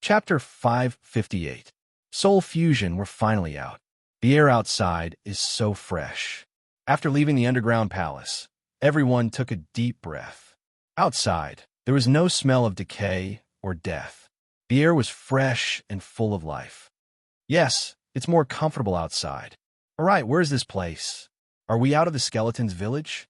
Chapter 558. Soul Fusion were finally out. The air outside is so fresh. After leaving the underground palace, everyone took a deep breath. Outside, there was no smell of decay or death. The air was fresh and full of life. Yes, it's more comfortable outside. All right, where's this place? Are we out of the skeleton's village?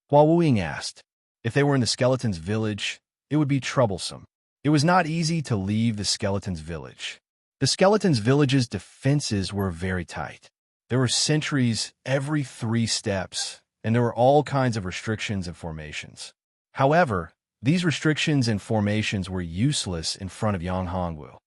Hua Wuying asked. If they were in the skeleton's village, it would be troublesome. It was not easy to leave the skeleton's village. The skeleton's village's defenses were very tight. There were sentries every 3 steps, and there were all kinds of restrictions and formations. However, these restrictions and formations were useless in front of Yang Hongwu.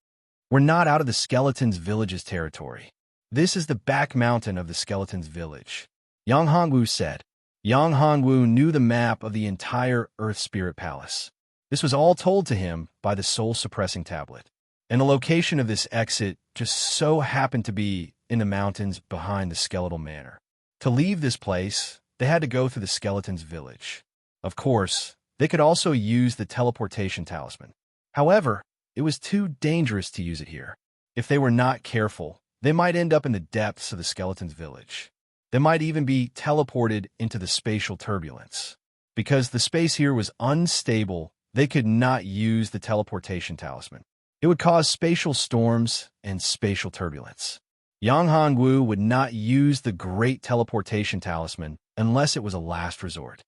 We're not out of the skeleton's village's territory. This is the back mountain of the skeleton's village, Yang Hongwu said. Yang Hongwu knew the map of the entire Earth Spirit Palace. This was all told to him by the soul-suppressing tablet, and the location of this exit just so happened to be in the mountains behind the skeletal manor. To leave this place, they had to go through the skeleton's village. Of course, they could also use the teleportation talisman. However, it was too dangerous to use it here. If they were not careful, they might end up in the depths of the skeleton's village. They might even be teleported into the spatial turbulence. Because the space here was unstable, they could not use the teleportation talisman. It would cause spatial storms and spatial turbulence. Yang Hongwu would not use the great teleportation talisman unless it was a last resort.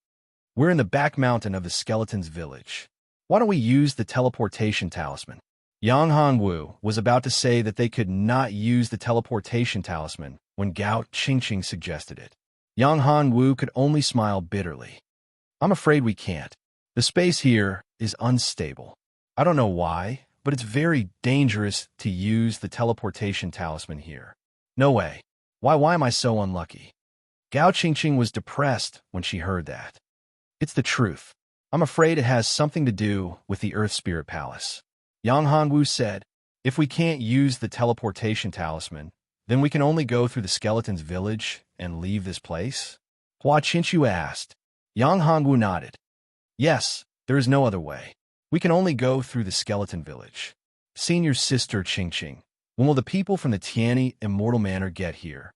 We're in the back mountain of the skeleton's village. Why don't we use the teleportation talisman? Yang Hongwu was about to say that they could not use the teleportation talisman when Gao Qingqing suggested it. Yang Hongwu could only smile bitterly. I'm afraid we can't. The space here is unstable. I don't know why, but it's very dangerous to use the teleportation talisman here. No way. Why am I so unlucky? Gao Qingqing was depressed when she heard that. It's the truth. I'm afraid it has something to do with the Earth Spirit Palace. Yang Hongwu said, if we can't use the teleportation talisman, then we can only go through the skeleton's village and leave this place? Hua Qinchu asked. Yang Hongwu nodded. Yes, there is no other way. We can only go through the skeleton village. Senior Sister Qingqing, when will the people from the Tianyi Immortal Manor get here?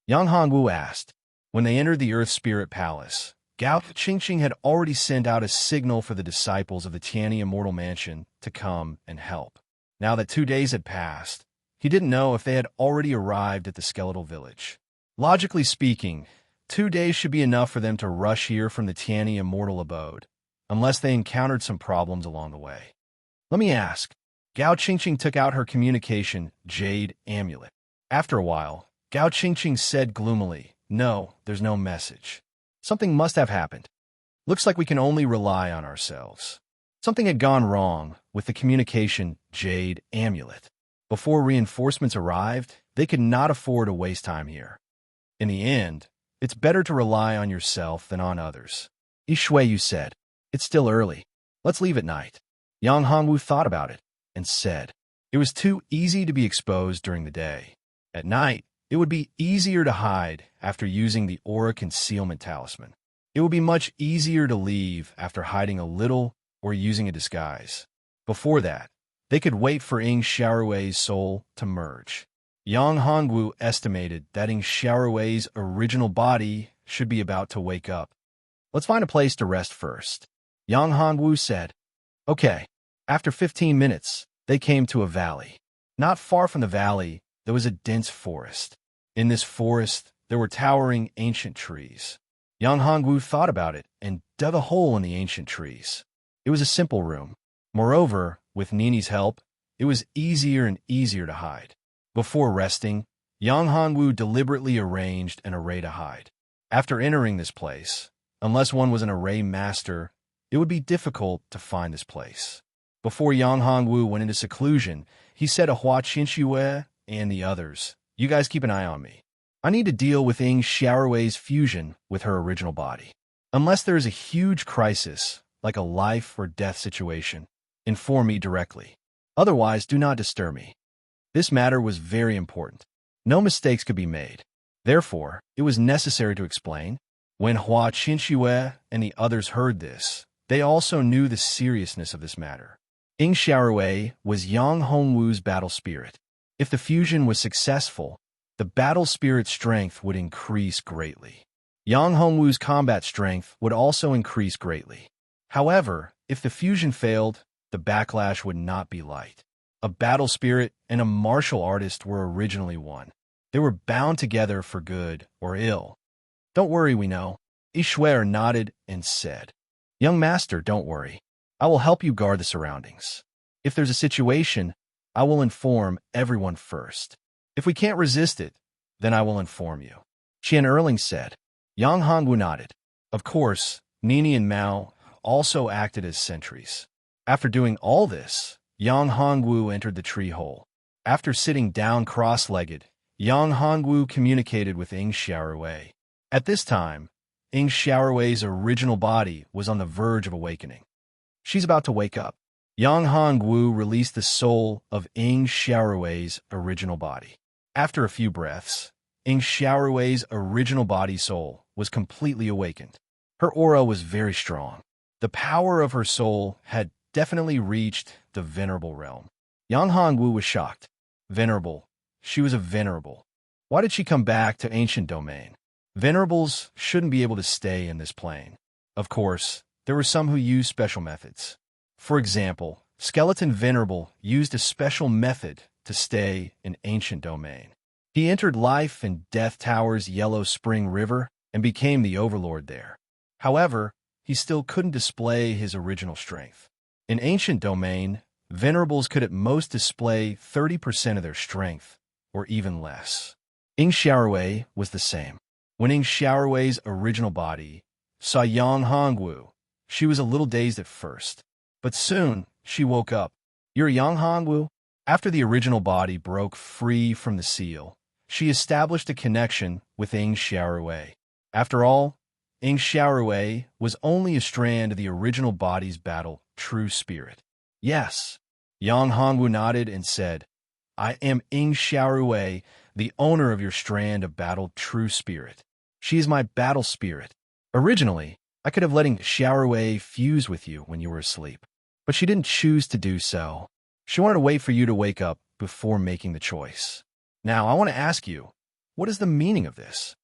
Yang Hongwu asked. When they entered the Earth Spirit Palace, Gao Qingqing had already sent out a signal for the disciples of the Tianyi Immortal Mansion to come and help. Now that 2 days had passed, he didn't know if they had already arrived at the skeletal village. Logically speaking, 2 days should be enough for them to rush here from the Tianyi Immortal Abode, unless they encountered some problems along the way. Let me ask. Gao Qingqing took out her communication jade amulet. After a while, Gao Qingqing said gloomily, no, there's no message. Something must have happened. Looks like we can only rely on ourselves. Something had gone wrong with the communication jade amulet. Before reinforcements arrived, they could not afford to waste time here. In the end, it's better to rely on yourself than on others. Ishuiyu said, it's still early. Let's leave at night. Yang Hongwu thought about it and said, it was too easy to be exposed during the day. At night, it would be easier to hide after using the aura concealment talisman. It would be much easier to leave after hiding a little or using a disguise. Before that, they could wait for Ying Xiaorui's soul to merge. Yang Hongwu estimated that Ying Xiaorui's original body should be about to wake up. Let's find a place to rest first. Yang Hongwu said, okay. After 15 minutes, they came to a valley. Not far from the valley, there was a dense forest. In this forest, there were towering ancient trees. Yang Hongwu thought about it and dug a hole in the ancient trees. It was a simple room. Moreover, with Nini's help, it was easier and easier to hide. Before resting, Yang Hongwu deliberately arranged an array to hide. After entering this place, unless one was an array master, it would be difficult to find this place. Before Yang Hongwu went into seclusion, he said to Hua Qinchu and the others, you guys keep an eye on me. I need to deal with Ying Xiaorui's fusion with her original body. Unless there is a huge crisis, like a life or death situation, inform me directly. Otherwise, do not disturb me. This matter was very important. No mistakes could be made. Therefore, it was necessary to explain. When Hua Qinchu and the others heard this, they also knew the seriousness of this matter. Ing Xiaorui was Yang Hongwu's battle spirit. If the fusion was successful, the battle spirit strength would increase greatly. Yang Hongwu's combat strength would also increase greatly. However, if the fusion failed, the backlash would not be light. A battle spirit and a martial artist were originally one. They were bound together for good or ill. Don't worry, we know. Ishwar nodded and said, Young master, don't worry. I will help you guard the surroundings. If there's a situation, I will inform everyone first. If we can't resist it, then I will inform you. Qian Erling said. Yang Hongwu nodded. Of course, Nini and Mao also acted as sentries. After doing all this, Yang Hongwu entered the tree hole. After sitting down cross-legged, Yang Hongwu communicated with Ing Xiaorui. At this time, Ing Xiaorui's original body was on the verge of awakening. She's about to wake up. Yang Hongwu released the soul of Ing Xiaorui's original body. After a few breaths, Ing Xiaorui's original body soul was completely awakened. Her aura was very strong. The power of her soul had definitely reached the venerable realm. Yang Hongwu was shocked. Venerable. She was a venerable. Why did she come back to ancient domain? Venerables shouldn't be able to stay in this plane. Of course, there were some who used special methods. For example, Skeleton Venerable used a special method to stay in ancient domain. He entered Life and Death Tower's Yellow Spring River and became the overlord there. However, he still couldn't display his original strength. In ancient domain, Venerables could at most display 30% of their strength, or even less. Ing Xiaorui was the same. When Ing Xiaorui's original body saw Yang Hongwu, she was a little dazed at first. But soon, she woke up. You're Yang Hongwu? After the original body broke free from the seal, she established a connection with Ing Xiaorui. After all, Ing Xiaorui was only a strand of the original body's battle true spirit. Yes. Yang Hongwu nodded and said, I am Ing Xiaorui, the owner of your strand of battle true spirit. She is my battle spirit. Originally, I could have let Ing Xiaorui fuse with you when you were asleep, but she didn't choose to do so. She wanted to wait for you to wake up before making the choice. Now, I want to ask you, what is the meaning of this?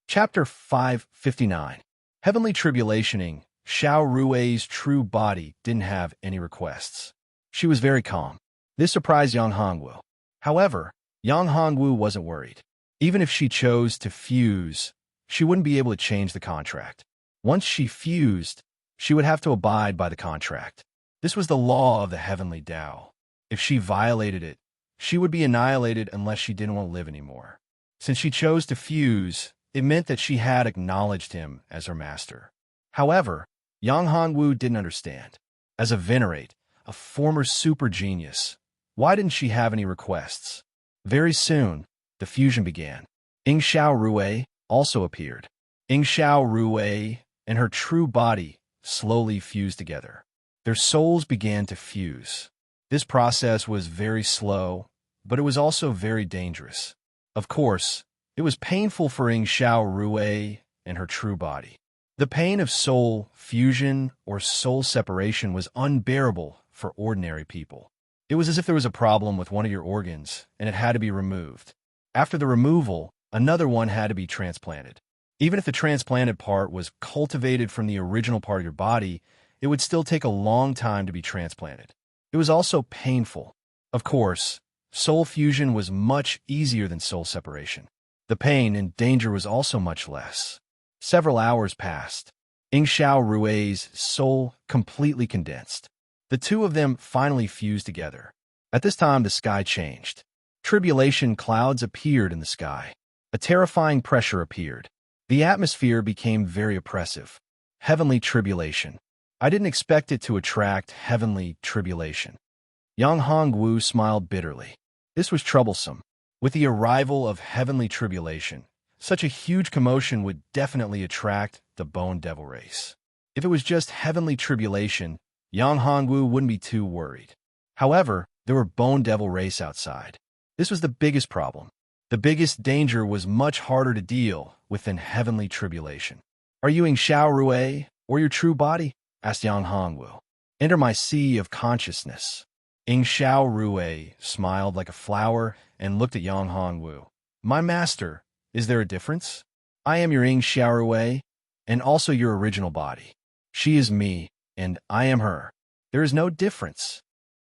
Chapter 559. Heavenly Tribulation. Ing Xiaorui's true body didn't have any requests. She was very calm. This surprised Yang Hongwu. However, Yang Hongwu wasn't worried. Even if she chose to fuse, she wouldn't be able to change the contract. Once she fused, she would have to abide by the contract. This was the law of the heavenly Tao. If she violated it, she would be annihilated unless she didn't want to live anymore. Since she chose to fuse, it meant that she had acknowledged him as her master. However, Yang Hongwu didn't understand. As a venerate, a former super genius, why didn't she have any requests? Very soon, the fusion began. Ing Xiaorui also appeared. Ing Xiaorui and her true body slowly fused together. Their souls began to fuse. This process was very slow, but it was also very dangerous. Of course, it was painful for Ing Xiaorui and her true body. The pain of soul fusion or soul separation was unbearable for ordinary people. It was as if there was a problem with one of your organs and it had to be removed. After the removal, another one had to be transplanted. Even if the transplanted part was cultivated from the original part of your body, it would still take a long time to be transplanted. It was also painful. Of course, soul fusion was much easier than soul separation. The pain and danger was also much less. Several hours passed. Ing Xiaorui's soul completely condensed. The two of them finally fused together. At this time, the sky changed. Tribulation clouds appeared in the sky. A terrifying pressure appeared. The atmosphere became very oppressive. Heavenly tribulation. I didn't expect it to attract heavenly tribulation. Yang Hongwu smiled bitterly. This was troublesome. With the arrival of heavenly tribulation, such a huge commotion would definitely attract the Bone Devil race. If it was just heavenly tribulation, Yang Hongwu wouldn't be too worried. However, there were Bone Devil race outside. This was the biggest problem. The biggest danger was much harder to deal with than heavenly tribulation. Are you Ing Xiaorui or your true body? Asked Yang Hongwu. Enter my sea of consciousness. Ing Xiao Rui smiled like a flower and looked at Yang Hongwu. My master, is there a difference? I am your Ing Xiao Rui, and also your original body. She is me, and I am her. There is no difference.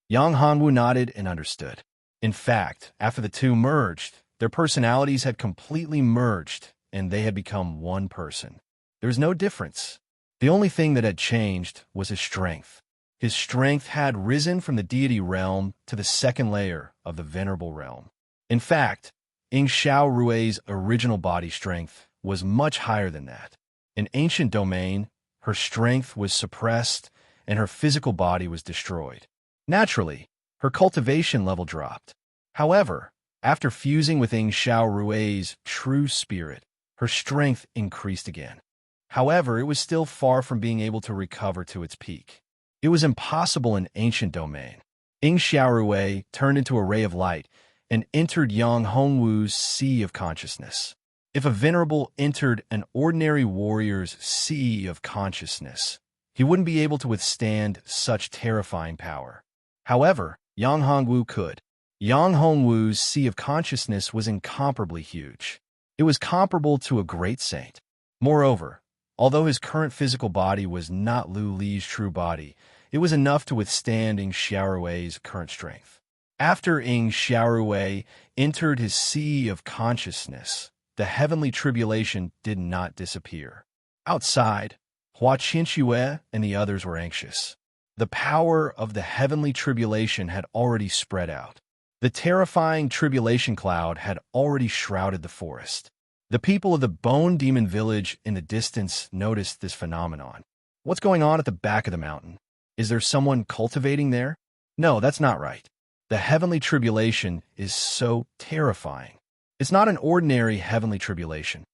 Yang Hongwu nodded and understood. In fact, after the two merged, their personalities had completely merged, and they had become one person. There was no difference. The only thing that had changed was his strength. His strength had risen from the deity realm to the second layer of the venerable realm. In fact, Ing Xiao Rui's original body strength was much higher than that. In ancient domain, her strength was suppressed and her physical body was destroyed. Naturally, her cultivation level dropped. However, after fusing with Ing Xiao Rui's true spirit, her strength increased again. However, it was still far from being able to recover to its peak. It was impossible in ancient domain. Ing Xiao Rui turned into a ray of light and entered Yang Hongwu's sea of consciousness. If a venerable entered an ordinary warrior's sea of consciousness, he wouldn't be able to withstand such terrifying power. However, Yang Hongwu could. Yang Hongwu's sea of consciousness was incomparably huge. It was comparable to a great saint. Moreover, although his current physical body was not Lu Li's true body, it was enough to withstand Ing Xiaorui's current strength. After Ing Xiaorui entered his sea of consciousness, the heavenly tribulation did not disappear. Outside, Hua Qinxue and the others were anxious. The power of the heavenly tribulation had already spread out. The terrifying tribulation cloud had already shrouded the forest. The people of the Bone Demon village in the distance noticed this phenomenon. What's going on at the back of the mountain? Is there someone cultivating there? No, that's not right. The heavenly tribulation is so terrifying. It's not an ordinary heavenly tribulation.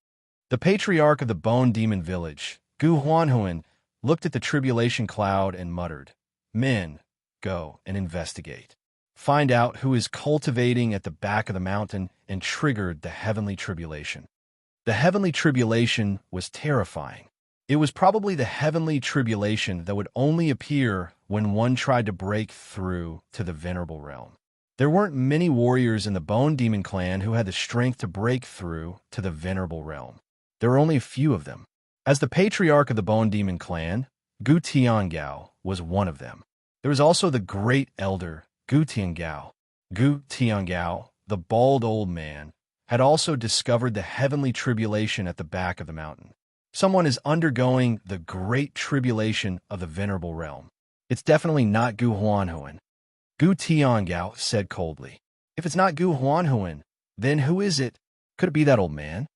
The patriarch of the Bone Demon village, Gu Huanhuan, looked at the tribulation cloud and muttered, Men, go and investigate. Find out who is cultivating at the back of the mountain and triggered the heavenly tribulation. The heavenly tribulation was terrifying. It was probably the heavenly tribulation that would only appear when one tried to break through to the venerable realm. There weren't many warriors in the Bone Demon clan who had the strength to break through to the venerable realm. There were only a few of them. As the patriarch of the Bone Demon clan, Gu Tiangao was one of them. There was also the great elder, Gu Tiangao. Gu Tiangao, the bald old man, had also discovered the heavenly tribulation at the back of the mountain. Someone is undergoing the great tribulation of the venerable realm. It's definitely not Gu Huanhuan. Gu Tiangao said coldly. If it's not Gu Huanhuan, then who is it? Could it be that old man?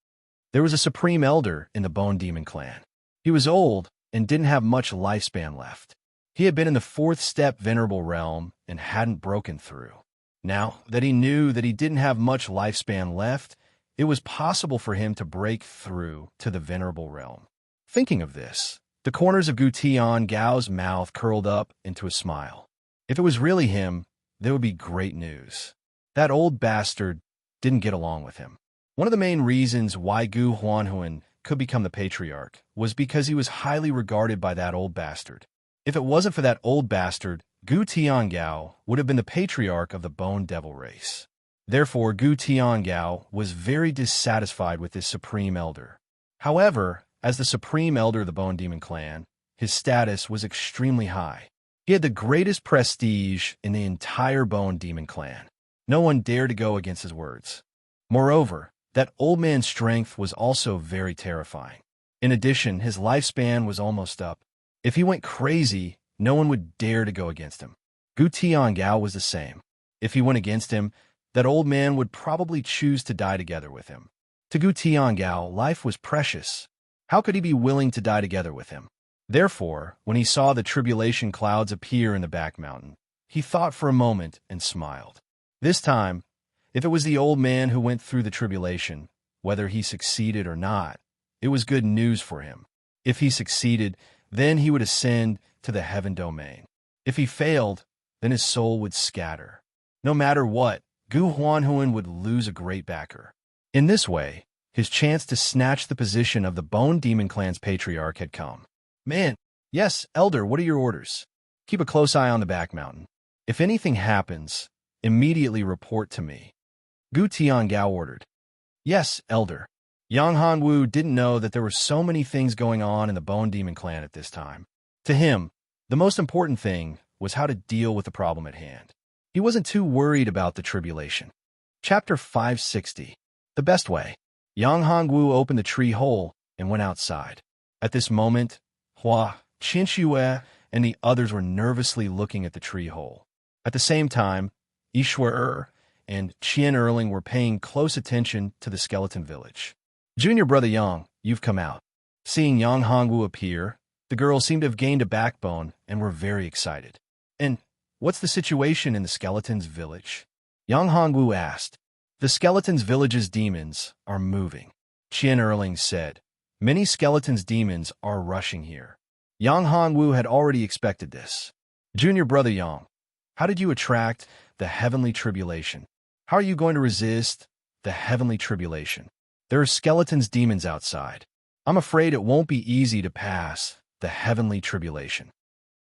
There was a supreme elder in the Bone Demon clan. He was old and didn't have much lifespan left. He had been in the fourth step venerable realm and hadn't broken through. Now that he knew that he didn't have much lifespan left, it was possible for him to break through to the venerable realm. Thinking of this, the corners of Gu Tiangao's mouth curled up into a smile. If it was really him, there would be great news. That old bastard didn't get along with him. One of the main reasons why Gu Huanhuan could become the patriarch was because he was highly regarded by that old bastard. If it wasn't for that old bastard, Gu Tiangao would have been the patriarch of the Bone Devil race. Therefore, Gu Tiangao was very dissatisfied with this supreme elder. However, as the supreme elder of the Bone Demon clan, his status was extremely high. He had the greatest prestige in the entire Bone Demon clan. No one dared to go against his words. Moreover, that old man's strength was also very terrifying. In addition, his lifespan was almost up. If he went crazy, no one would dare to go against him. Gu Tiangao was the same. If he went against him, that old man would probably choose to die together with him. To Gu Tiangao, life was precious. How could he be willing to die together with him? Therefore, when he saw the tribulation clouds appear in the back mountain, he thought for a moment and smiled. This time, if it was the old man who went through the tribulation, whether he succeeded or not, it was good news for him. If he succeeded, then he would ascend to the heaven domain. If he failed, then his soul would scatter. No matter what, Gu Huanhuan would lose a great backer. In this way, his chance to snatch the position of the Bone Demon clan's patriarch had come. Man, yes, Elder, what are your orders? Keep a close eye on the back mountain. If anything happens, immediately report to me. Gu Tiangao ordered. Yes, Elder. Yang Hongwu didn't know that there were so many things going on in the Bone Demon clan at this time. To him, the most important thing was how to deal with the problem at hand. He wasn't too worried about the tribulation. Chapter 560. The Best Way. Yang Hongwu opened the tree hole and went outside. At this moment, Hua, Qinxue, and the others were nervously looking at the tree hole. At the same time, Ishwar and Qian Erling were paying close attention to the skeleton village. Junior brother Yang, you've come out. Seeing Yang Hongwu appear, the girls seemed to have gained a backbone and were very excited. And what's the situation in the skeleton's village? Yang Hongwu asked. The skeleton's village's demons are moving. Qian Erling said. Many skeleton's demons are rushing here. Yang Hongwu had already expected this. Junior brother Yang, how did you attract the heavenly tribulation? How are you going to resist the heavenly tribulation? There are skeleton's demons outside. I'm afraid it won't be easy to pass the heavenly tribulation.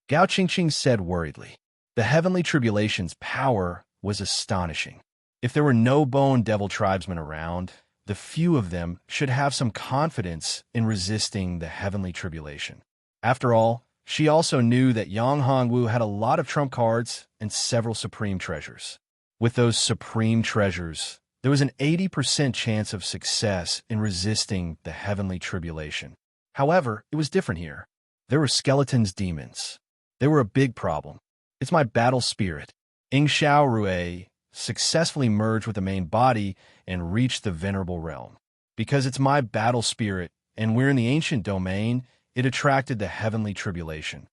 Gao Qingqing said worriedly. The heavenly tribulation's power was astonishing. If there were no Bone Devil tribesmen around, the few of them should have some confidence in resisting the heavenly tribulation. After all, she also knew that Yang Hongwu had a lot of trump cards and several supreme treasures. With those supreme treasures, there was an 80% chance of success in resisting the heavenly tribulation. However, it was different here. There were skeleton's demons. They were a big problem. It's my battle spirit. Ingxiao Rui successfully merged with the main body and reached the venerable realm. Because it's my battle spirit and we're in the ancient domain, it attracted the heavenly tribulation.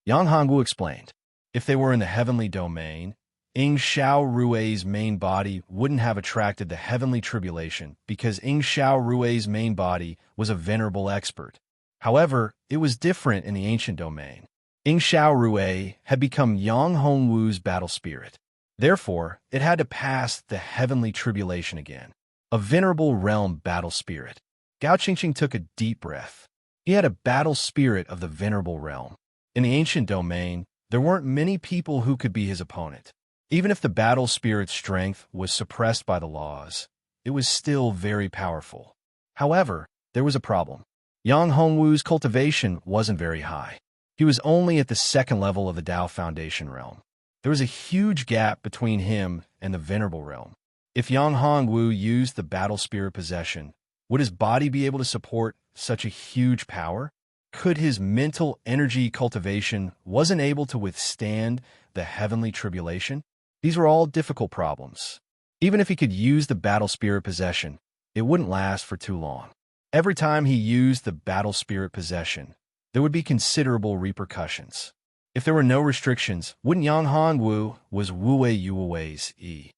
Yang Hongwu explained. If they were in the heavenly domain, Ingxiao Rui's main body wouldn't have attracted the heavenly tribulation because Ingxiao Rui's main body was a venerable expert. However, it was different in the ancient domain. Ingxiao Rui had become Yang Hongwu's battle spirit. Therefore, it had to pass the heavenly tribulation again. A venerable realm battle spirit. Gao Qingqing took a deep breath. He had a battle spirit of the venerable realm. In the ancient domain, there weren't many people who could be his opponent. Even if the battle spirit's strength was suppressed by the laws, it was still very powerful. However, there was a problem. Yang Hongwu's cultivation wasn't very high. He was only at the second level of the Dao Foundation realm. There was a huge gap between him and the venerable realm. If Yang Hongwu used the battle spirit possession, would his body be able to support such a huge power? Could his mental energy cultivation wasn't able to withstand the heavenly tribulation? These were all difficult problems. Even if he could use the battle spirit possession, it wouldn't last for too long. Every time he used the battle spirit possession, there would be considerable repercussions. If there were no restrictions, wouldn't Yang Hongwu was Wu Wei Yuwei's E?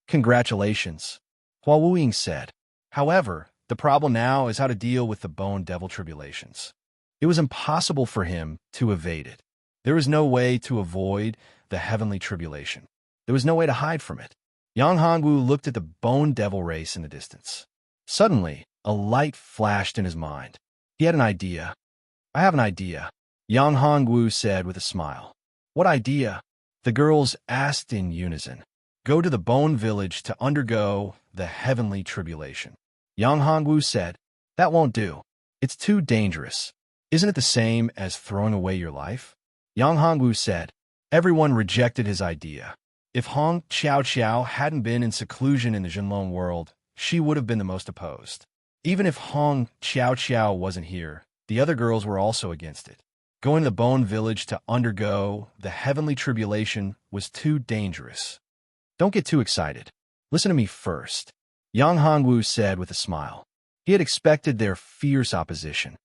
Congratulations, Hua Wuying said. However, the problem now is how to deal with the Bone Devil tribulations. It was impossible for him to evade it. There was no way to avoid the heavenly tribulation. There was no way to hide from it. Yang Hongwu looked at the Bone Devil race in the distance. Suddenly, a light flashed in his mind. He had an idea. I have an idea, Yang Hongwu said with a smile. What idea? The girls asked in unison. Go to the Bone Village to undergo the heavenly tribulation. Yang Hongwu said, that won't do. It's too dangerous. Isn't it the same as throwing away your life? Yang Hongwu said. Everyone rejected his idea. If Hong Qiao hadn't been in seclusion in the Zhenlong world, she would have been the most opposed. Even if Hong Qiao wasn't here, the other girls were also against it. Going to the Bone Village to undergo the heavenly tribulation was too dangerous. Don't get too excited. Listen to me first, Yang Hongwu said with a smile. He had expected their fierce opposition.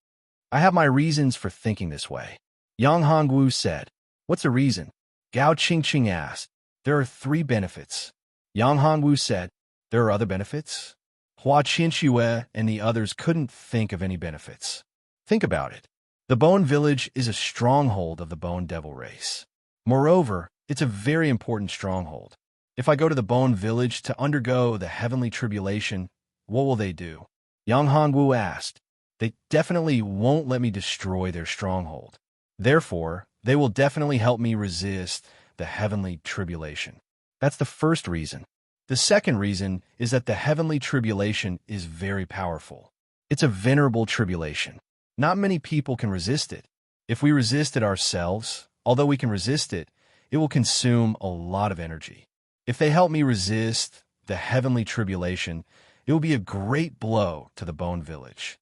I have my reasons for thinking this way. Yang Hongwu said. What's the reason? Gao Qingqing asked. There are 3 benefits. Yang Hongwu said. There are other benefits? Hua Qinxue and the others couldn't think of any benefits. Think about it. The Bone Village is a stronghold of the Bone Devil race. Moreover, it's a very important stronghold. If I go to the Bone Village to undergo the heavenly tribulation, what will they do? Yang Hongwu asked. They definitely won't let me destroy their stronghold. Therefore, They will definitely help me resist the heavenly tribulation. That's the first reason. The second reason is that the heavenly tribulation is very powerful. It's a venerable tribulation. Not many people can resist it. If we resist it ourselves, although we can resist it, it will consume a lot of energy. If they help me resist the heavenly tribulation, it will be a great blow to the Bone Village.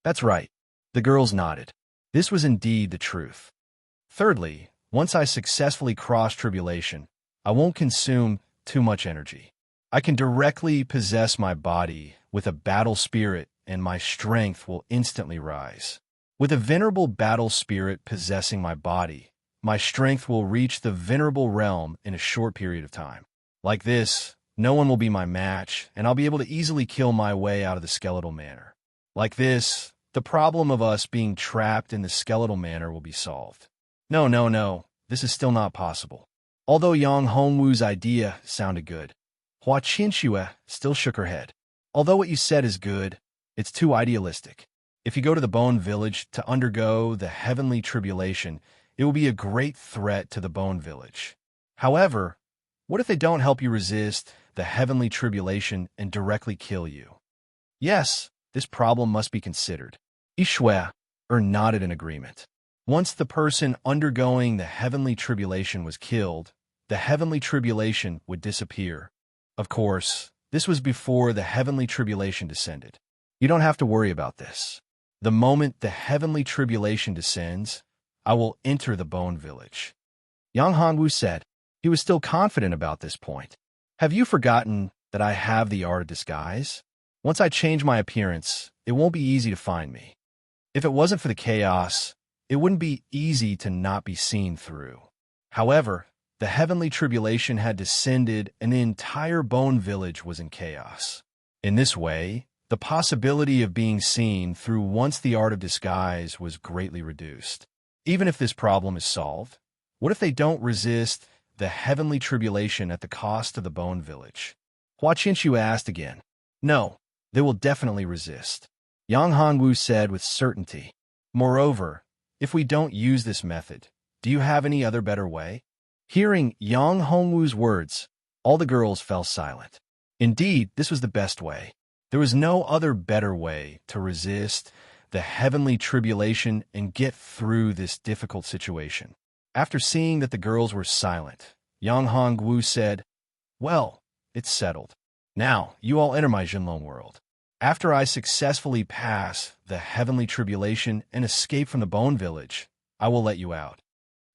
That's right. The girls nodded. This was indeed the truth. Thirdly, once I successfully cross tribulation, I won't consume too much energy. I can directly possess my body with a battle spirit, and my strength will instantly rise. With a venerable battle spirit possessing my body, my strength will reach the venerable realm in a short period of time. Like this, no one will be my match, and I'll be able to easily kill my way out of the skeletal manor. Like this, the problem of us being trapped in the skeletal manor will be solved. No, this is still not possible. Although Yang Hongwu's idea sounded good, Hua Qinxue still shook her head. Although what you said is good, it's too idealistic. If you go to the Bone Village to undergo the heavenly tribulation, it will be a great threat to the Bone Village. However, what if they don't help you resist the heavenly tribulation and directly kill you? Yes, this problem must be considered. Ishue nodded in agreement. Once the person undergoing the heavenly tribulation was killed, the heavenly tribulation would disappear. Of course, this was before the heavenly tribulation descended. You don't have to worry about this. The moment the heavenly tribulation descends, I will enter the Bone Village. Yang Hongwu said. He was still confident about this point. Have you forgotten that I have the art of disguise? Once I change my appearance, it won't be easy to find me. If it wasn't for the chaos, it wouldn't be easy to not be seen through. However, the heavenly tribulation had descended and the entire Bone Village was in chaos. In this way, the possibility of being seen through once the art of disguise was greatly reduced. Even if this problem is solved, what if they don't resist the heavenly tribulation at the cost of the Bone Village? Hua Qinxue asked again. No, they will definitely resist. Yang Hongwu said with certainty. Moreover, if we don't use this method, do you have any other better way? Hearing Yang Hongwu's words, all the girls fell silent. Indeed, this was the best way. There was no other better way to resist the heavenly tribulation and get through this difficult situation. After seeing that the girls were silent, Yang Hongwu said, Well, it's settled. Now, you all enter my Jinlong world. After I successfully pass the heavenly tribulation and escape from the Bone Village, I will let you out.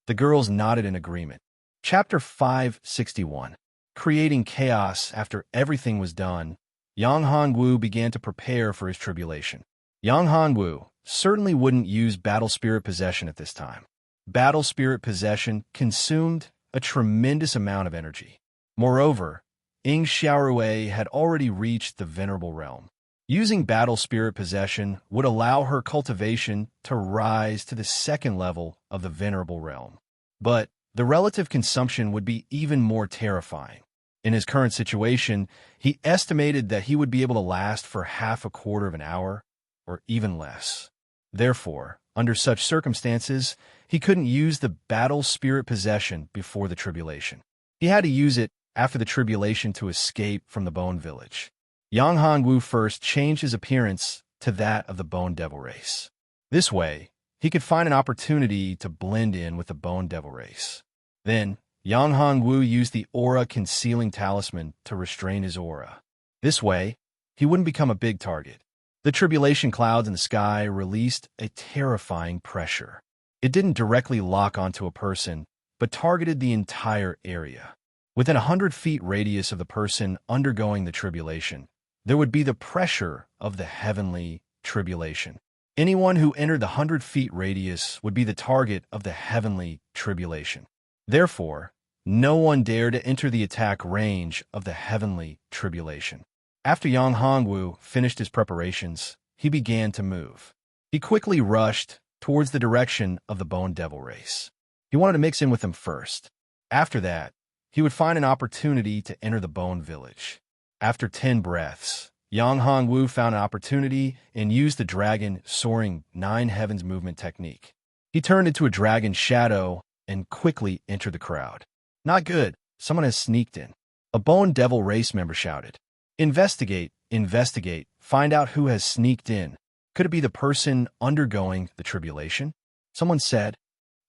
The girls nodded in agreement. Chapter 561. Creating chaos after everything was done, Yang Hongwu began to prepare for his tribulation. Yang Hongwu certainly wouldn't use battle spirit possession at this time. Battle spirit possession consumed a tremendous amount of energy. Moreover, Ying Xiaorui had already reached the venerable realm. Using battle spirit possession would allow her cultivation to rise to the second level of the venerable realm. But the relative consumption would be even more terrifying. In his current situation, he estimated that he would be able to last for half a quarter of an hour, or even less. Therefore, under such circumstances, he couldn't use the battle spirit possession before the tribulation. He had to use it after the tribulation to escape from the Bone Village. Yang Hongwu first changed his appearance to that of the Bone Devil race. This way, he could find an opportunity to blend in with the Bone Devil race. Then, Yang Hongwu used the aura concealing talisman to restrain his aura. This way, he wouldn't become a big target. The tribulation clouds in the sky released a terrifying pressure. It didn't directly lock onto a person, but targeted the entire area. Within 100 feet radius of the person undergoing the tribulation, there would be the pressure of the heavenly tribulation. Anyone who entered the 100 feet radius would be the target of the heavenly tribulation. Therefore, no one dared to enter the attack range of the heavenly tribulation. After Yang Hongwu finished his preparations, he began to move. He quickly rushed towards the direction of the Bone Devil race. He wanted to mix in with them first. After that, he would find an opportunity to enter the Bone Village. After 10 breaths, Yang Hongwu found an opportunity and used the dragon soaring 9 heavens movement technique. He turned into a dragon shadow and quickly entered the crowd. Not good. Someone has sneaked in. A Bone Devil race member shouted. Investigate, investigate, find out who has sneaked in. Could it be the person undergoing the tribulation? Someone said,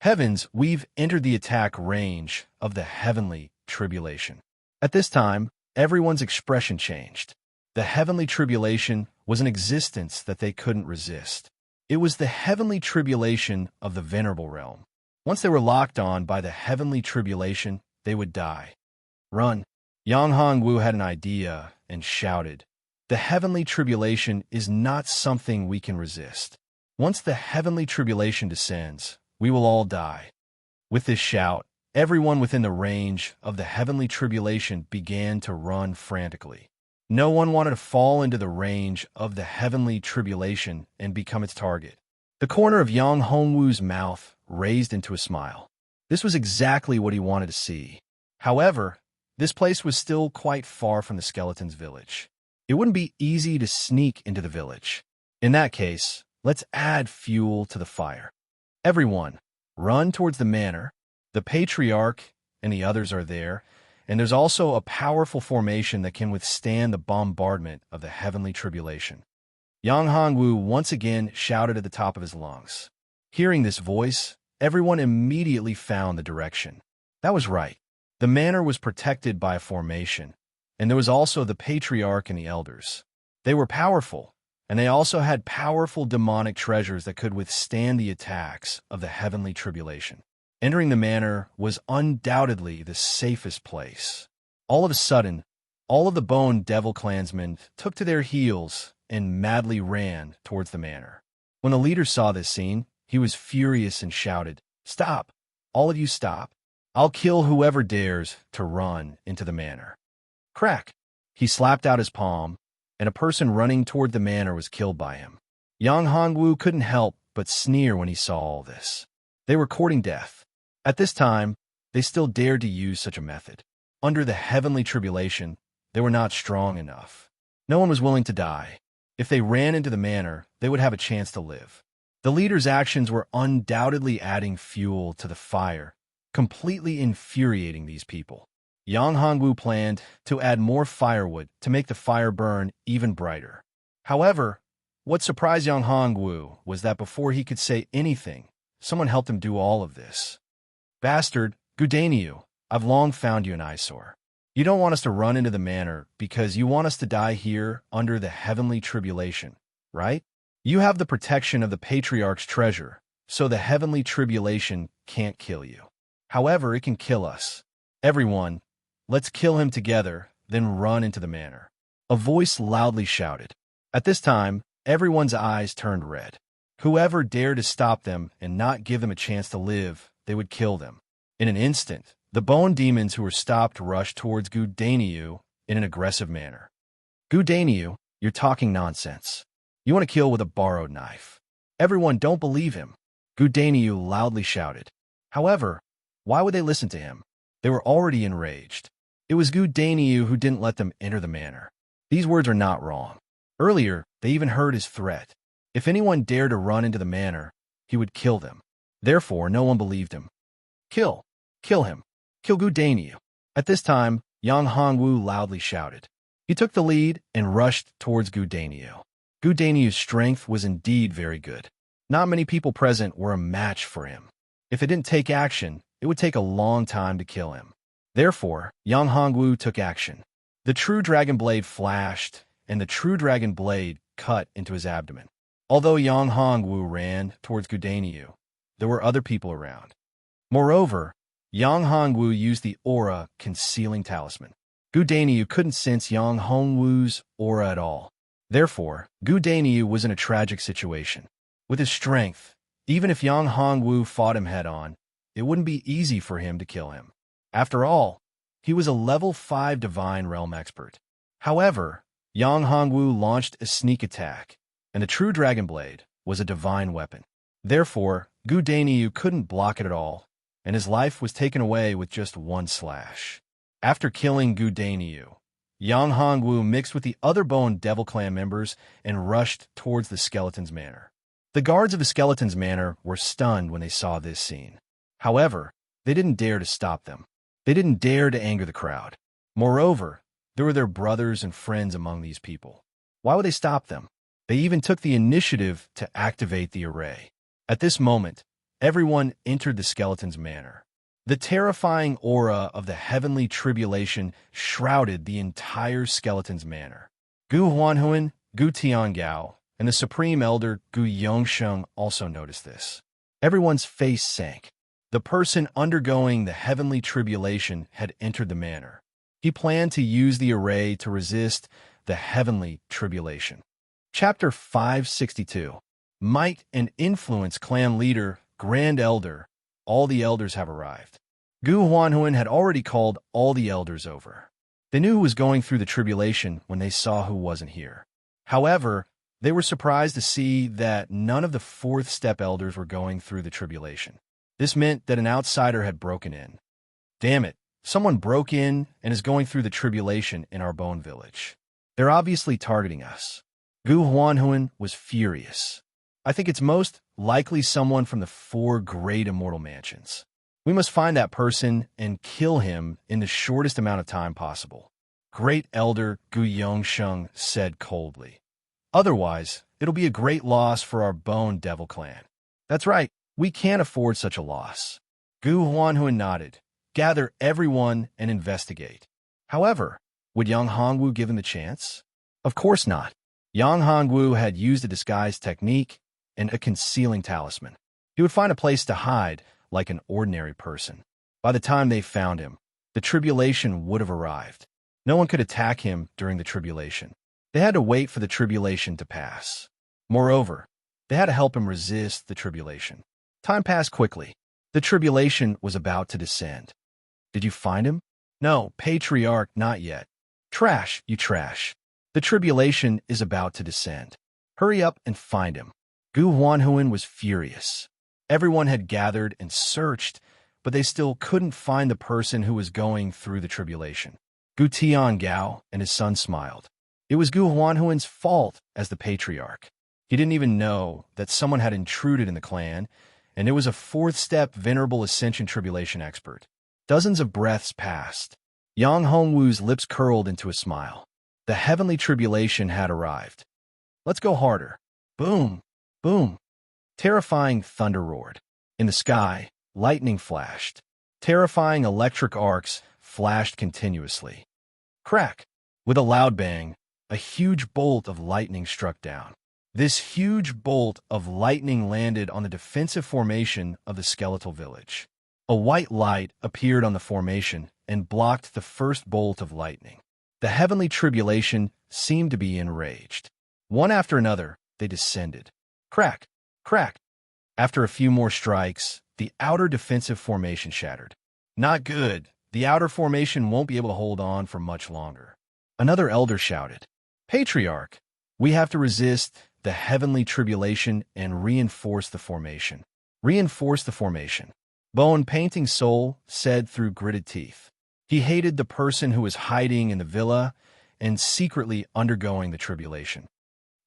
Heavens, we've entered the attack range of the heavenly tribulation. At this time, everyone's expression changed. The heavenly tribulation was an existence that they couldn't resist. It was the heavenly tribulation of the venerable realm. Once they were locked on by the heavenly tribulation, they would die. Run. Yang Hongwu had an idea and shouted, The heavenly tribulation is not something we can resist. Once the heavenly tribulation descends, we will all die. With this shout, everyone within the range of the heavenly tribulation began to run frantically. No one wanted to fall into the range of the heavenly tribulation and become its target. The corner of Yang Hongwu's mouth raised into a smile. This was exactly what he wanted to see. However, this place was still quite far from the skeleton's village. It wouldn't be easy to sneak into the village. In that case, let's add fuel to the fire. Everyone, run towards the manor. The patriarch and the others are there, and there's also a powerful formation that can withstand the bombardment of the heavenly tribulation. Yang Hongwu once again shouted at the top of his lungs. Hearing this voice, everyone immediately found the direction. That was right. The manor was protected by a formation, and there was also the patriarch and the elders. They were powerful, and they also had powerful demonic treasures that could withstand the attacks of the heavenly tribulation. Entering the manor was undoubtedly the safest place. All of a sudden, all of the Bone Devil clansmen took to their heels and madly ran towards the manor. When the leader saw this scene, he was furious and shouted, Stop! All of you stop! I'll kill whoever dares to run into the manor. Crack! He slapped out his palm, and a person running toward the manor was killed by him. Yang Hongwu couldn't help but sneer when he saw all this. They were courting death. At this time, they still dared to use such a method. Under the heavenly tribulation, they were not strong enough. No one was willing to die. If they ran into the manor, they would have a chance to live. The leader's actions were undoubtedly adding fuel to the fire, completely infuriating these people. Yang Hongwu planned to add more firewood to make the fire burn even brighter. However, what surprised Yang Hongwu was that before he could say anything, someone helped him do all of this. Bastard, Gudaniu, I've long found you an eyesore. You don't want us to run into the manor because you want us to die here under the heavenly tribulation, right? You have the protection of the patriarch's treasure, so the heavenly tribulation can't kill you. However, it can kill us. Everyone, let's kill him together, then run into the manor. A voice loudly shouted. At this time, everyone's eyes turned red. Whoever dared to stop them and not give them a chance to live, they would kill them. In an instant, the bone demons who were stopped rushed towards Gudaniu in an aggressive manner. Gudaniu, you're talking nonsense. You want to kill with a borrowed knife. Everyone don't believe him. Gudaniu loudly shouted. However, why would they listen to him? They were already enraged. It was Gudaniu who didn't let them enter the manor. These words are not wrong. Earlier, they even heard his threat. If anyone dared to run into the manor, he would kill them. Therefore, no one believed him. Kill him. Kill Gudaniu. At this time, Yang Hongwu loudly shouted. He took the lead and rushed towards Gudaniu. Gudaniu's strength was indeed very good. Not many people present were a match for him. If it didn't take action, it would take a long time to kill him. Therefore, Yang Hongwu took action. The true dragon blade flashed, and the true dragon blade cut into his abdomen. Although Yang Hongwu ran towards Gudaniu, there were other people around. Moreover, Yang Hongwu used the aura concealing talisman. Gudaniu couldn't sense Yang Hongwu's aura at all. Therefore, Gudaniu was in a tragic situation. With his strength, even if Yang Hongwu fought him head-on, it wouldn't be easy for him to kill him. After all, he was a level 5 Divine Realm expert. However, Yang Hongwu launched a sneak attack, and the true Dragon Blade was a divine weapon. Therefore, Gudaniu couldn't block it at all, and his life was taken away with just one slash. After killing Gudaniu, Yang Hongwu mixed with the other Bone Devil Clan members and rushed towards the Skeleton's Manor. The guards of the Skeleton's Manor were stunned when they saw this scene. However, They didn't dare to stop them. They didn't dare to anger the crowd. Moreover, there were their brothers and friends among these people. Why would they stop them? They even took the initiative to activate the array. At this moment, everyone entered the skeleton's manor. The terrifying aura of the heavenly tribulation shrouded the entire skeleton's manor. Gu Huanhuan, Gu Tiangao, and the Supreme Elder Gu Yongsheng also noticed this. Everyone's face sank. The person undergoing the heavenly tribulation had entered the manor. He planned to use the array to resist the heavenly tribulation. Chapter 562. Might and Influence Clan Leader, Grand Elder. All the elders have arrived. Gu Huanhuan had already called all the elders over. They knew who was going through the tribulation when they saw who wasn't here. However, they were surprised to see that none of the fourth step elders were going through the tribulation. This meant that an outsider had broken in. Damn it, someone broke in and is going through the tribulation in our bone village. They're obviously targeting us. Gu Huanhuan was furious. I think it's most likely someone from the 4 great immortal mansions. We must find that person and kill him in the shortest amount of time possible. Great Elder Gu Yongsheng said coldly. Otherwise, it'll be a great loss for our Bone Devil clan. That's right, we can't afford such a loss. Gu Huanhuan nodded. Gather everyone and investigate. However, would Yang Hongwu give him the chance? Of course not. Yang Hongwu had used a disguise technique and a concealing talisman. He would find a place to hide like an ordinary person. By the time they found him, the tribulation would have arrived. No one could attack him during the tribulation. They had to wait for the tribulation to pass. Moreover, they had to help him resist the tribulation. Time passed quickly. The tribulation was about to descend. Did you find him? No, Patriarch, not yet. Trash, you trash. The tribulation is about to descend. Hurry up and find him. Gu Huanhuan was furious. Everyone had gathered and searched, but they still couldn't find the person who was going through the tribulation. Gu Tiangao and his son smiled. It was Gu Huanhuan's fault as the patriarch. He didn't even know that someone had intruded in the clan, and it was a 4th step Venerable Ascension Tribulation expert. Dozens of breaths passed. Yang Hongwu's lips curled into a smile. The heavenly tribulation had arrived. Let's go harder. Boom, boom. Terrifying thunder roared. In the sky, lightning flashed. Terrifying electric arcs flashed continuously. Crack! With a loud bang, a huge bolt of lightning struck down. This huge bolt of lightning landed on the defensive formation of the skeletal village. A white light appeared on the formation and blocked the first bolt of lightning. The heavenly tribulation seemed to be enraged. One after another, they descended. Crack! Crack! After a few more strikes, the outer defensive formation shattered. Not good. The outer formation won't be able to hold on for much longer. Another elder shouted, Patriarch, we have to resist the heavenly tribulation and reinforce the formation. Reinforce the formation. Bone Painting Soul said through gritted teeth. He hated the person who was hiding in the villa and secretly undergoing the tribulation.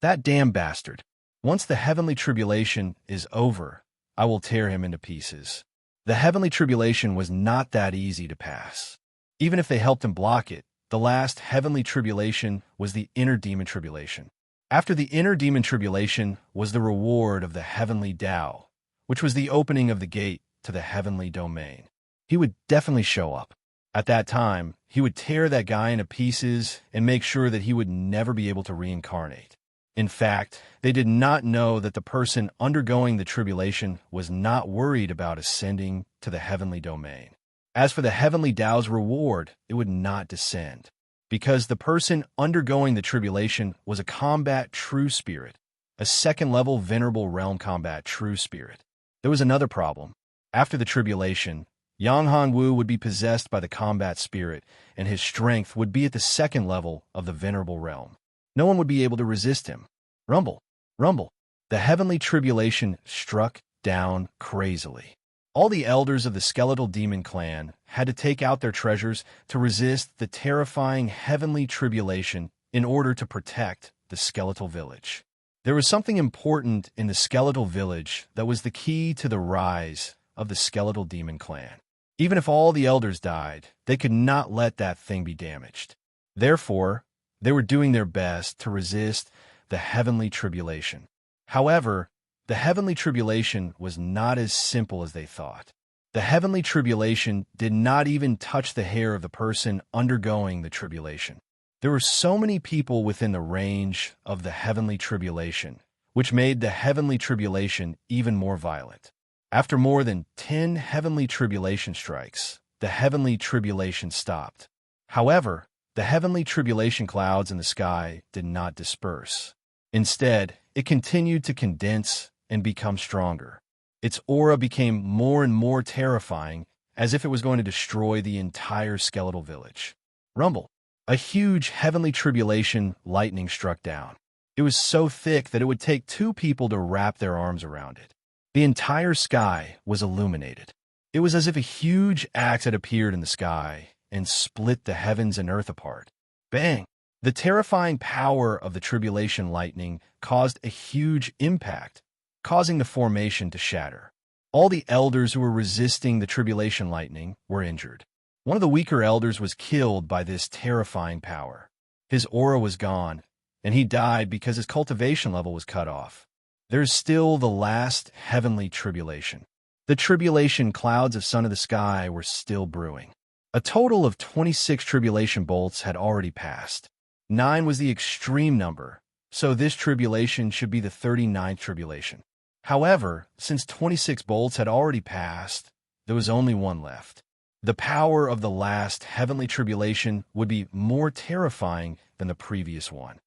That damn bastard. Once the heavenly tribulation is over, I will tear him into pieces. The heavenly tribulation was not that easy to pass. Even if they helped him block it, the last heavenly tribulation was the inner demon tribulation. After the inner demon tribulation was the reward of the heavenly Tao, which was the opening of the gate to the heavenly domain. He would definitely show up. At that time, he would tear that guy into pieces and make sure that he would never be able to reincarnate. In fact, they did not know that the person undergoing the tribulation was not worried about ascending to the heavenly domain. As for the heavenly Tao's reward, it would not descend, because the person undergoing the tribulation was a combat true spirit, a second-level Venerable Realm combat true spirit. There was another problem. After the tribulation, Yang Hongwu would be possessed by the combat spirit, and his strength would be at the second level of the Venerable Realm. No one would be able to resist him. Rumble, rumble. The heavenly tribulation struck down crazily. All the elders of the skeletal demon clan had to take out their treasures to resist the terrifying heavenly tribulation in order to protect the skeletal village. There was something important in the skeletal village that was the key to the rise of the skeletal demon clan. Even if all the elders died, they could not let that thing be damaged. Therefore, they were doing their best to resist the heavenly tribulation. However, the heavenly tribulation was not as simple as they thought. The heavenly tribulation did not even touch the hair of the person undergoing the tribulation. There were so many people within the range of the heavenly tribulation, which made the heavenly tribulation even more violent. After more than 10 heavenly tribulation strikes, the heavenly tribulation stopped. However, the heavenly tribulation clouds in the sky did not disperse. Instead, it continued to condense and become stronger. Its aura became more and more terrifying, as if it was going to destroy the entire skeletal village. Rumble. A huge heavenly tribulation lightning struck down. It was so thick that it would take 2 people to wrap their arms around it. The entire sky was illuminated. It was as if a huge axe had appeared in the sky and split the heavens and earth apart. Bang! The terrifying power of the tribulation lightning caused a huge impact, causing the formation to shatter. All the elders who were resisting the tribulation lightning were injured. One of the weaker elders was killed by this terrifying power. His aura was gone, and he died because his cultivation level was cut off. There's still the last heavenly tribulation. The tribulation clouds of son of the sky were still brewing. A total of 26 tribulation bolts had already passed. 9 was the extreme number, so this tribulation should be the 39th tribulation. However, since 26 bolts had already passed, there was only one left. The power of the last heavenly tribulation would be more terrifying than the previous one.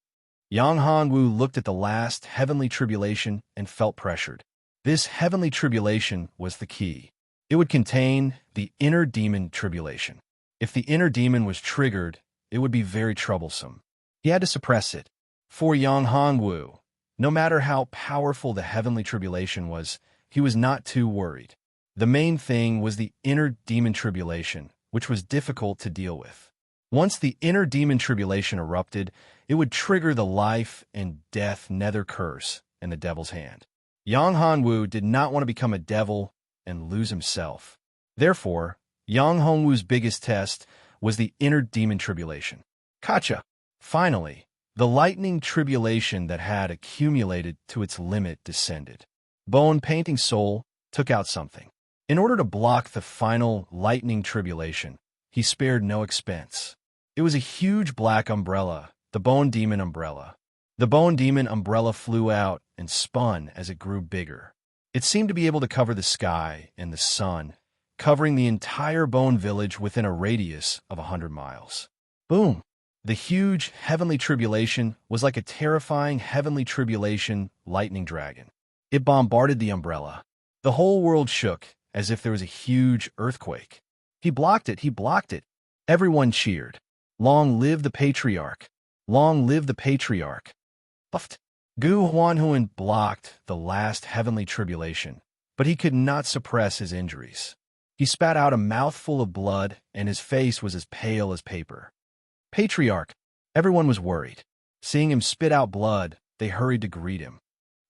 Yang Hongwu looked at the last heavenly tribulation and felt pressured. This heavenly tribulation was the key. It would contain the inner demon tribulation. If the inner demon was triggered, it would be very troublesome. He had to suppress it. For Yang Hongwu, no matter how powerful the heavenly tribulation was, he was not too worried. The main thing was the inner demon tribulation, which was difficult to deal with. Once the inner demon tribulation erupted, it would trigger the life and death nether curse in the devil's hand. Yang Hongwu did not want to become a devil and lose himself. Therefore, Yang Hongwu's biggest test was the inner demon tribulation. Kacha! Finally, the lightning tribulation that had accumulated to its limit descended. Bone Painting Soul took out something. In order to block the final lightning tribulation, he spared no expense. It was a huge black umbrella, the Bone Demon umbrella. The Bone Demon umbrella flew out and spun as it grew bigger. It seemed to be able to cover the sky and the sun, covering the entire Bone Village within a radius of 100 miles. Boom! The huge heavenly tribulation was like a terrifying heavenly tribulation lightning dragon. It bombarded the umbrella. The whole world shook as if there was a huge earthquake. He blocked it, he blocked it. Everyone cheered. Long live the patriarch! Long live the patriarch! Buffed. Gu Huanhuan blocked the last heavenly tribulation, but he could not suppress his injuries. He spat out a mouthful of blood, and his face was as pale as paper. Patriarch! Everyone was worried. Seeing him spit out blood, they hurried to greet him.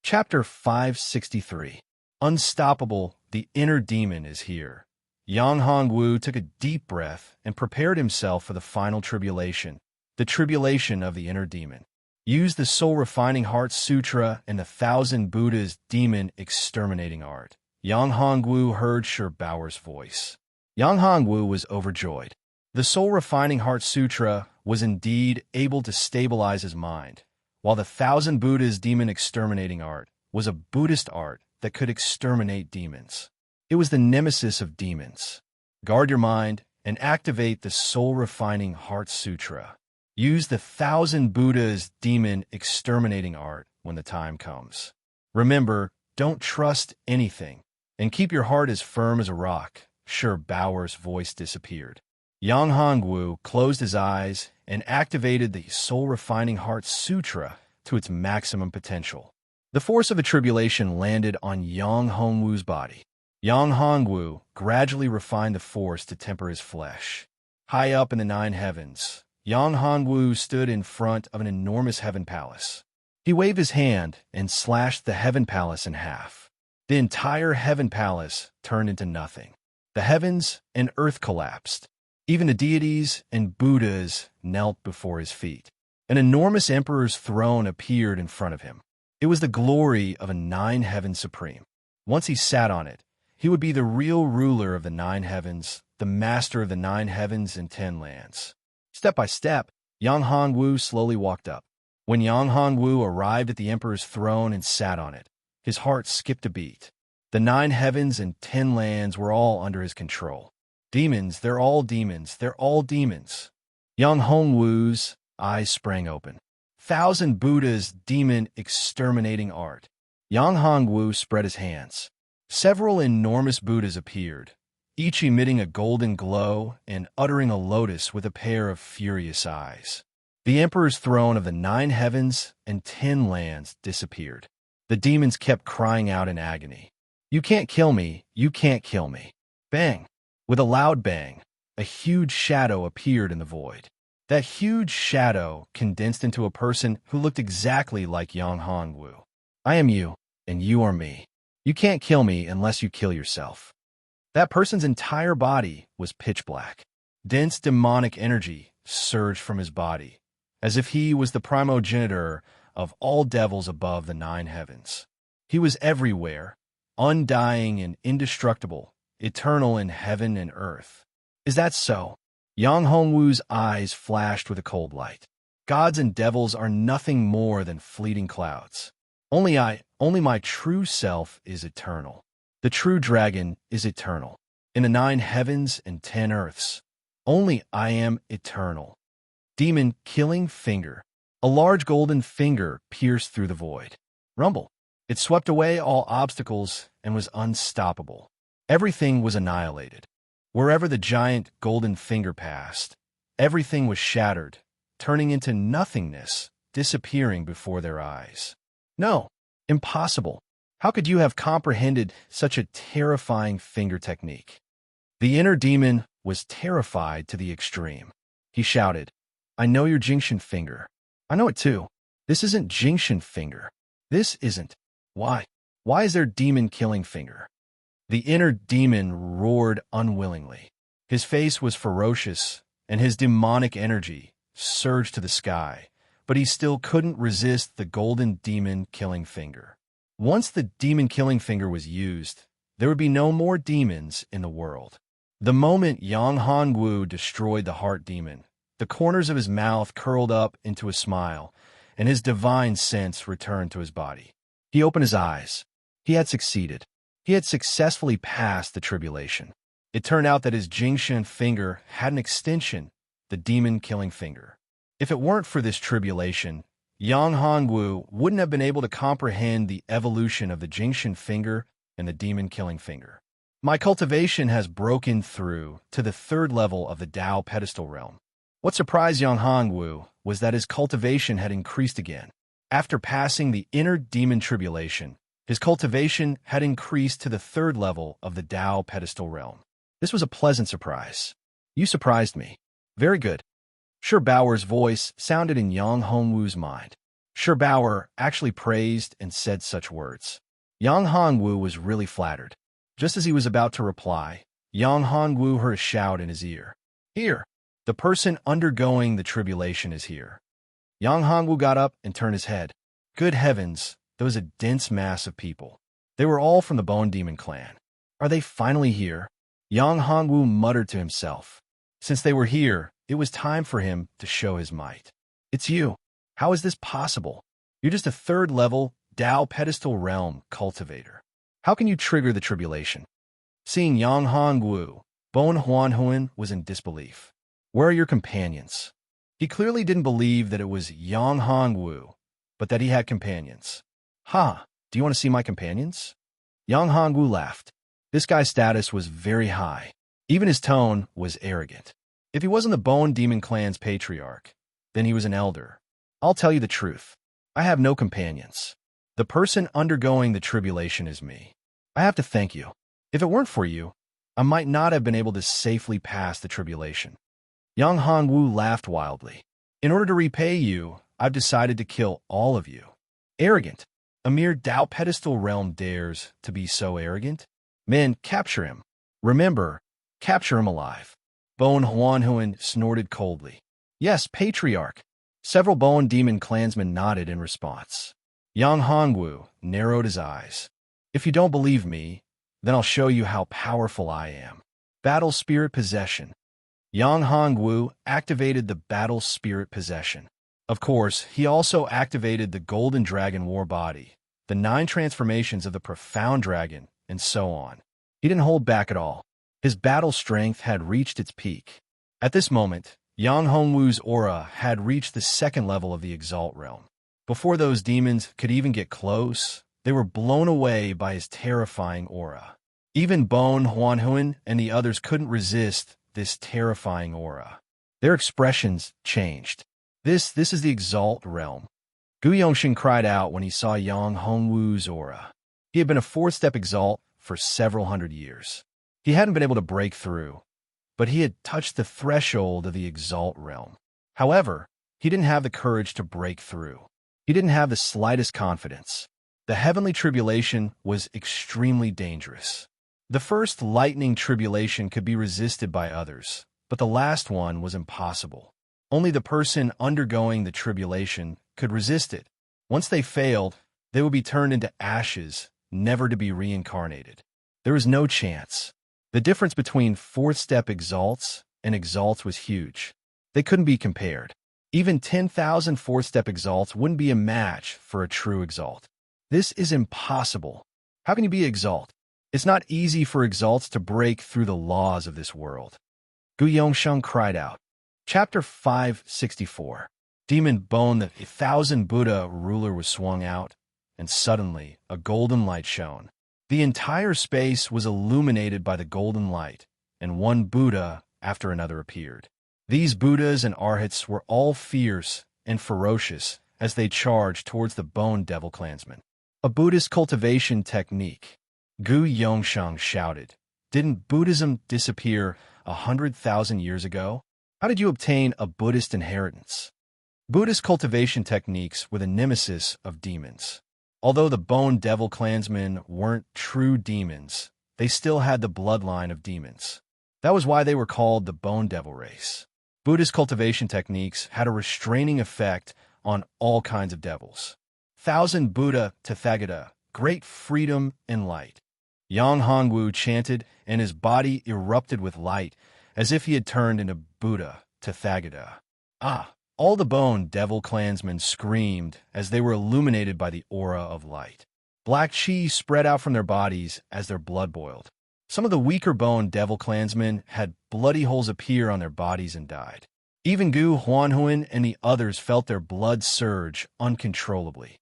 Chapter 563. Unstoppable, the inner demon is here. Yang Hongwu took a deep breath and prepared himself for the final tribulation, the tribulation of the inner demon. Use the Soul Refining Heart Sutra and the 1,000 Buddhas demon exterminating art. Yang Hongwu heard Shi Bao's voice. Yang Hongwu was overjoyed. The Soul Refining Heart Sutra was indeed able to stabilize his mind, while the 1,000 Buddhas demon exterminating art was a Buddhist art that could exterminate demons. It was the nemesis of demons. Guard your mind and activate the Soul Refining Heart Sutra. Use the 1,000 Buddhas demon exterminating art when the time comes. Remember, don't trust anything, and keep your heart as firm as a rock. Shi Bao's voice disappeared. Yang Hongwu closed his eyes and activated the Soul Refining Heart Sutra to its maximum potential. The force of a tribulation landed on Yang Hongwu's body. Yang Hongwu gradually refined the force to temper his flesh. High up in the 9 heavens, Yang Hongwu stood in front of an enormous heaven palace. He waved his hand and slashed the heaven palace in half. The entire heaven palace turned into nothing. The heavens and earth collapsed. Even the deities and Buddhas knelt before his feet. An enormous emperor's throne appeared in front of him. It was the glory of a nine-heaven supreme. Once he sat on it, he would be the real ruler of the nine heavens, the master of the nine heavens and 10 lands. Step by step, Yang Hongwu slowly walked up. When Yang Hongwu arrived at the emperor's throne and sat on it, his heart skipped a beat. The 9 heavens and 10 lands were all under his control. Demons, they're all demons, they're all demons. Yang Hongwu's eyes sprang open. 1,000 Buddha's demon exterminating art. Yang Hongwu spread his hands. Several enormous Buddhas appeared, each emitting a golden glow and uttering a lotus with a pair of furious eyes. The emperor's throne of the 9 heavens and 10 lands disappeared. The demons kept crying out in agony. "You can't kill me, you can't kill me." Bang! With a loud bang, a huge shadow appeared in the void. That huge shadow condensed into a person who looked exactly like Yang Hongwu. "I am you, and you are me. You can't kill me unless you kill yourself." That person's entire body was pitch black. Dense demonic energy surged from his body, as if he was the primogenitor of all devils above the 9 heavens. He was everywhere, undying and indestructible, eternal in heaven and earth. "Is that so?" Yang Hongwu's eyes flashed with a cold light. "Gods and devils are nothing more than fleeting clouds. Only my true self is eternal. The true dragon is eternal. In the 9 heavens and 10 earths, only I am eternal." Demon killing finger. A large golden finger pierced through the void. Rumble. It swept away all obstacles and was unstoppable. Everything was annihilated. Wherever the giant golden finger passed, everything was shattered, turning into nothingness, disappearing before their eyes. No, impossible. How could you have comprehended such a terrifying finger technique? The inner demon was terrified to the extreme. He shouted, "I know your Jingxian finger. I know it too. This isn't Jingxian finger. This isn't. Why? Why is there demon killing finger?" The inner demon roared unwillingly. His face was ferocious, and his demonic energy surged to the sky, but he still couldn't resist the golden demon killing finger. Once the demon killing finger was used, there would be no more demons in the world. The moment Yang Hongwu destroyed the heart demon, the corners of his mouth curled up into a smile, and his divine sense returned to his body. He opened his eyes. He had succeeded. He had successfully passed the tribulation. It turned out that his Jingxian finger had an extension, the demon-killing finger. If it weren't for this tribulation, Yang Hongwu wouldn't have been able to comprehend the evolution of the Jingxian finger and the demon-killing finger. My cultivation has broken through to the 3rd level of the Tao pedestal realm. What surprised Yang Hongwu was that his cultivation had increased again. After passing the inner demon tribulation, his cultivation had increased to the 3rd level of the Tao pedestal realm. This was a pleasant surprise. "You surprised me." "Very good." Bauer's voice sounded in Yang Hongwu's mind. Bauer actually praised and said such words. Yang Hongwu was really flattered. Just as he was about to reply, Yang Hongwu heard a shout in his ear. "Here! The person undergoing the tribulation is here." Yang Hongwu got up and turned his head. Good heavens, there was a dense mass of people. They were all from the Bone Demon clan. Are they finally here? Yang Hongwu muttered to himself. Since they were here, it was time for him to show his might. "It's you. How is this possible? You're just a 3rd level Tao pedestal realm cultivator. How can you trigger the tribulation?" Seeing Yang Hongwu, Bone Huanhuan was in disbelief. "Where are your companions?" He clearly didn't believe that it was Yang Hongwu, but that he had companions. "Ha, do you want to see my companions?" Yang Hongwu laughed. This guy's status was very high. Even his tone was arrogant. If he wasn't the Bone Demon clan's patriarch, then he was an elder. "I'll tell you the truth. I have no companions. The person undergoing the tribulation is me. I have to thank you. If it weren't for you, I might not have been able to safely pass the tribulation." Yang Hongwu laughed wildly. "In order to repay you, I've decided to kill all of you." Arrogant. A mere Tao pedestal realm dares to be so arrogant? Men, capture him. Remember, Capture him alive. Bone Huanhuan snorted coldly. Yes, Patriarch. Several Bone Demon clansmen nodded in response. Yang Hongwu narrowed his eyes. If you don't believe me, then I'll show you how powerful I am. Battle Spirit Possession. Yang Hongwu activated the Battle Spirit Possession. Of course, he also activated the Golden Dragon War Body, the 9 transformations of the Profound Dragon, and so on. He didn't hold back at all. His battle strength had reached its peak. At this moment, Yang Hongwu's aura had reached the 2nd level of the Exalt realm. Before those demons could even get close, they were blown away by his terrifying aura. Even Bone Huanhuan and the others couldn't resist this terrifying aura. Their expressions changed. This is the Exalt realm. Gu Yongshin cried out when he saw Yang Hongwu's aura. He had been a 4th-step Exalt for several hundred years. He hadn't been able to break through, but he had touched the threshold of the Exalt realm. However, he didn't have the courage to break through. He didn't have the slightest confidence. The heavenly tribulation was extremely dangerous. The first lightning tribulation could be resisted by others, but the last one was impossible. Only the person undergoing the tribulation could resist it. Once they failed, they would be turned into ashes, never to be reincarnated. There was no chance. The difference between 4th-step Exalts and Exalts was huge. They couldn't be compared. Even 10,000 4th-step Exalts wouldn't be a match for a true Exalt. This is impossible. How can you be Exalt? It's not easy for Exalts to break through the laws of this world. Gu Yongsheng cried out. Chapter 564. Demon Bone, the 1,000 Buddha ruler was swung out, and suddenly a golden light shone. The entire space was illuminated by the golden light, and one Buddha after another appeared. These Buddhas and Arhats were all fierce and ferocious as they charged towards the Bone Devil clansmen. A Buddhist cultivation technique. Gu Yongsheng shouted. Didn't Buddhism disappear 100,000 years ago? How did you obtain a Buddhist inheritance? Buddhist cultivation techniques were the nemesis of demons. Although the Bone Devil clansmen weren't true demons, they still had the bloodline of demons. That was why they were called the Bone Devil race. Buddhist cultivation techniques had a restraining effect on all kinds of devils. 1,000 Buddha Tathagata, great freedom and light. Yang Hongwu chanted, and his body erupted with light, as if he had turned into Buddha Tathagata. All the Bone Devil clansmen screamed as they were illuminated by the aura of light. Black chi spread out from their bodies as their blood boiled. Some of the weaker Bone Devil clansmen had bloody holes appear on their bodies and died. Even Gu Huanhuan and the others felt their blood surge uncontrollably.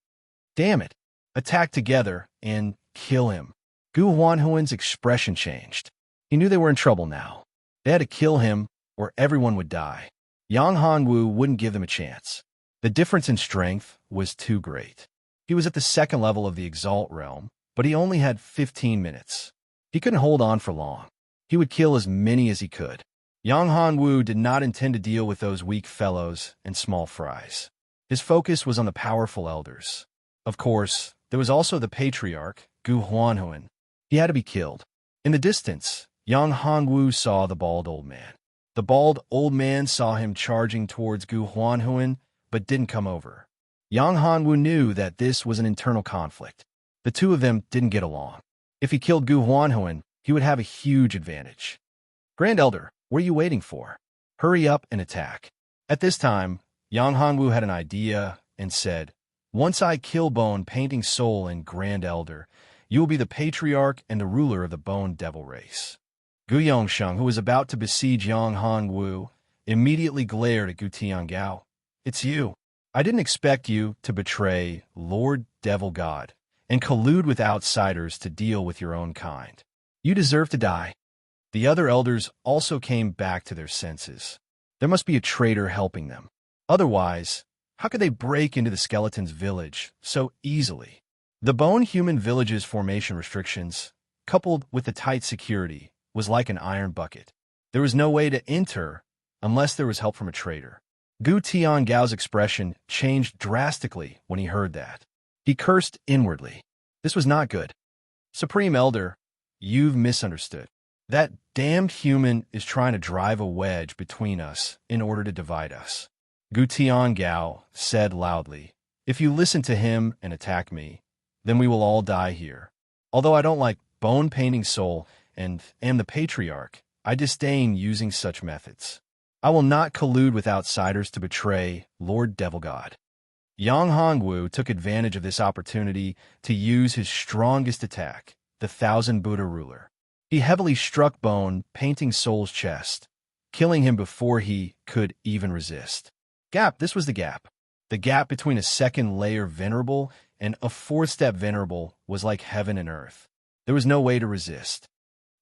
Damn it! Attack together and kill him. Gu Huanhuan's expression changed. He knew they were in trouble now. They had to kill him or everyone would die. Yang Hongwu wouldn't give them a chance. The difference in strength was too great. He was at the 2nd level of the Exalt realm, but he only had 15 minutes. He couldn't hold on for long. He would kill as many as he could. Yang Hongwu did not intend to deal with those weak fellows and small fries. His focus was on the powerful elders. Of course, there was also the Patriarch, Gu Huanhuan. He had to be killed. In the distance, Yang Hongwu saw the bald old man. The bald old man saw him charging towards Gu Huanhuan, but didn't come over. Yang Hongwu knew that this was an internal conflict. The two of them didn't get along. If he killed Gu Huanhuan, he would have a huge advantage. Grand Elder, what are you waiting for? Hurry up and attack. At this time, Yang Hongwu had an idea and said, Once I kill Bone Painting Soul and Grand Elder, you will be the Patriarch and the ruler of the Bone Devil race. Gu Yongsheng, who was about to besiege Yang Hongwu, immediately glared at Gu Tiangao. It's you. I didn't expect you to betray Lord Devil God and collude with outsiders to deal with your own kind. You deserve to die. The other elders also came back to their senses. There must be a traitor helping them. Otherwise, how could they break into the skeleton's village so easily? The Bone Human Village's formation restrictions, coupled with the tight security, was like an iron bucket. There was no way to enter unless there was help from a traitor. Gu Tiangao's expression changed drastically when he heard that. He cursed inwardly. This was not good. Supreme Elder, you've misunderstood. That damned human is trying to drive a wedge between us in order to divide us. Gu Tiangao said loudly, "If you listen to him and attack me, then we will all die here. Although I don't like bone painting soul and am the patriarch, I disdain using such methods. I will not collude with outsiders to betray Lord Devil God." Yang Hongwu took advantage of this opportunity to use his strongest attack, the Thousand Buddha Ruler. He heavily struck Bone, painting Soul's chest, killing him before he could even resist. This was the gap. The gap between a second layer Venerable and a fourth step Venerable was like heaven and earth. There was no way to resist.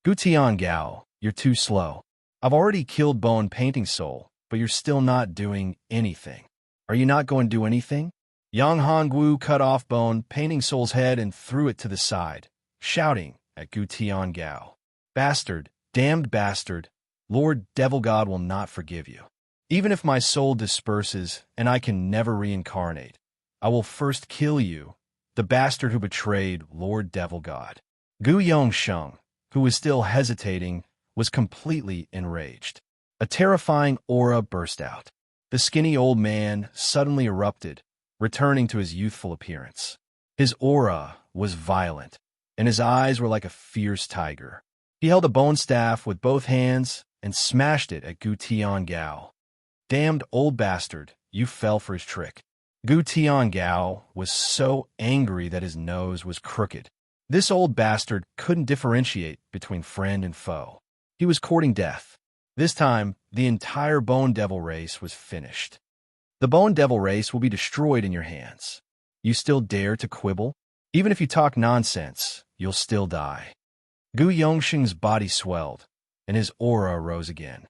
Gu Tiangao, you're too slow. I've already killed Bone painting Soul, but you're still not doing anything. Are you not going to do anything? Yang Hongwu cut off Bone painting Soul's head and threw it to the side, shouting at Gu Tiangao, "Bastard, damned bastard, Lord Devil God will not forgive you. Even if my soul disperses and I can never reincarnate, I will first kill you, the bastard who betrayed Lord Devil God." Gu Yongsheng, who was still hesitating, was completely enraged. A terrifying aura burst out. The skinny old man suddenly erupted, returning to his youthful appearance. His aura was violent, and his eyes were like a fierce tiger. He held a bone staff with both hands and smashed it at Gu Tiangao. "Damned old bastard, you fell for his trick." Gu Tiangao was so angry that his nose was crooked. This old bastard couldn't differentiate between friend and foe. He was courting death. This time, the entire Bone Devil race was finished. The Bone Devil race will be destroyed in your hands. You still dare to quibble? Even if you talk nonsense, you'll still die. Gu Yongsheng's body swelled, and his aura rose again.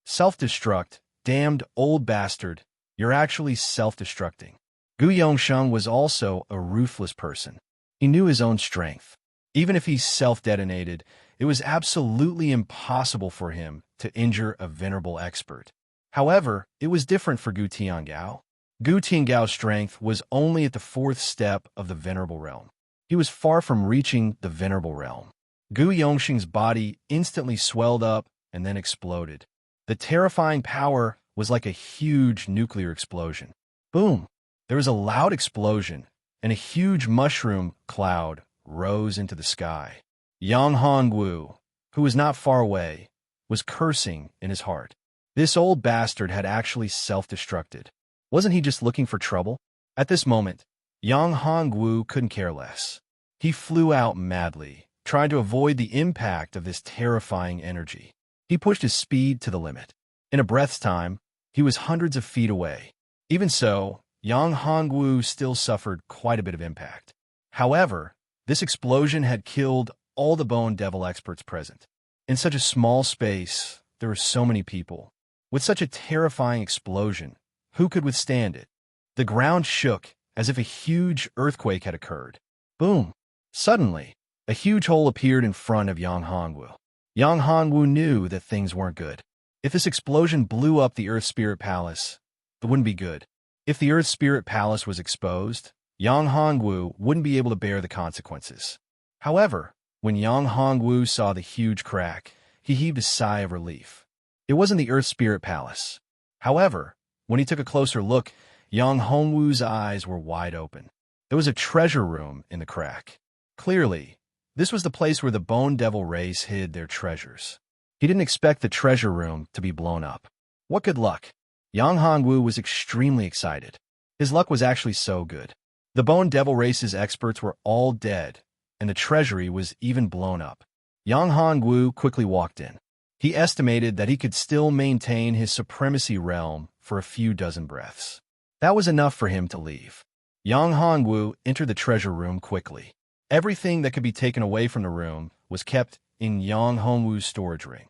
"Self-destruct, damned old bastard, you're actually self-destructing." Gu Yongsheng was also a ruthless person. He knew his own strength. Even if he self-detonated, it was absolutely impossible for him to injure a venerable expert. However, it was different for Gu Tiangao. Gu Tiangao's strength was only at the fourth step of the Venerable Realm. He was far from reaching the Venerable Realm. Gu Yongsheng's body instantly swelled up and then exploded. The terrifying power was like a huge nuclear explosion. Boom! There was a loud explosion, and a huge mushroom cloud rose into the sky. Yang Hongwu, who was not far away, was cursing in his heart. This old bastard had actually self-destructed. Wasn't he just looking for trouble? At this moment, Yang Hongwu couldn't care less. He flew out madly, trying to avoid the impact of this terrifying energy. He pushed his speed to the limit. In a breath's time, he was hundreds of feet away. Even so, Yang Hongwu still suffered quite a bit of impact. However, this explosion had killed all the Bone Devil experts present. In such a small space, there were so many people. With such a terrifying explosion, who could withstand it? The ground shook as if a huge earthquake had occurred. Boom! Suddenly, a huge hole appeared in front of Yang Hongwu. Yang Hongwu knew that things weren't good. If this explosion blew up the Earth Spirit Palace, it wouldn't be good. If the Earth Spirit Palace was exposed, Yang Hongwu wouldn't be able to bear the consequences. However, when Yang Hongwu saw the huge crack, he heaved a sigh of relief. It wasn't the Earth Spirit Palace. However, when he took a closer look, Yang Hongwu's eyes were wide open. There was a treasure room in the crack. Clearly, this was the place where the Bone Devil race hid their treasures. He didn't expect the treasure room to be blown up. What good luck! Yang Hongwu was extremely excited. His luck was actually so good. The Bone Devil race's experts were all dead, and the treasury was even blown up. Yang Hongwu quickly walked in. He estimated that he could still maintain his supremacy realm for a few dozen breaths. That was enough for him to leave. Yang Hongwu entered the treasure room quickly. Everything that could be taken away from the room was kept in Yang Hongwu's storage ring.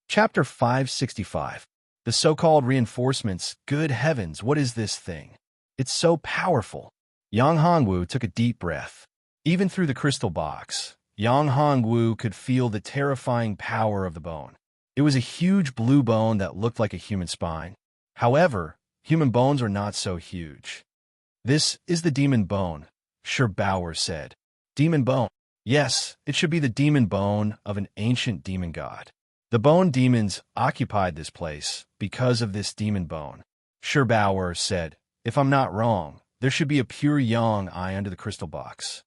Chapter 565. The so-called reinforcements. Good heavens, what is this thing? It's so powerful. Yang Hongwu took a deep breath. Even through the crystal box, Yang Hongwu could feel the terrifying power of the bone. It was a huge blue bone that looked like a human spine. However, human bones are not so huge. "This is the demon bone," Scherbauer said. "Demon bone. Yes, it should be the demon bone of an ancient demon god. The bone demons occupied this place because of this demon bone. Sherbauer said, if I'm not wrong, there should be a pure yang eye under the crystal box.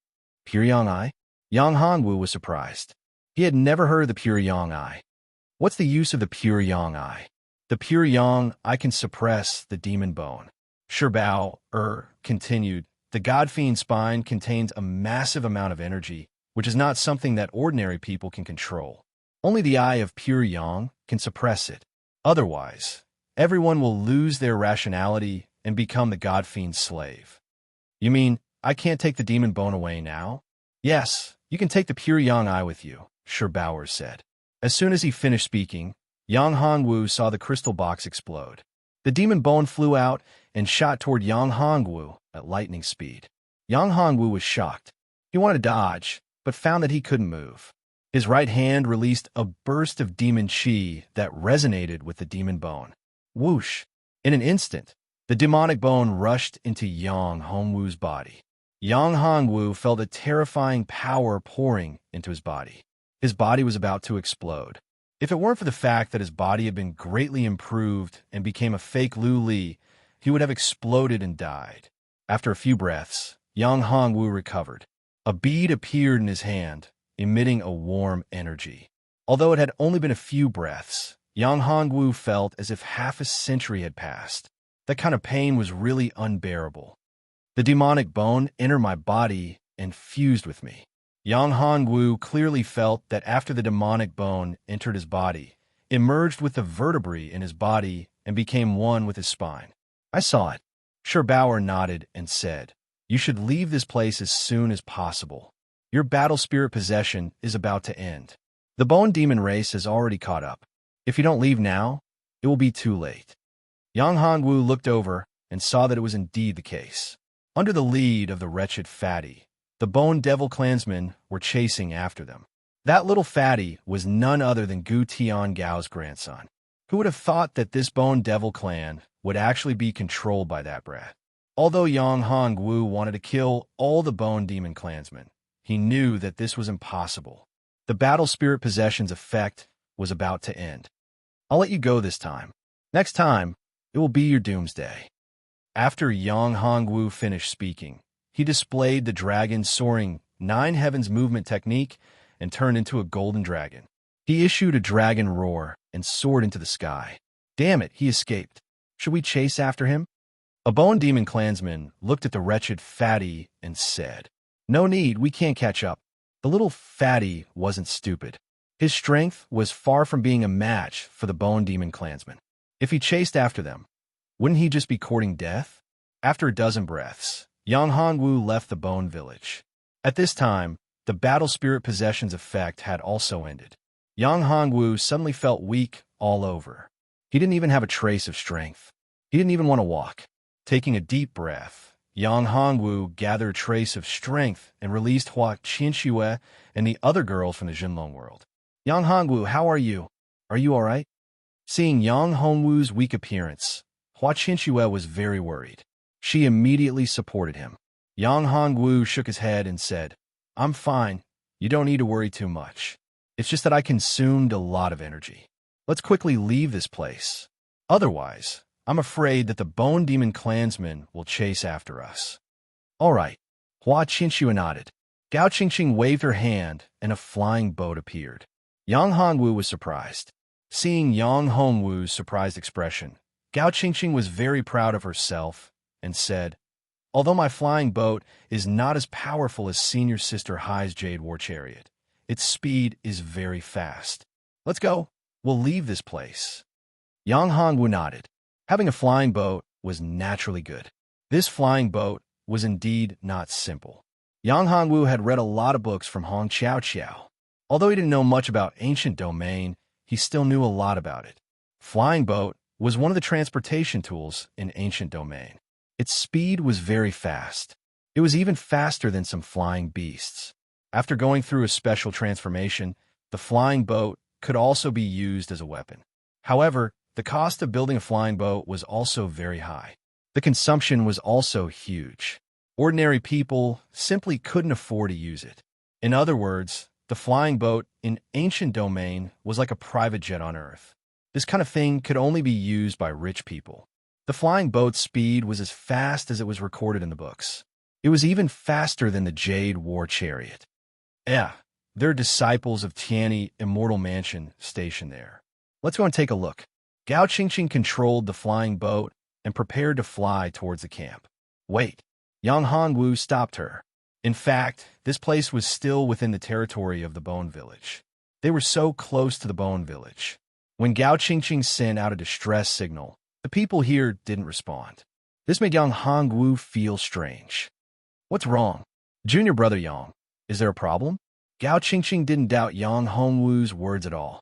Pure yang eye? Yang Hongwu was surprised. He had never heard of the pure yang eye. What's the use of the pure yang eye? The pure yang eye can suppress the demon bone. Sherbauer continued, the god fiend spine contains a massive amount of energy, which is not something that ordinary people can control. Only the eye of pure yang can suppress it. Otherwise, everyone will lose their rationality and become the god fiend's slave. You mean, I can't take the demon bone away now? Yes, you can take the pure yang eye with you, Sherbauer said. As soon as he finished speaking, Yang Hongwu saw the crystal box explode. The demon bone flew out and shot toward Yang Hongwu at lightning speed. Yang Hongwu was shocked. He wanted to dodge, but found that he couldn't move. His right hand released a burst of demon chi that resonated with the demon bone. Whoosh! In an instant, the demonic bone rushed into Yang Hongwu's body. Yang Hongwu felt a terrifying power pouring into his body. His body was about to explode. If it weren't for the fact that his body had been greatly improved and became a fake Lu Li, he would have exploded and died. After a few breaths, Yang Hongwu recovered. A bead appeared in his hand, emitting a warm energy. Although it had only been a few breaths, Yang Hongwu felt as if half a century had passed. That kind of pain was really unbearable. The demonic bone entered my body and fused with me. Yang Hongwu clearly felt that after the demonic bone entered his body, it merged with the vertebrae in his body and became one with his spine. I saw it. Sherbauer nodded and said, you should leave this place as soon as possible. Your battle spirit possession is about to end. The bone demon race has already caught up. If you don't leave now, it will be too late. Yang Hongwu looked over and saw that it was indeed the case. Under the lead of the wretched fatty, the Bone Devil clansmen were chasing after them. That little fatty was none other than Gu Tiangao's grandson. Who would have thought that this Bone Devil clan would actually be controlled by that brat? Although Yang Hongwu wanted to kill all the Bone Demon clansmen, he knew that this was impossible. The battle spirit possession's effect was about to end. I'll let you go this time. Next time, it will be your doomsday. After Yang Hongwu finished speaking, he displayed the dragon soaring 9 heavens movement technique and turned into a golden dragon. He issued a dragon roar and soared into the sky. Damn it, he escaped. Should we chase after him? A Bone Demon clansman looked at the wretched fatty and said, no need, we can't catch up. The little fatty wasn't stupid. His strength was far from being a match for the Bone Demon clansmen. If he chased after them, wouldn't he just be courting death? After a dozen breaths, Yang Hongwu left the Bone Village. At this time, the battle spirit possession's effect had also ended. Yang Hongwu suddenly felt weak all over. He didn't even have a trace of strength. He didn't even want to walk. Taking a deep breath, Yang Hongwu gathered a trace of strength and released Hua Qianxue and the other girls from the Jinlong world. Yang Hongwu, how are you? Are you all right? Seeing Yang Hongwu's weak appearance, Hua Qianxue was very worried. She immediately supported him. Yang Hongwu shook his head and said, I'm fine. You don't need to worry too much. It's just that I consumed a lot of energy. Let's quickly leave this place. Otherwise, I'm afraid that the Bone Demon clansmen will chase after us. All right. Hua Qianxue nodded. Gao Qingqing waved her hand and a flying boat appeared. Yang Hongwu was surprised. Seeing Yang Hongwu's surprised expression, Gao Qingqing was very proud of herself and said, although my flying boat is not as powerful as Senior Sister Hai's Jade War Chariot, its speed is very fast. Let's go. We'll leave this place. Yang Hongwu nodded. Having a flying boat was naturally good. This flying boat was indeed not simple. Yang Hongwu had read a lot of books from Hong Qiao Qiao. Although he didn't know much about ancient domain, he still knew a lot about it. Flying boat was one of the transportation tools in ancient domain. Its speed was very fast. It was even faster than some flying beasts. After going through a special transformation, the flying boat could also be used as a weapon. However, the cost of building a flying boat was also very high. The consumption was also huge. Ordinary people simply couldn't afford to use it. In other words, the flying boat in ancient domain was like a private jet on Earth. This kind of thing could only be used by rich people. The flying boat's speed was as fast as it was recorded in the books. It was even faster than the Jade War Chariot. Yeah, there are disciples of Tianyi Immortal Mansion stationed there. Let's go and take a look. Gao Qingqing controlled the flying boat and prepared to fly towards the camp. Wait, Yang Hongwu stopped her. In fact, this place was still within the territory of the Bone Village. They were so close to the Bone Village. When Gao Qingqing sent out a distress signal, the people here didn't respond. This made Yang Hongwu feel strange. What's wrong? Junior brother Yang, is there a problem? Gao Qingqing didn't doubt Yang Hongwu's words at all.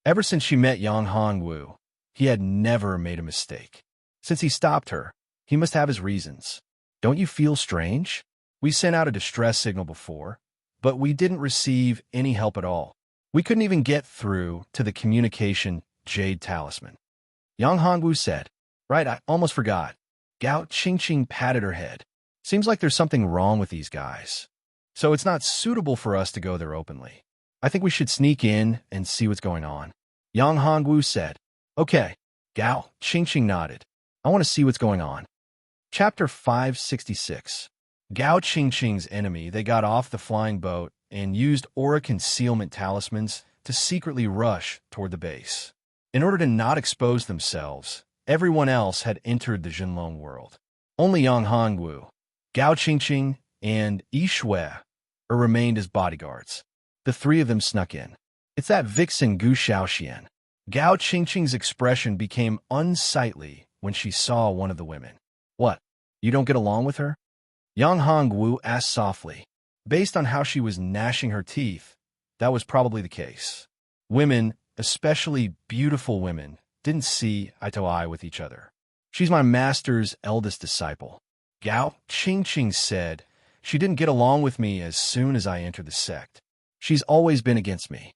Ever since she met Yang Hongwu, he had never made a mistake. Since he stopped her, he must have his reasons. Don't you feel strange? We sent out a distress signal before, but we didn't receive any help at all. We couldn't even get through to the communication Jade Talisman. Yang Hongwu said, Right, I almost forgot. Gao Qingqing patted her head. Seems like there's something wrong with these guys. So it's not suitable for us to go there openly. I think we should sneak in and see what's going on. Yang Hongwu said, Okay. Gao Qingqing nodded. I want to see what's going on. Chapter 566. Gao Qingqing's enemy, they got off the flying boat and used aura concealment talismans to secretly rush toward the base. In order to not expose themselves, everyone else had entered the Jinlong world. Only Yang Hongwu, Gao Qingqing, and Yi Shui remained as bodyguards. The three of them snuck in. It's that vixen Gu Shaoxian. Gao Qingqing's expression became unsightly when she saw one of the women. What? You don't get along with her? Yang Hongwu asked softly. Based on how she was gnashing her teeth, that was probably the case. Women, especially beautiful women, didn't see eye to eye with each other. She's my master's eldest disciple. Gao Qingqing said, She didn't get along with me as soon as I entered the sect. She's always been against me.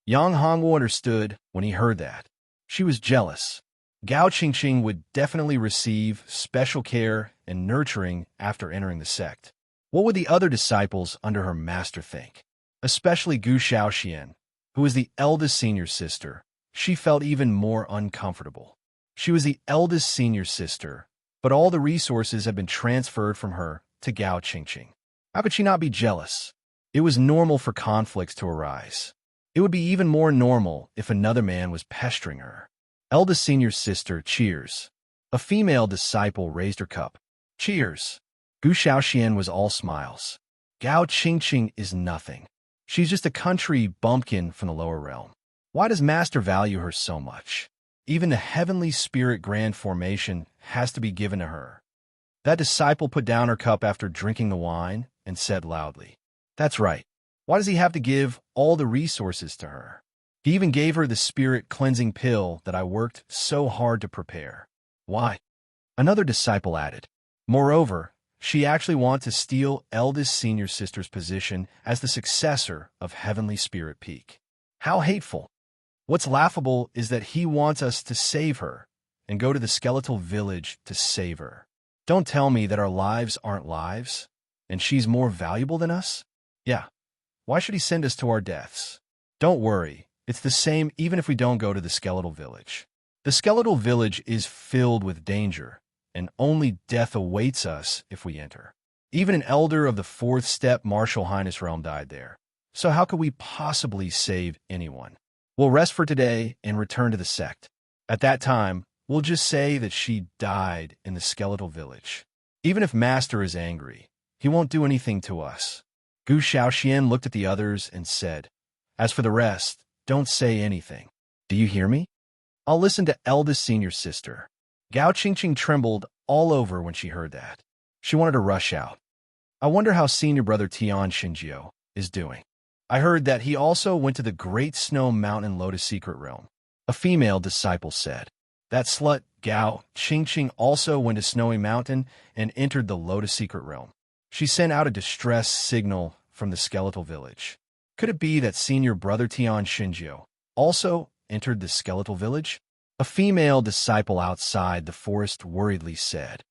Yang Hongwu understood when he heard that. She was jealous. Gao Qingqing would definitely receive special care and nurturing after entering the sect. What would the other disciples under her master think? Especially Gu Shaoxian, who was the eldest senior sister. She felt even more uncomfortable. She was the eldest senior sister, but all the resources had been transferred from her to Gao Qingqing. How could she not be jealous? It was normal for conflicts to arise. It would be even more normal if another man was pestering her. Eldest senior sister, cheers. A female disciple raised her cup. Cheers. Gu Shaoxian was all smiles. Gao Qingqing is nothing. She's just a country bumpkin from the lower realm. Why does Master value her so much? Even the heavenly spirit grand formation has to be given to her. That disciple put down her cup after drinking the wine and said loudly, That's right. Why does he have to give all the resources to her? He even gave her the spirit cleansing pill that I worked so hard to prepare. Why? Another disciple added. Moreover, she actually wants to steal eldest senior sister's position as the successor of Heavenly Spirit Peak. How hateful. What's laughable is that he wants us to save her and go to the skeletal village to save her. Don't tell me that our lives aren't lives and she's more valuable than us? Yeah. Why should he send us to our deaths? Don't worry. It's the same even if we don't go to the skeletal village. The skeletal village is filled with danger, and only death awaits us if we enter. Even an elder of the fourth step Martial Highness realm died there. So how could we possibly save anyone? We'll rest for today and return to the sect. At that time, we'll just say that she died in the skeletal village. Even if Master is angry, he won't do anything to us. Gu Shaoxian looked at the others and said, As for the rest, don't say anything. Do you hear me? I'll listen to eldest senior sister. Gao Qingqing trembled all over when she heard that. She wanted to rush out. I wonder how senior brother Tian Xinjiu is doing. I heard that he also went to the Great Snow Mountain Lotus Secret Realm. A female disciple said. That slut Gao Qingqing also went to Snowy Mountain and entered the Lotus Secret Realm. She sent out a distress signal from the skeletal village. Could it be that senior brother Tian Xinjiu also entered the skeletal village? A female disciple outside the forest worriedly said.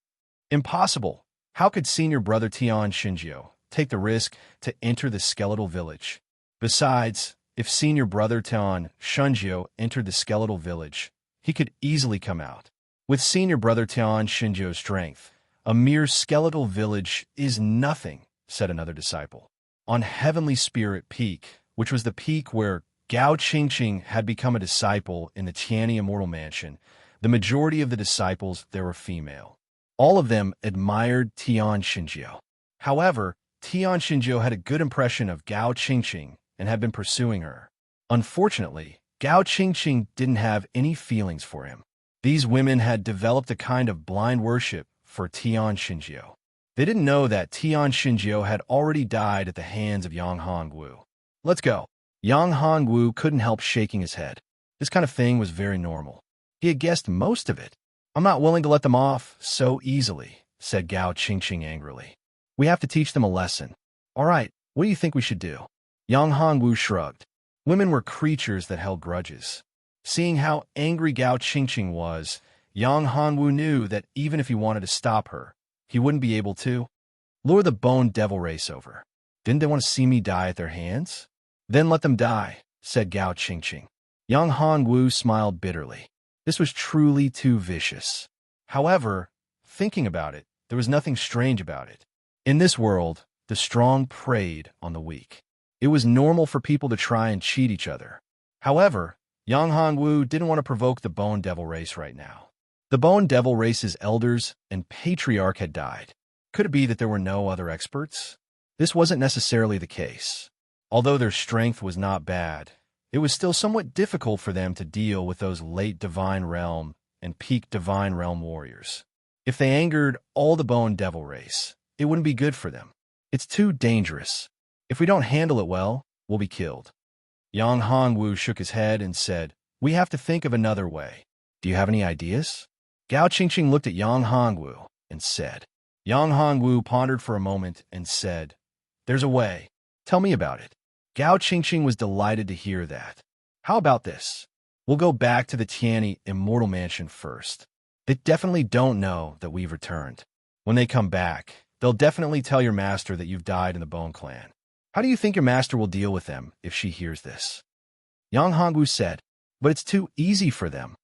Impossible. How could senior brother Tian Xinjiu take the risk to enter the skeletal village. Besides, if senior brother Tian Shunjio entered the skeletal village, he could easily come out. With senior brother Tian Shunjio's strength, a mere skeletal village is nothing, said another disciple. On Heavenly Spirit Peak, which was the peak where Gao Qingqing had become a disciple in the Tianyi Immortal Mansion, the majority of the disciples there were female. All of them admired Tian Xinjiu. However, Tian Xinjiu had a good impression of Gao Qingqing and had been pursuing her. Unfortunately, Gao Qingqing didn't have any feelings for him. These women had developed a kind of blind worship for Tian Xinjiu. They didn't know that Tian Xinjiu had already died at the hands of Yang Hongwu. Let's go. Yang Hongwu couldn't help shaking his head. This kind of thing was very normal. He had guessed most of it. I'm not willing to let them off so easily, said Gao Qingqing angrily. We have to teach them a lesson. All right, what do you think we should do? Yang Hongwu shrugged. Women were creatures that held grudges. Seeing how angry Gao Qingqing was, Yang Hongwu knew that even if he wanted to stop her, he wouldn't be able to. Lure the Bone Devil race over. Didn't they want to see me die at their hands? Then let them die, said Gao Qingqing. Yang Hongwu smiled bitterly. This was truly too vicious. However, thinking about it, there was nothing strange about it. In this world, the strong preyed on the weak. It was normal for people to try and cheat each other. However, Yang Hongwu didn't want to provoke the Bone Devil race right now. The Bone Devil race's elders and patriarch had died. Could it be that there were no other experts? This wasn't necessarily the case. Although their strength was not bad, it was still somewhat difficult for them to deal with those late Divine Realm and peak Divine Realm warriors. If they angered all the Bone Devil race, it wouldn't be good for them. It's too dangerous. If we don't handle it well, we'll be killed. Yang Hongwu shook his head and said, We have to think of another way. Do you have any ideas? Gao Qingqing looked at Yang Hongwu and said. Yang Hongwu pondered for a moment and said, There's a way. Tell me about it. Gao Qingqing was delighted to hear that. How about this? We'll go back to the Tianyi Immortal Mansion first. They definitely don't know that we've returned. When they come back, they'll definitely tell your master that you've died in the Bone Clan. How do you think your master will deal with them if she hears this? Yang Hongwu said, But it's too easy for them.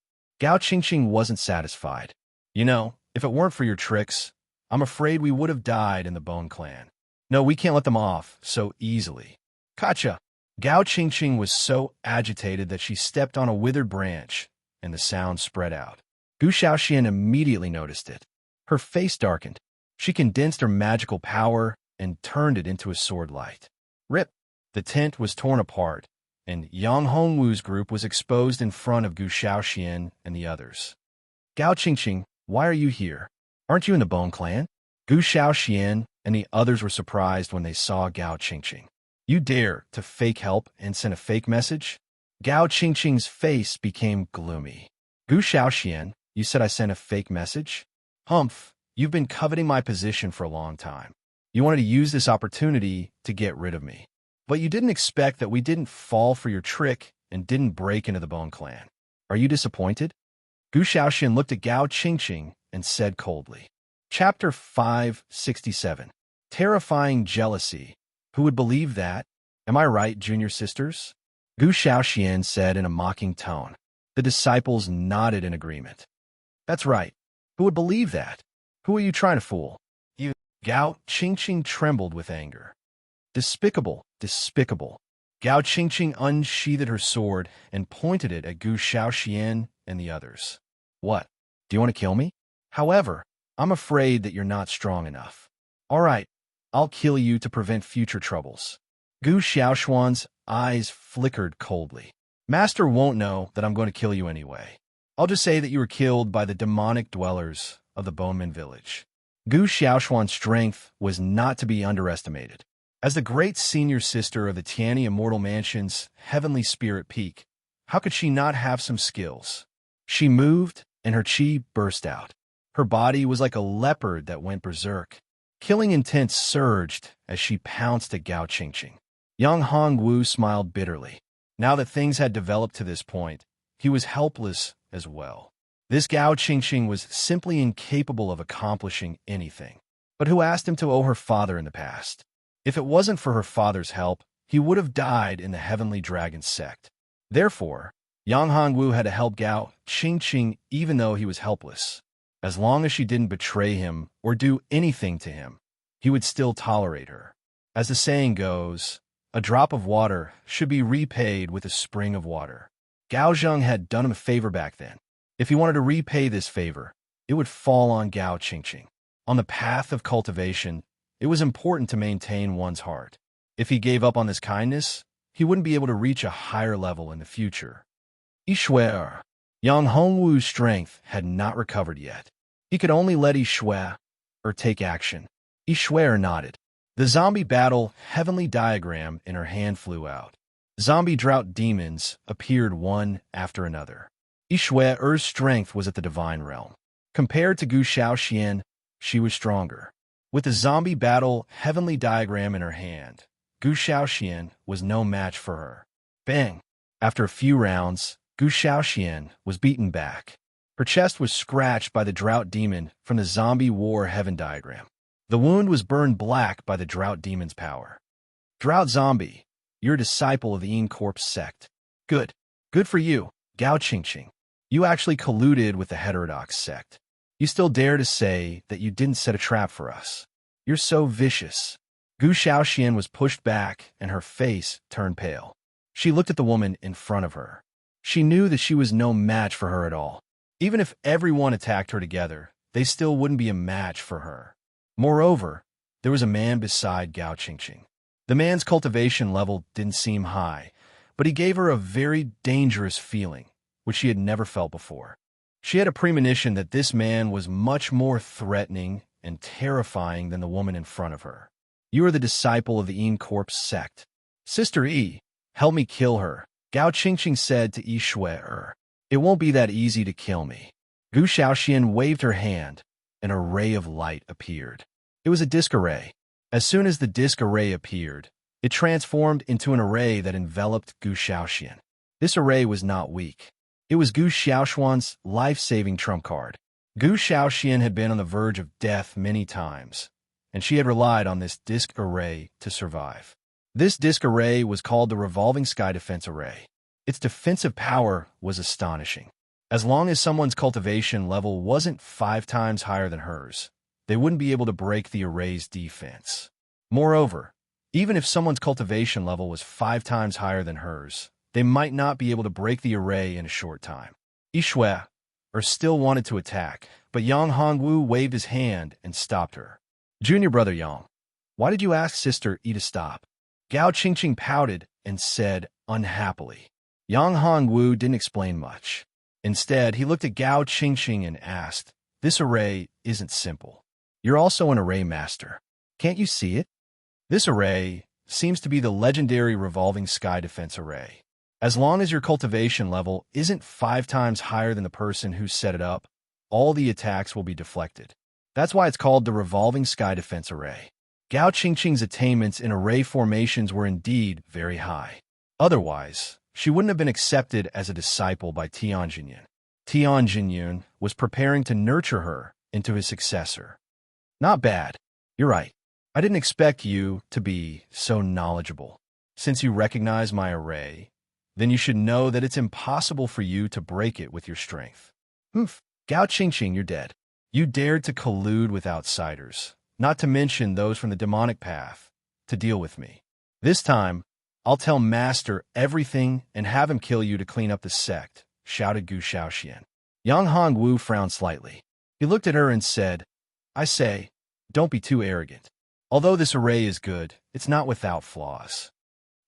Gao Qingqing wasn't satisfied. You know, if it weren't for your tricks, I'm afraid we would have died in the Bone Clan. No, we can't let them off so easily. Gotcha! Gao Qingqing was so agitated that she stepped on a withered branch, and the sound spread out. Gu Shaoxian immediately noticed it. Her face darkened. She condensed her magical power and turned it into a sword light. Rip! The tent was torn apart, and Yang Hongwu's group was exposed in front of Gu Shaoxian and the others. Gao Qingqing, why are you here? Aren't you in the Bone Clan? Gu Shaoxian and the others were surprised when they saw Gao Qingqing. You dare to fake help and send a fake message? Gao Qingqing's face became gloomy. Gu Shaoxian, you said I sent a fake message? Humph, you've been coveting my position for a long time. You wanted to use this opportunity to get rid of me. But you didn't expect that we didn't fall for your trick and didn't break into the Bone Clan. Are you disappointed? Gu Shaoxian looked at Gao Qingqing and said coldly. Chapter 567. Terrifying Jealousy. Who would believe that? Am I right, junior sisters? Gu Shaoxian said in a mocking tone. The disciples nodded in agreement. That's right. Who would believe that? Who are you trying to fool? You. Gao Qingqing trembled with anger. Despicable, despicable. Gao Qingqing unsheathed her sword and pointed it at Gu Shaoxian and the others. What? Do you want to kill me? However, I'm afraid that you're not strong enough. All right, I'll kill you to prevent future troubles. Gu Xiaoshuan's eyes flickered coldly. Master won't know that I'm going to kill you anyway. I'll just say that you were killed by the demonic dwellers of the Boneman village. Gu Xiaoshuan's strength was not to be underestimated. As the great senior sister of the Tianyi Immortal Mansion's Heavenly Spirit Peak, how could she not have some skills? She moved, and her chi burst out. Her body was like a leopard that went berserk. Killing intent surged as she pounced at Gao Qingqing. Yang Hongwu smiled bitterly. Now that things had developed to this point, he was helpless as well. This Gao Qingqing was simply incapable of accomplishing anything. But who asked him to owe her father in the past? If it wasn't for her father's help, he would have died in the Heavenly Dragon sect. Therefore, Yang Hongwu had to help Gao Qingqing even though he was helpless. As long as she didn't betray him or do anything to him, he would still tolerate her. As the saying goes, a drop of water should be repaid with a spring of water. Gao Zheng had done him a favor back then. If he wanted to repay this favor, it would fall on Gao Qingqing. On the path of cultivation, it was important to maintain one's heart. If he gave up on this kindness, he wouldn't be able to reach a higher level in the future. Yishui. Yang Hongwu's strength had not recovered yet. He could only let Yishui take action. Yishui nodded. The zombie battle heavenly diagram in her hand flew out. Zombie drought demons appeared one after another. Yishui's strength was at the divine realm. Compared to Gu Shaoxian, she was stronger. With the zombie battle heavenly diagram in her hand, Gu Shaoxian was no match for her. Bang! After a few rounds, Gu Shaoxian was beaten back. Her chest was scratched by the drought demon from the zombie war heaven diagram. The wound was burned black by the drought demon's power. Drought zombie, you're a disciple of the Corpse sect. Good. Good for you, Gao Qingqing. You actually colluded with the heterodox sect. You still dare to say that you didn't set a trap for us. You're so vicious. Gu Shaoxian was pushed back and her face turned pale. She looked at the woman in front of her. She knew that she was no match for her at all. Even if everyone attacked her together, they still wouldn't be a match for her. Moreover, there was a man beside Gao Qingqing. The man's cultivation level didn't seem high, but he gave her a very dangerous feeling, which she had never felt before. She had a premonition that this man was much more threatening and terrifying than the woman in front of her. You are the disciple of the Corpse sect. Sister Yi, help me kill her, Gao Qingqing said to Yishui. It won't be that easy to kill me. Gu Shaoxian waved her hand. An array of light appeared. It was a disc array. As soon as the disc array appeared, it transformed into an array that enveloped Gu Shaoxian. This array was not weak. It was Gu Shaoxian's life-saving trump card. Gu Shaoxian had been on the verge of death many times, and she had relied on this disc array to survive. This disc array was called the Revolving Sky Defense Array. Its defensive power was astonishing. As long as someone's cultivation level wasn't 5 times higher than hers, they wouldn't be able to break the array's defense. Moreover, even if someone's cultivation level was 5 times higher than hers, they might not be able to break the array in a short time. Yishui still wanted to attack, but Yang Hongwu waved his hand and stopped her. Junior brother Yang, why did you ask Sister Yi to stop? Gao Qingqing pouted and said unhappily. Yang Hongwu didn't explain much. Instead, he looked at Gao Qingqing and asked, this array isn't simple. You're also an array master. Can't you see it? This array seems to be the legendary Revolving Sky Defense Array. As long as your cultivation level isn't 5 times higher than the person who set it up, all the attacks will be deflected. That's why it's called the Revolving Sky Defense Array. Gao Qingqing's attainments in array formations were indeed very high. Otherwise, she wouldn't have been accepted as a disciple by Tianjinyan. Tianjinyan was preparing to nurture her into his successor. Not bad. You're right. I didn't expect you to be so knowledgeable. Since you recognize my array, then you should know that it's impossible for you to break it with your strength. Humph. Gao Qingqing, you're dead. You dared to collude with outsiders, not to mention those from the demonic path, to deal with me. This time, I'll tell Master everything and have him kill you to clean up the sect, shouted Gu Shaoxian. Yang Hongwu frowned slightly. He looked at her and said, I say, don't be too arrogant. Although this array is good, it's not without flaws.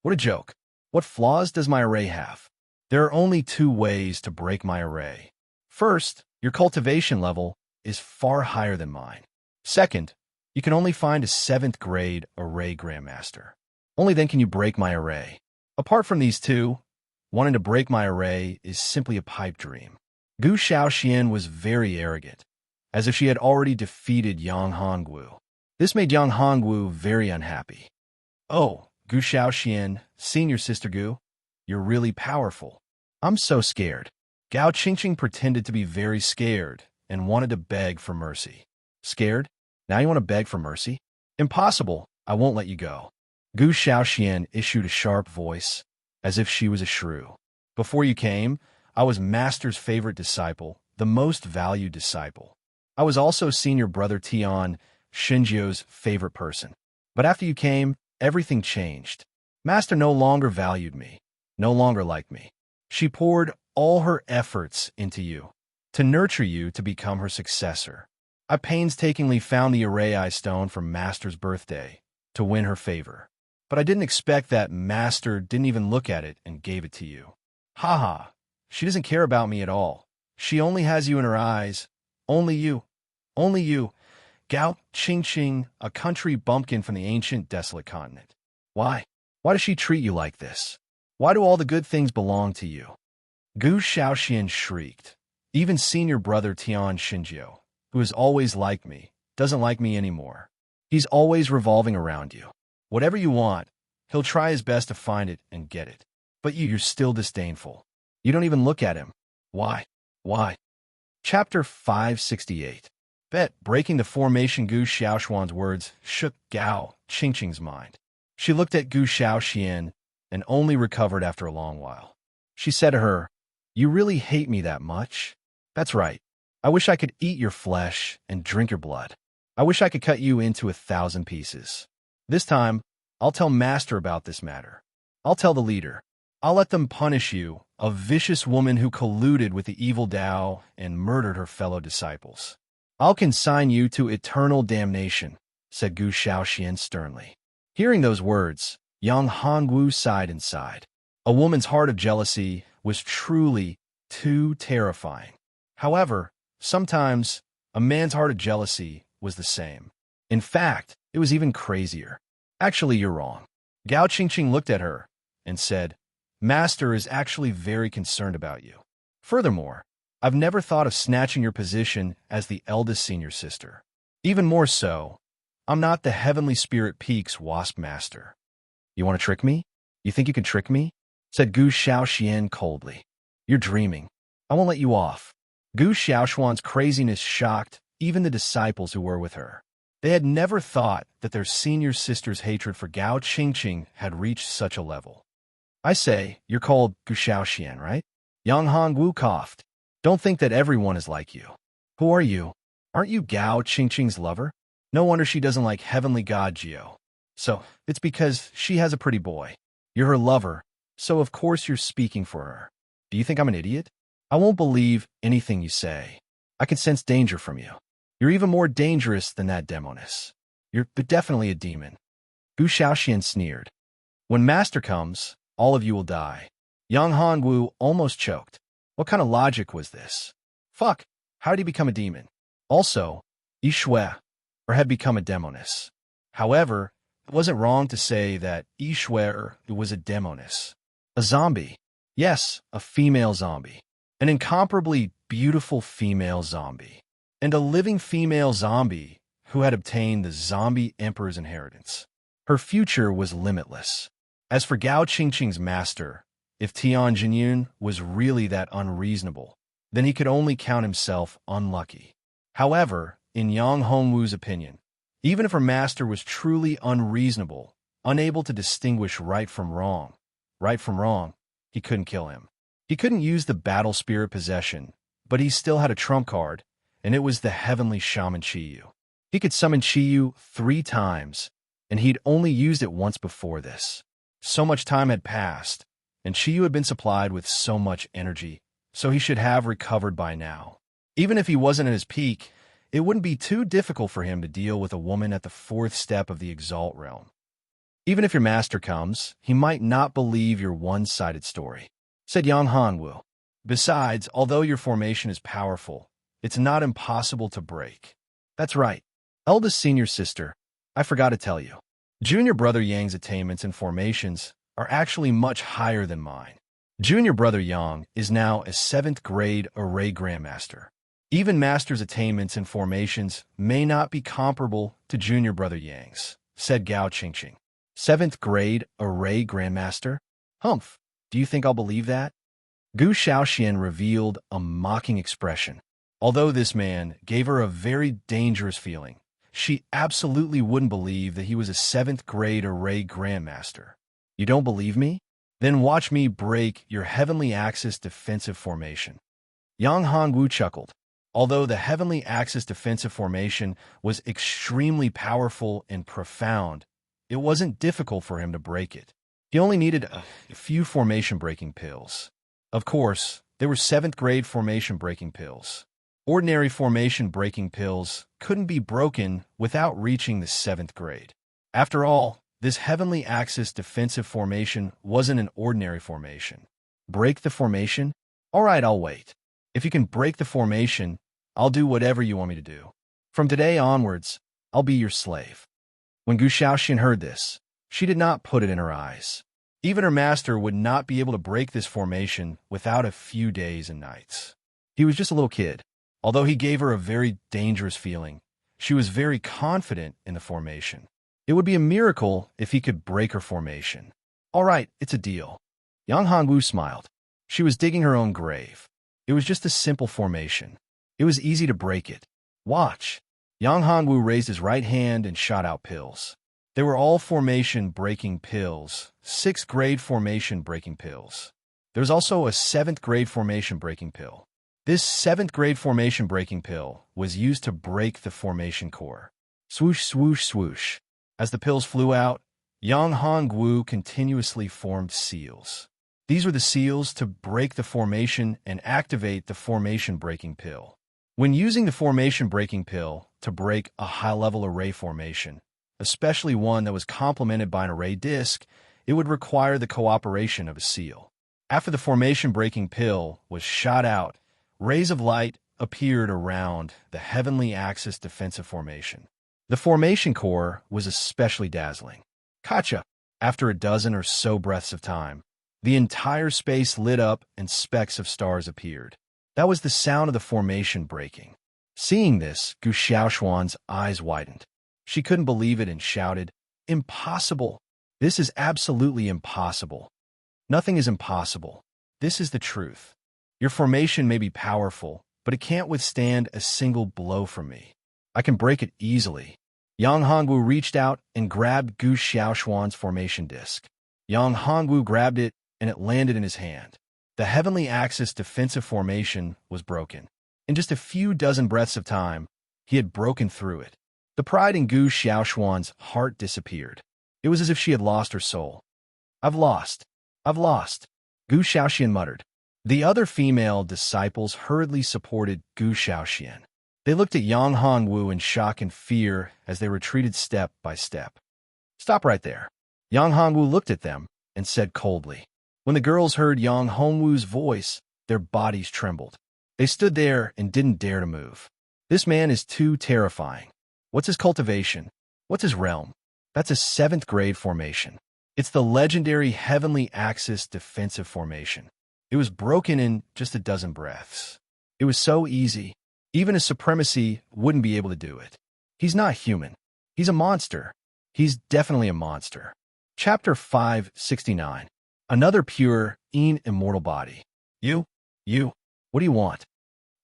What a joke. What flaws does my array have? There are only 2 ways to break my array. First, your cultivation level is far higher than mine. Second, you can only find a 7th grade array grandmaster. Only then can you break my array. Apart from these 2, wanting to break my array is simply a pipe dream. Gu Shaoxian was very arrogant, as if she had already defeated Yang Hongwu. This made Yang Hongwu very unhappy. Oh, Gu Shaoxian, senior sister Gu, you're really powerful. I'm so scared. Gao Qingqing pretended to be very scared and wanted to beg for mercy. Scared? Now you want to beg for mercy? Impossible, I won't let you go. Gu Shaoxian issued a sharp voice, as if she was a shrew. Before you came, I was Master's favorite disciple, the most valued disciple. I was also senior brother Tian Xinjiu's favorite person. But after you came, everything changed. Master no longer valued me, no longer liked me. She poured all her efforts into you, to nurture you to become her successor. I painstakingly found the Arrai stone for Master's birthday to win her favor. But I didn't expect that Master didn't even look at it and gave it to you. Haha, she doesn't care about me at all. She only has you in her eyes. Only you. Only you. Gao Qingqing, a country bumpkin from the ancient desolate continent. Why? Why does she treat you like this? Why do all the good things belong to you? Gu Shaoxian shrieked. Even senior brother Tian Xinjiu, who has always liked me, doesn't like me anymore. He's always revolving around you. Whatever you want, he'll try his best to find it and get it. But you're still disdainful. You don't even look at him. Why? Why? Chapter 568. Bet, breaking the formation. Gu Xiaoxuan's words shook Gao Qingqing's mind. She looked at Gu Shaoxian and only recovered after a long while. She said to her, "You really hate me that much? That's right. I wish I could eat your flesh and drink your blood. I wish I could cut you into 1,000 pieces. This time, I'll tell Master about this matter. I'll tell the leader. I'll let them punish you, a vicious woman who colluded with the evil Tao and murdered her fellow disciples. I'll consign you to eternal damnation," said Gu Shaoxian sternly. Hearing those words, Yang Hongwu sighed inside. A woman's heart of jealousy was truly too terrifying. However, sometimes a man's heart of jealousy was the same. In fact, it was even crazier. Actually, you're wrong. Gao Qingqing looked at her and said, "Master is actually very concerned about you. Furthermore, I've never thought of snatching your position as the eldest senior sister. Even more so, I'm not the Heavenly Spirit Peak's Wasp Master. You want to trick me? You think you can trick me?" said Gu Shaoxian coldly. "You're dreaming. I won't let you off." Gu Xiaoxuan's craziness shocked even the disciples who were with her. They had never thought that their senior sister's hatred for Gao Qingqing had reached such a level. "I say, you're called Gu Shaoxian, right?" Yang Hongwu coughed. "Don't think that everyone is like you. Who are you? Aren't you Gao Qingqing's lover? No wonder she doesn't like Heavenly God Geo. So, it's because she has a pretty boy. You're her lover, so of course you're speaking for her. Do you think I'm an idiot? I won't believe anything you say. I can sense danger from you. You're even more dangerous than that demoness. You're definitely a demon." Gu Shaoxian sneered. "When Master comes, all of you will die." Yang Hongwu almost choked. What kind of logic was this? Fuck, how did he become a demon? Also, Yishui, or had become a demoness. However, it wasn't wrong to say that Yishui was a demoness. A zombie. Yes, a female zombie. An incomparably beautiful female zombie. And a living female zombie who had obtained the zombie emperor's inheritance. Her future was limitless. As for Gao Qingqing's master, if Tian Jinyun was really that unreasonable, then he could only count himself unlucky. However, in Yang Hongwu's opinion, even if her master was truly unreasonable, unable to distinguish right from wrong, he couldn't kill him. He couldn't use the battle spirit possession, but he still had a trump card, and it was the heavenly shaman Chiyu. He could summon Chiyu 3 times, and he'd only used it once before this. So much time had passed, and Chiyu had been supplied with so much energy, so he should have recovered by now. Even if he wasn't at his peak, it wouldn't be too difficult for him to deal with a woman at the 4th step of the Exalt realm. Even if your master comes, he might not believe your one-sided story, said Yang Hongwu. Besides, although your formation is powerful, it's not impossible to break. That's right. Eldest senior sister, I forgot to tell you. Junior brother Yang's attainments and formations are actually much higher than mine. Junior brother Yang is now a 7th grade array grandmaster. Even master's attainments and formations may not be comparable to junior brother Yang's, said Gao Qingqing. 7th grade array grandmaster? Humph, do you think I'll believe that? Gu Shaoxian revealed a mocking expression. Although this man gave her a very dangerous feeling, She absolutely wouldn't believe that he was a 7th grade array grandmaster. You don't believe me? Then watch me break your heavenly axis defensive formation. Yang Hongwu chuckled. Although the heavenly axis defensive formation was extremely powerful and profound, it wasn't difficult for him to break it. He only needed a few formation breaking pills. Of course, there were 7th grade formation breaking pills. Ordinary formation breaking pills couldn't be broken without reaching the 7th grade. After all, this heavenly axis defensive formation wasn't an ordinary formation. Break the formation? All right, I'll wait. If you can break the formation, I'll do whatever you want me to do. From today onwards, I'll be your slave. When Gu Shaoxian heard this, she did not put it in her eyes. Even her master would not be able to break this formation without a few days and nights. He was just a little kid. Although he gave her a very dangerous feeling, she was very confident in the formation. It would be a miracle if he could break her formation. All right, it's a deal. Yang Hongwu smiled. She was digging her own grave. It was just a simple formation. It was easy to break it. Watch. Yang Hongwu raised his right hand and shot out pills. They were all formation-breaking pills, 6th grade formation-breaking pills. There was also a 7th grade formation-breaking pill. This 7th grade formation-breaking pill was used to break the formation core. Swoosh, swoosh, swoosh. As the pills flew out, Yang Hongwu continuously formed seals. These were the seals to break the formation and activate the formation-breaking pill. When using the formation-breaking pill to break a high-level array formation, especially one that was complemented by an array disk, it would require the cooperation of a seal. After the formation-breaking pill was shot out, rays of light appeared around the heavenly axis defensive formation. The formation core was especially dazzling. Gotcha! After a dozen or so breaths of time, the entire space lit up and specks of stars appeared. That was the sound of the formation breaking. Seeing this, Gu Xiaoshuan's eyes widened. She couldn't believe it and shouted, "Impossible! This is absolutely impossible. Nothing is impossible. This is the truth. Your formation may be powerful, but it can't withstand a single blow from me. I can break it easily." Yang Hongwu reached out and grabbed Gu Xiaoshuan's formation disc. Yang Hongwu grabbed it, and it landed in his hand. The heavenly axis defensive formation was broken. In just a few dozen breaths of time, he had broken through it. The pride in Gu Xiaoshuan's heart disappeared. It was as if she had lost her soul. I've lost. I've lost," Gu Xiaoxian muttered. The other female disciples hurriedly supported Gu Xiaoxian. They looked at Yang Hongwu in shock and fear as they retreated step by step. "Stop right there." Yang Hongwu looked at them and said coldly. When the girls heard Yang Hongwu's voice, their bodies trembled. They stood there and didn't dare to move. This man is too terrifying. What's his cultivation? What's his realm? That's a 7th grade formation. It's the legendary heavenly axis defensive formation. It was broken in just a dozen breaths. It was so easy. Even a supremacy wouldn't be able to do it. He's not human. He's a monster. He's definitely a monster. Chapter 569. Another pure, immortal body. You, what do you want?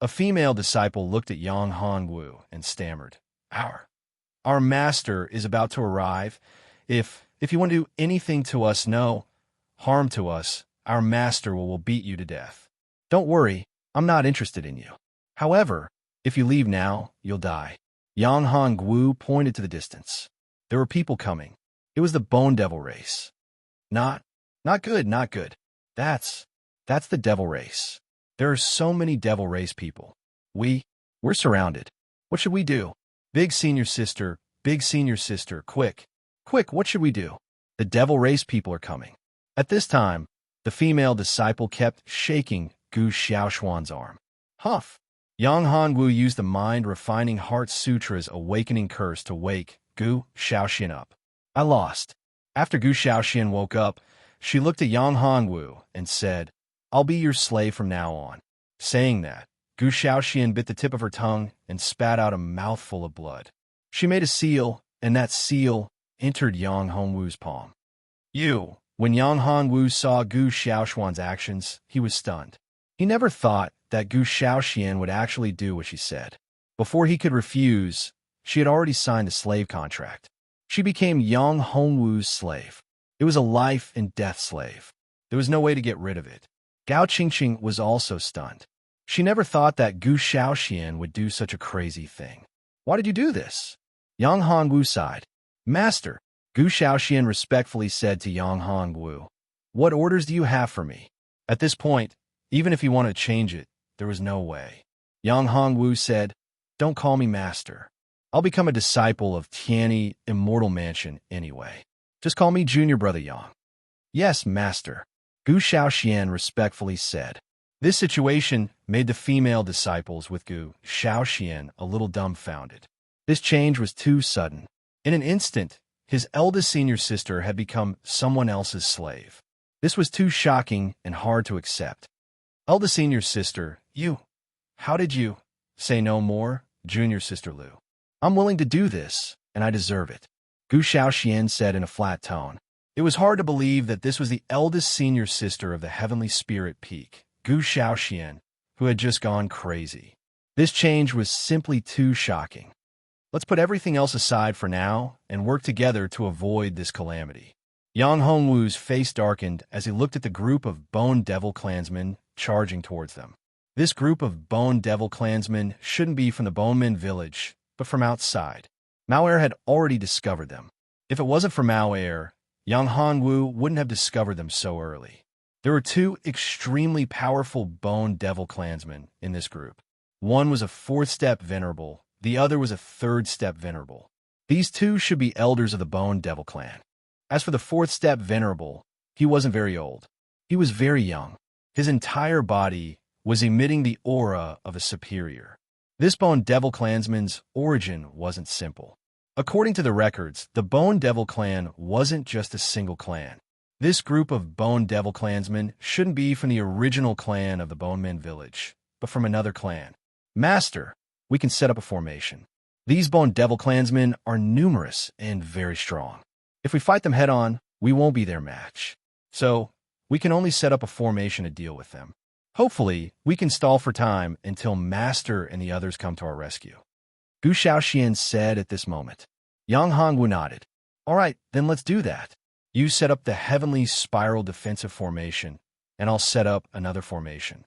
A female disciple looked at Yang Hongwu and stammered. Our master is about to arrive. If you want to do anything to us, no harm to us, our master will beat you to death. Don't worry, I'm not interested in you. However, if you leave now, you'll die. Yang Hongwu pointed to the distance. There were people coming. It was the Bone Devil race. Not good, not good. That's the Devil race. There are so many Devil race people. We're surrounded. What should we do? Big senior sister, quick, what should we do? The Devil race people are coming. At this time, the female disciple kept shaking Gu Xiaoshuan's arm. Huff! Yang Hongwu used the mind-refining Heart Sutra's awakening curse to wake Gu Xiaoxian up. I lost. After Gu Xiaoxian woke up, she looked at Yang Hongwu and said, I'll be your slave from now on. Saying that, Gu Xiaoxian bit the tip of her tongue and spat out a mouthful of blood. She made a seal, and that seal entered Yang Hongwu's palm. When Yang Hongwu saw Gu Xiaoshuan's actions, he was stunned. He never thought that Gu Xiaoxian would actually do what she said. Before he could refuse, She had already signed a slave contract. She became Yang Hongwu's slave. It was a life and death slave. There was no way to get rid of it. Gao Qingqing was also stunned. She never thought that Gu Shaoxian would do such a crazy thing. Why did you do this? Yang Hongwu sighed. Master, Gu Shaoxian respectfully said to Yang Hongwu, what orders do you have for me? At this point, even if he wanted to change it, there was no way. Yang Hongwu said, don't call me master. I'll become a disciple of Tianyi Immortal Mansion anyway. Just call me Junior Brother Yang. Yes, master, Gu Shaoxian respectfully said. This situation made the female disciples with Gu Shaoxian a little dumbfounded. This change was too sudden. In an instant, his eldest senior sister had become someone else's slave. This was too shocking and hard to accept. Eldest senior sister, you. How did you? Say no more, junior sister Lu. I'm willing to do this, and I deserve it, Gu Shaoxian said in a flat tone. It was hard to believe that this was the eldest senior sister of the Heavenly Spirit Peak, Gu Shaoxian, who had just gone crazy. This change was simply too shocking. Let's put everything else aside for now and work together to avoid this calamity. Yang Hongwu's face darkened as he looked at the group of Bone Devil clansmen charging towards them. This group of Bone Devil clansmen shouldn't be from the Bonemen village, but from outside. Mao Er had already discovered them. If it wasn't for Mao Er, Yang Hongwu wouldn't have discovered them so early. There were two extremely powerful Bone Devil clansmen in this group. One was a fourth-step venerable, the other was a third-step venerable. These two should be elders of the Bone Devil clan. As for the fourth-step venerable, he wasn't very old. He was very young. His entire body was emitting the aura of a superior. This Bone Devil clansman's origin wasn't simple. According to the records, the Bone Devil clan wasn't just a single clan. This group of Bone Devil clansmen shouldn't be from the original clan of the Bone Men village, but from another clan. Master, we can set up a formation. These Bone Devil clansmen are numerous and very strong. If we fight them head-on, we won't be their match. So, we can only set up a formation to deal with them. Hopefully, we can stall for time until Master and the others come to our rescue. Gu Shaoxian said at this moment. Yang Hongwu nodded. All right, then let's do that. You set up the Heavenly Spiral Defensive Formation, and I'll set up another formation.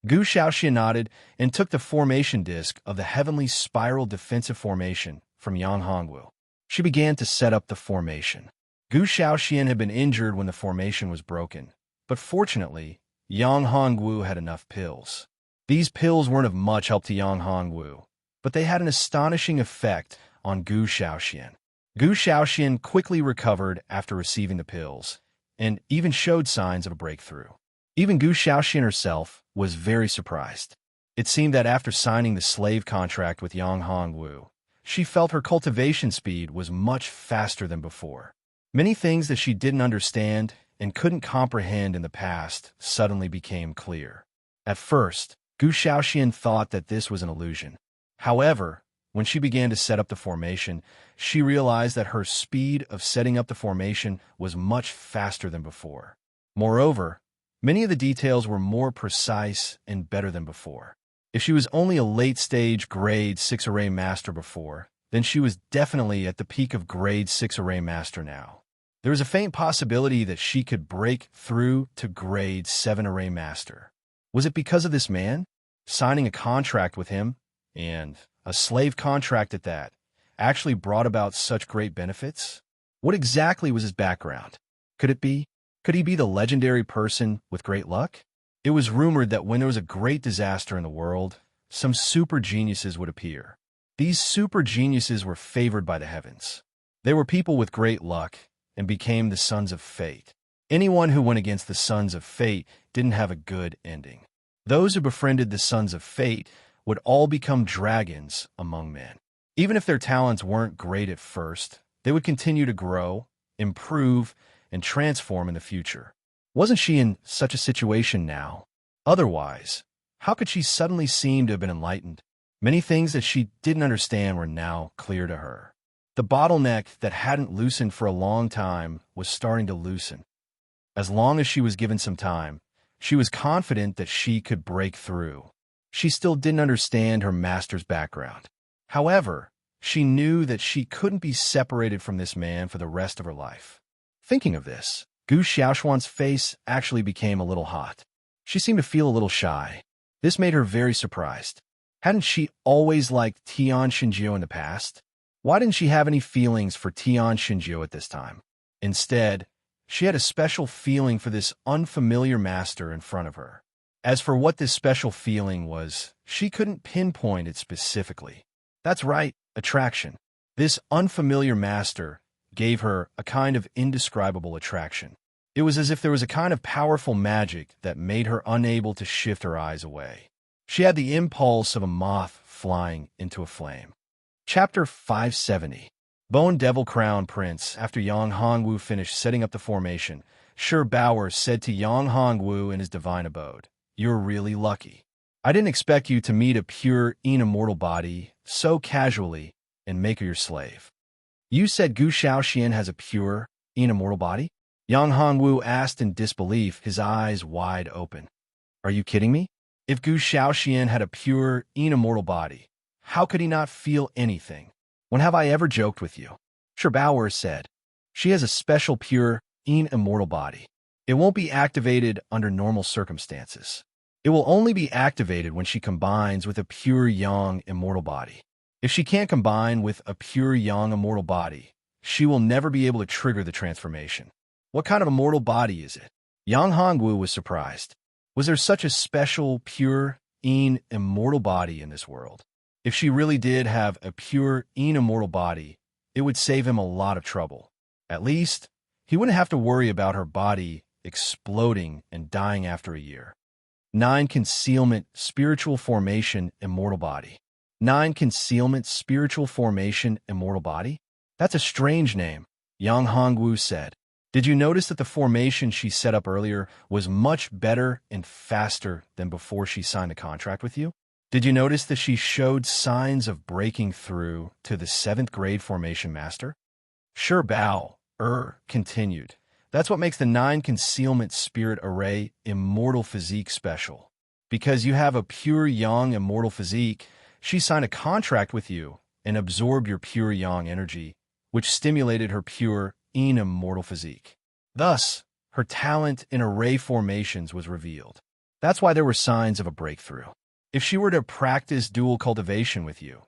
Gu Shaoxian nodded and took the formation disc of the Heavenly Spiral Defensive Formation from Yang Hongwu. She began to set up the formation. Gu Shaoxian had been injured when the formation was broken, but fortunately, Yang Hongwu had enough pills. These pills weren't of much help to Yang Hongwu, but they had an astonishing effect on Gu Shaoxian. Gu Shaoxian quickly recovered after receiving the pills, and even showed signs of a breakthrough. Even Gu Shaoxian herself was very surprised. It seemed that after signing the slave contract with Yang Hongwu, she felt her cultivation speed was much faster than before. Many things that she didn't understand and couldn't comprehend in the past suddenly became clear. At first, Gu Shaoxian thought that this was an illusion. However, when she began to set up the formation, she realized that her speed of setting up the formation was much faster than before. Moreover, many of the details were more precise and better than before. If she was only a late-stage Grade 6 Array Master before, then she was definitely at the peak of Grade 6 Array Master now. There was a faint possibility that she could break through to Grade 7 Array Master. Was it because of this man? Signing a contract with him, and a slave contract at that, actually brought about such great benefits? What exactly was his background? Could he be the legendary person with great luck? It was rumored that when there was a great disaster in the world, some super geniuses would appear. These super geniuses were favored by the heavens. They were people with great luck and became the Sons of Fate. Anyone who went against the Sons of Fate didn't have a good ending. Those who befriended the Sons of Fate would all become dragons among men. Even if their talents weren't great at first, they would continue to grow, improve, and transform in the future. Wasn't she in such a situation now? Otherwise, how could she suddenly seem to have been enlightened? Many things that she didn't understand were now clear to her. The bottleneck that hadn't loosened for a long time was starting to loosen. As long as she was given some time, she was confident that she could break through. She still didn't understand her master's background. However, She knew that she couldn't be separated from this man for the rest of her life. Thinking of this, Gu Xiaoshuan's face actually became a little hot. She seemed to feel a little shy. This made her very surprised. Hadn't she always liked Tian Xinjiu in the past? Why didn't she have any feelings for Tian Xinjiu at this time? Instead, she had a special feeling for this unfamiliar master in front of her. As for what this special feeling was, she couldn't pinpoint it specifically. That's right, attraction. This unfamiliar master gave her a kind of indescribable attraction. It was as if there was a kind of powerful magic that made her unable to shift her eyes away. She had the impulse of a moth flying into a flame. Chapter 570. Bone Devil Crown Prince. After Yang Hongwu finished setting up the formation, Shi Bao said to Yang Hongwu in his divine abode, "You're really lucky. I didn't expect you to meet a pure, immortal body so casually and make her your slave." "You said Gu Xiaoxian has a pure, immortal body?" Yang Hongwu asked in disbelief, his eyes wide open. "Are you kidding me? If Gu Xiaoxian had a pure, immortal body, how could he not feel anything? When have I ever joked with you?" Shi Bao said, "She has a special pure, immortal body. It won't be activated under normal circumstances. It will only be activated when she combines with a pure yang immortal body. If she can't combine with a pure yang immortal body, she will never be able to trigger the transformation." "What kind of immortal body is it?" Yang Hongwu was surprised. Was there such a special, pure, immortal body in this world? If she really did have a pure, immortal body, it would save him a lot of trouble. At least, he wouldn't have to worry about her body exploding and dying after a year. 9 Concealment, Spiritual Formation, Immortal Body. 9 Concealment, Spiritual Formation, Immortal Body? That's a strange name, Yang Hongwu said. Did you notice that the formation she set up earlier was much better and faster than before she signed the contract with you? Did you notice that she showed signs of breaking through to the 7th grade formation master? Shi Bao continued. That's what makes the 9 Concealment Spirit Array Immortal Physique special. Because you have a pure yang immortal physique, she signed a contract with you and absorbed your pure yang energy, which stimulated her pure immortal physique. Thus, her talent in array formations was revealed. That's why there were signs of a breakthrough. If she were to practice dual cultivation with you,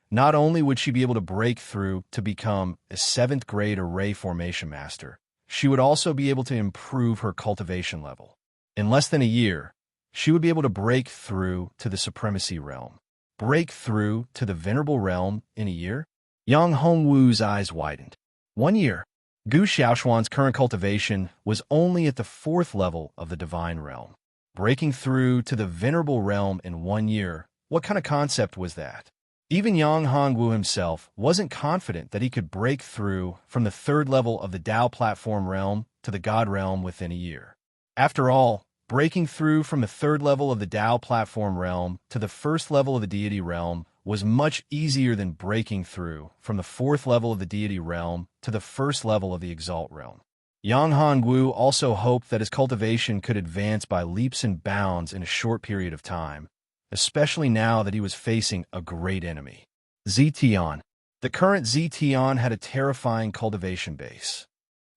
not only would she be able to break through to become a 7th grade array formation master, she would also be able to improve her cultivation level. In less than a year, she would be able to break through to the supremacy realm. Break through to the venerable realm in a year? Yang Hongwu's eyes widened. 1 year. Gu Xiaoshuan's current cultivation was only at the 4th level of the divine realm. Breaking through to the venerable realm in 1 year, what kind of concept was that? Even Yang Hongwu himself wasn't confident that he could break through from the 3rd level of the Dao platform realm to the God realm within a year. After all, breaking through from the 3rd level of the Dao platform realm to the 1st level of the deity realm was much easier than breaking through from the 4th level of the deity realm to the 1st level of the exalt realm. Yang Hongwu also hoped that his cultivation could advance by leaps and bounds in a short period of time, especially now that he was facing a great enemy. Zetian. The current Zetian had a terrifying cultivation base.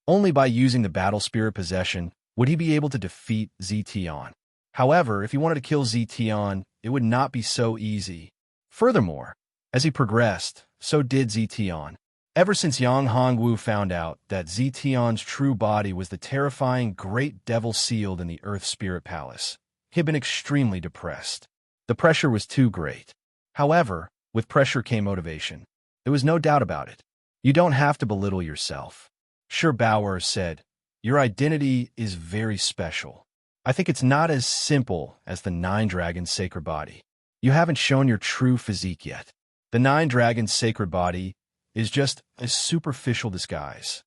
Only by using the battle spirit possession would he be able to defeat Zetian. However, if he wanted to kill Zetian, it would not be so easy. Furthermore, as he progressed, so did Zetian. Ever since Yang Hongwu found out that Zetian's true body was the terrifying great devil sealed in the Earth Spirit Palace, he had been extremely depressed. The pressure was too great. However, with pressure came motivation. There was no doubt about it. You don't have to belittle yourself. Shi Bao said, "Your identity is very special. I think it's not as simple as the 9 Dragons' sacred body. You haven't shown your true physique yet. The 9 Dragons' sacred body is just a superficial disguise."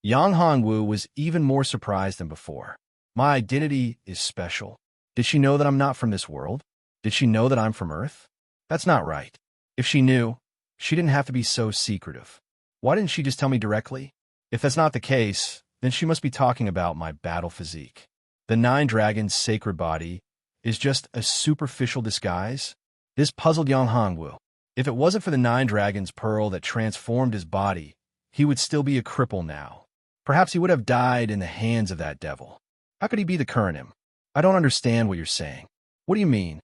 Yang Hongwu was even more surprised than before. My identity is special. Did she know that I'm not from this world? Did she know that I'm from Earth? That's not right. If she knew, she didn't have to be so secretive. Why didn't she just tell me directly? If that's not the case, then she must be talking about my battle physique. The 9 Dragons' sacred body is just a superficial disguise? This puzzled Yang Hongwu. If it wasn't for the 9 dragons pearl that transformed his body, he would still be a cripple now. Perhaps he would have died in the hands of that devil. How could he be the current him? I don't understand what you're saying. What do you mean?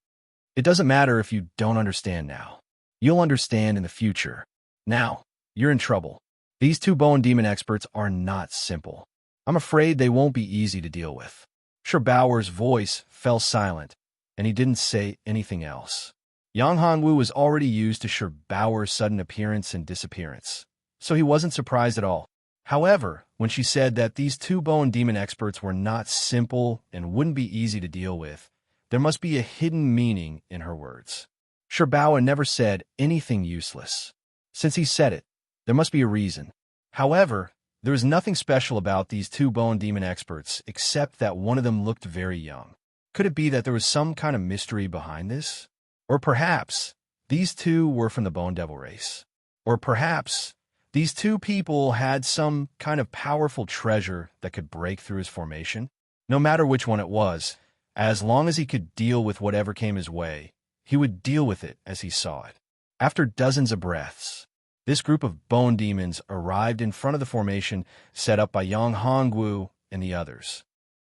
It doesn't matter if you don't understand now. You'll understand in the future. Now, you're in trouble. These 2 bone demon experts are not simple. I'm afraid they won't be easy to deal with. Bauer's voice fell silent, and he didn't say anything else. Yang Hongwu was already used to Bauer's sudden appearance and disappearance, so he wasn't surprised at all. However, when she said that these 2 bone demon experts were not simple and wouldn't be easy to deal with, there must be a hidden meaning in her words. Bauer never said anything useless. Since he said it, there must be a reason. However, there was nothing special about these 2 bone demon experts except that one of them looked very young. Could it be that there was some kind of mystery behind this? Or perhaps these 2 were from the Bone Devil race. Or perhaps these 2 people had some kind of powerful treasure that could break through his formation. No matter which one it was, as long as he could deal with whatever came his way, he would deal with it as he saw it. After dozens of breaths, this group of bone demons arrived in front of the formation set up by Yang Hongwu and the others.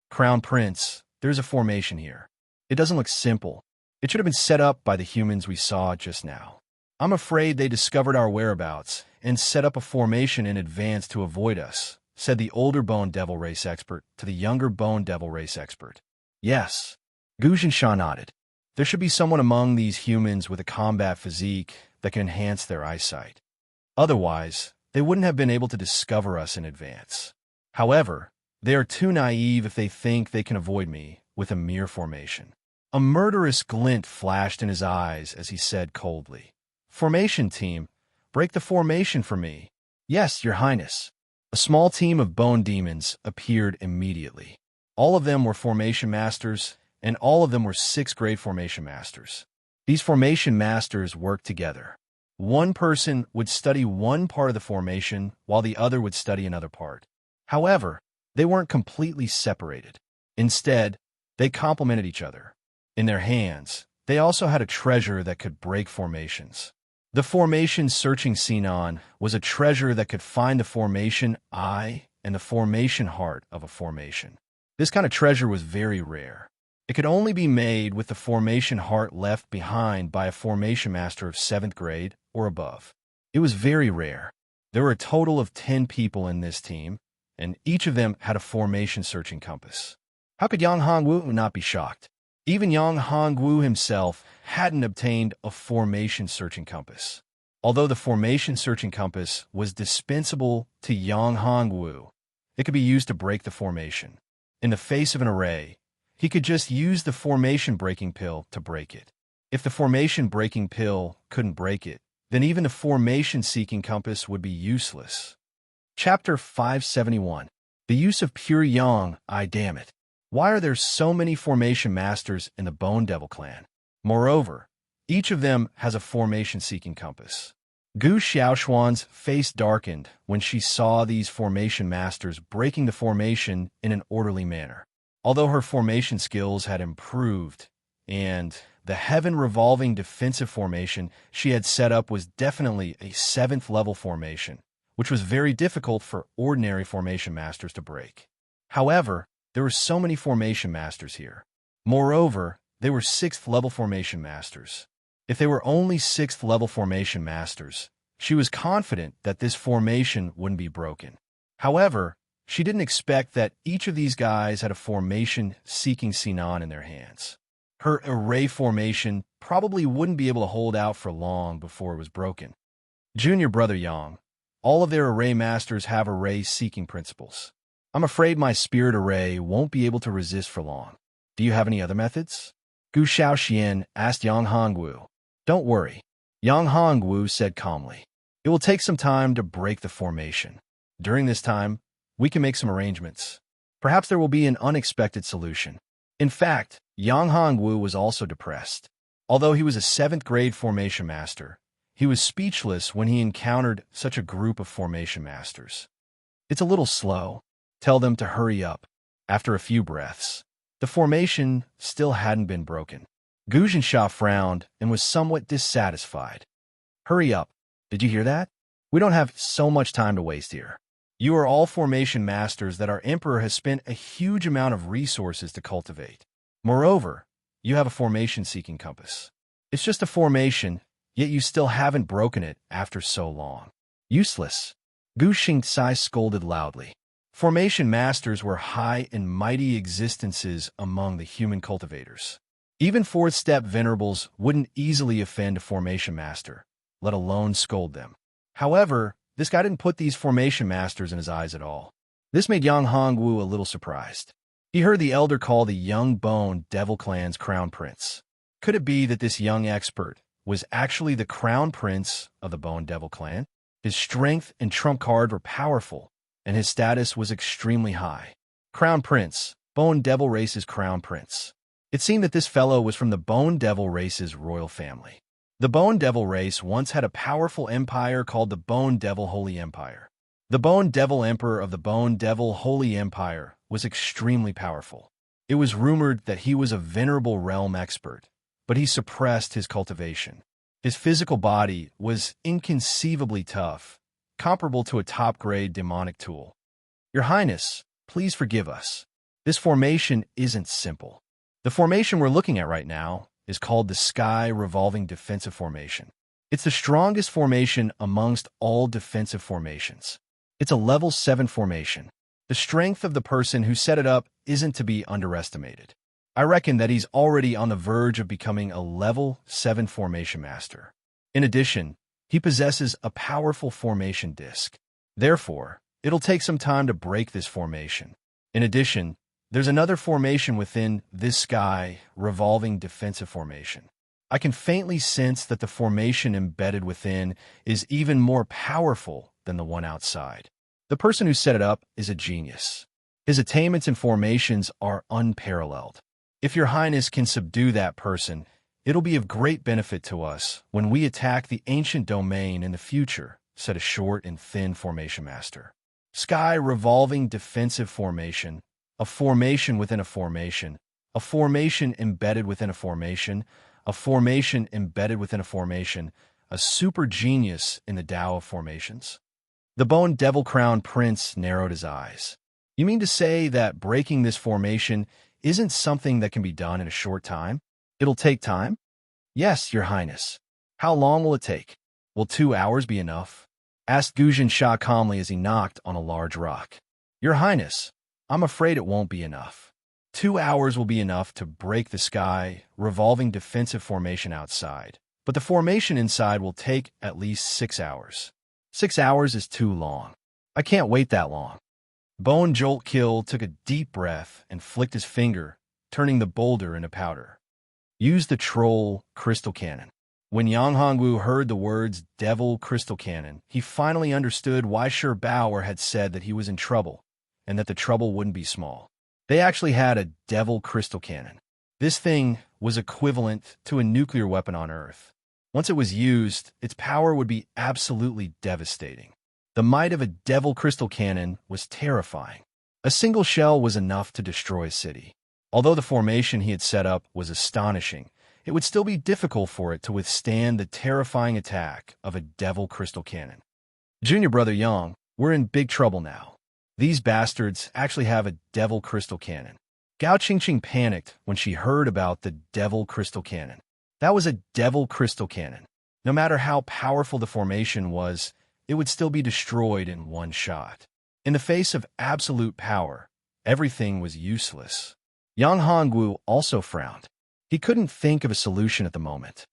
Crown Prince, there's a formation here. It doesn't look simple. It should have been set up by the humans we saw just now. I'm afraid they discovered our whereabouts and set up a formation in advance to avoid us, said the older Bone Devil race expert to the younger Bone Devil race expert. Yes. Gu Zhensha nodded. There should be someone among these humans with a combat physique that can enhance their eyesight. Otherwise, they wouldn't have been able to discover us in advance. However, they are too naive if they think they can avoid me with a mere formation. A murderous glint flashed in his eyes as he said coldly, "Formation team, break the formation for me." "Yes, Your Highness." A small team of bone demons appeared immediately. All of them were formation masters, and all of them were 6th grade formation masters. These formation masters worked together. One person would study one part of the formation while the other would study another part. However, they weren't completely separated. Instead, they complemented each other. In their hands, they also had a treasure that could break formations. The formation searching Sinon was a treasure that could find the formation eye and the formation heart of a formation. This kind of treasure was very rare. It could only be made with the formation heart left behind by a formation master of 7th grade or above. It was very rare. There were a total of 10 people in this team, and each of them had a formation searching compass. How could Yang Hongwu not be shocked? Even Yang Hongwu himself hadn't obtained a formation searching compass. Although the formation searching compass was dispensable to Yang Hongwu, it could be used to break the formation. In the face of an array, he could just use the formation breaking pill to break it. If the formation breaking pill couldn't break it, then even the formation seeking compass would be useless. Chapter 571. The use of pure yang, damn it. Why are there so many formation masters in the Bone Devil clan? Moreover, each of them has a formation-seeking compass. Gu Xiaoshuan's face darkened when she saw these formation masters breaking the formation in an orderly manner. Although her formation skills had improved, and the heaven-revolving defensive formation she had set up was definitely a 7th-level formation, which was very difficult for ordinary formation masters to break. However, there were so many formation masters here. Moreover, they were 6th-level formation masters. If they were only 6th-level formation masters, she was confident that this formation wouldn't be broken. However, she didn't expect that each of these guys had a formation-seeking Sinon in their hands. Her array formation probably wouldn't be able to hold out for long before it was broken. Junior brother Yang, all of their array masters have array-seeking principles. I'm afraid my spirit array won't be able to resist for long. Do you have any other methods? Gu Shaoxian asked Yang Hongwu. Don't worry, Yang Hongwu said calmly. It will take some time to break the formation. During this time, we can make some arrangements. Perhaps there will be an unexpected solution. In fact, Yang Hongwu was also depressed. Although he was a 7th-grade formation master, he was speechless when he encountered such a group of formation masters. It's a little slow. Tell them to hurry up. After a few breaths, the formation still hadn't been broken. Gu Zhensha frowned and was somewhat dissatisfied. Hurry up. Did you hear that? We don't have so much time to waste here. You are all formation masters that our emperor has spent a huge amount of resources to cultivate. Moreover, you have a formation-seeking compass. It's just a formation, yet you still haven't broken it after so long. Useless. Gu Xingcai scolded loudly. Formation masters were high and mighty existences among the human cultivators. Even fourth-step venerables wouldn't easily offend a formation master, let alone scold them. However, this guy didn't put these formation masters in his eyes at all. This made Yang Hongwu a little surprised. He heard the elder call the young Bone Devil Clan's crown prince. Could it be that this young expert was actually the crown prince of the Bone Devil Clan? His strength and trump card were powerful, and his status was extremely high. Crown Prince, Bone Devil Race's crown prince. It seemed that this fellow was from the Bone Devil Race's royal family. The Bone Devil race once had a powerful empire called the Bone Devil Holy Empire. The Bone Devil Emperor of the Bone Devil Holy Empire was extremely powerful. It was rumored that he was a venerable realm expert, but he suppressed his cultivation. His physical body was inconceivably tough, comparable to a top-grade demonic tool. Your Highness, please forgive us. This formation isn't simple. The formation we're looking at right now is called the Sky Revolving Defensive Formation. It's the strongest formation amongst all defensive formations. It's a level 7 formation. The strength of the person who set it up isn't to be underestimated. I reckon that he's already on the verge of becoming a level 7 formation master. In addition, he possesses a powerful formation disc. Therefore, it'll take some time to break this formation. In addition, there's another formation within this Sky Revolving Defensive Formation. I can faintly sense that the formation embedded within is even more powerful than the one outside. The person who set it up is a genius. His attainments and formations are unparalleled. If your Highness can subdue that person, it'll be of great benefit to us when we attack the ancient domain in the future, said a short and thin formation master. Sky Revolving Defensive Formation, a formation within a formation, a formation embedded within a formation, a formation embedded within a formation, a super genius in the Tao of formations. The Bone Devil Crown Prince narrowed his eyes. You mean to say that breaking this formation isn't something that can be done in a short time? It'll take time? Yes, Your Highness. How long will it take? Will 2 hours be enough? Asked Guzhan Shah calmly as he knocked on a large rock. Your Highness, I'm afraid it won't be enough. 2 hours will be enough to break the Sky Revolving Defensive Formation outside, but the formation inside will take at least 6 hours. 6 hours is too long. I can't wait that long. Bone Jolt Kill took a deep breath and flicked his finger, turning the boulder into powder. Use the Troll Crystal Cannon. When Yang Hongwu heard the words Devil Crystal Cannon, he finally understood why Shi Bao had said that he was in trouble, and that the trouble wouldn't be small. They actually had a Devil Crystal Cannon. This thing was equivalent to a nuclear weapon on Earth. Once it was used, its power would be absolutely devastating. The might of a Devil Crystal Cannon was terrifying. A single shell was enough to destroy a city. Although the formation he had set up was astonishing, it would still be difficult for it to withstand the terrifying attack of a Devil Crystal Cannon. Junior Brother Yang, we're in big trouble now. These bastards actually have a Devil Crystal Cannon. Gao Qingqing panicked when she heard about the Devil Crystal Cannon. That was a Devil Crystal Cannon. No matter how powerful the formation was, it would still be destroyed in one shot. In the face of absolute power, everything was useless. Yang Hongwu also frowned. He couldn't think of a solution at the moment.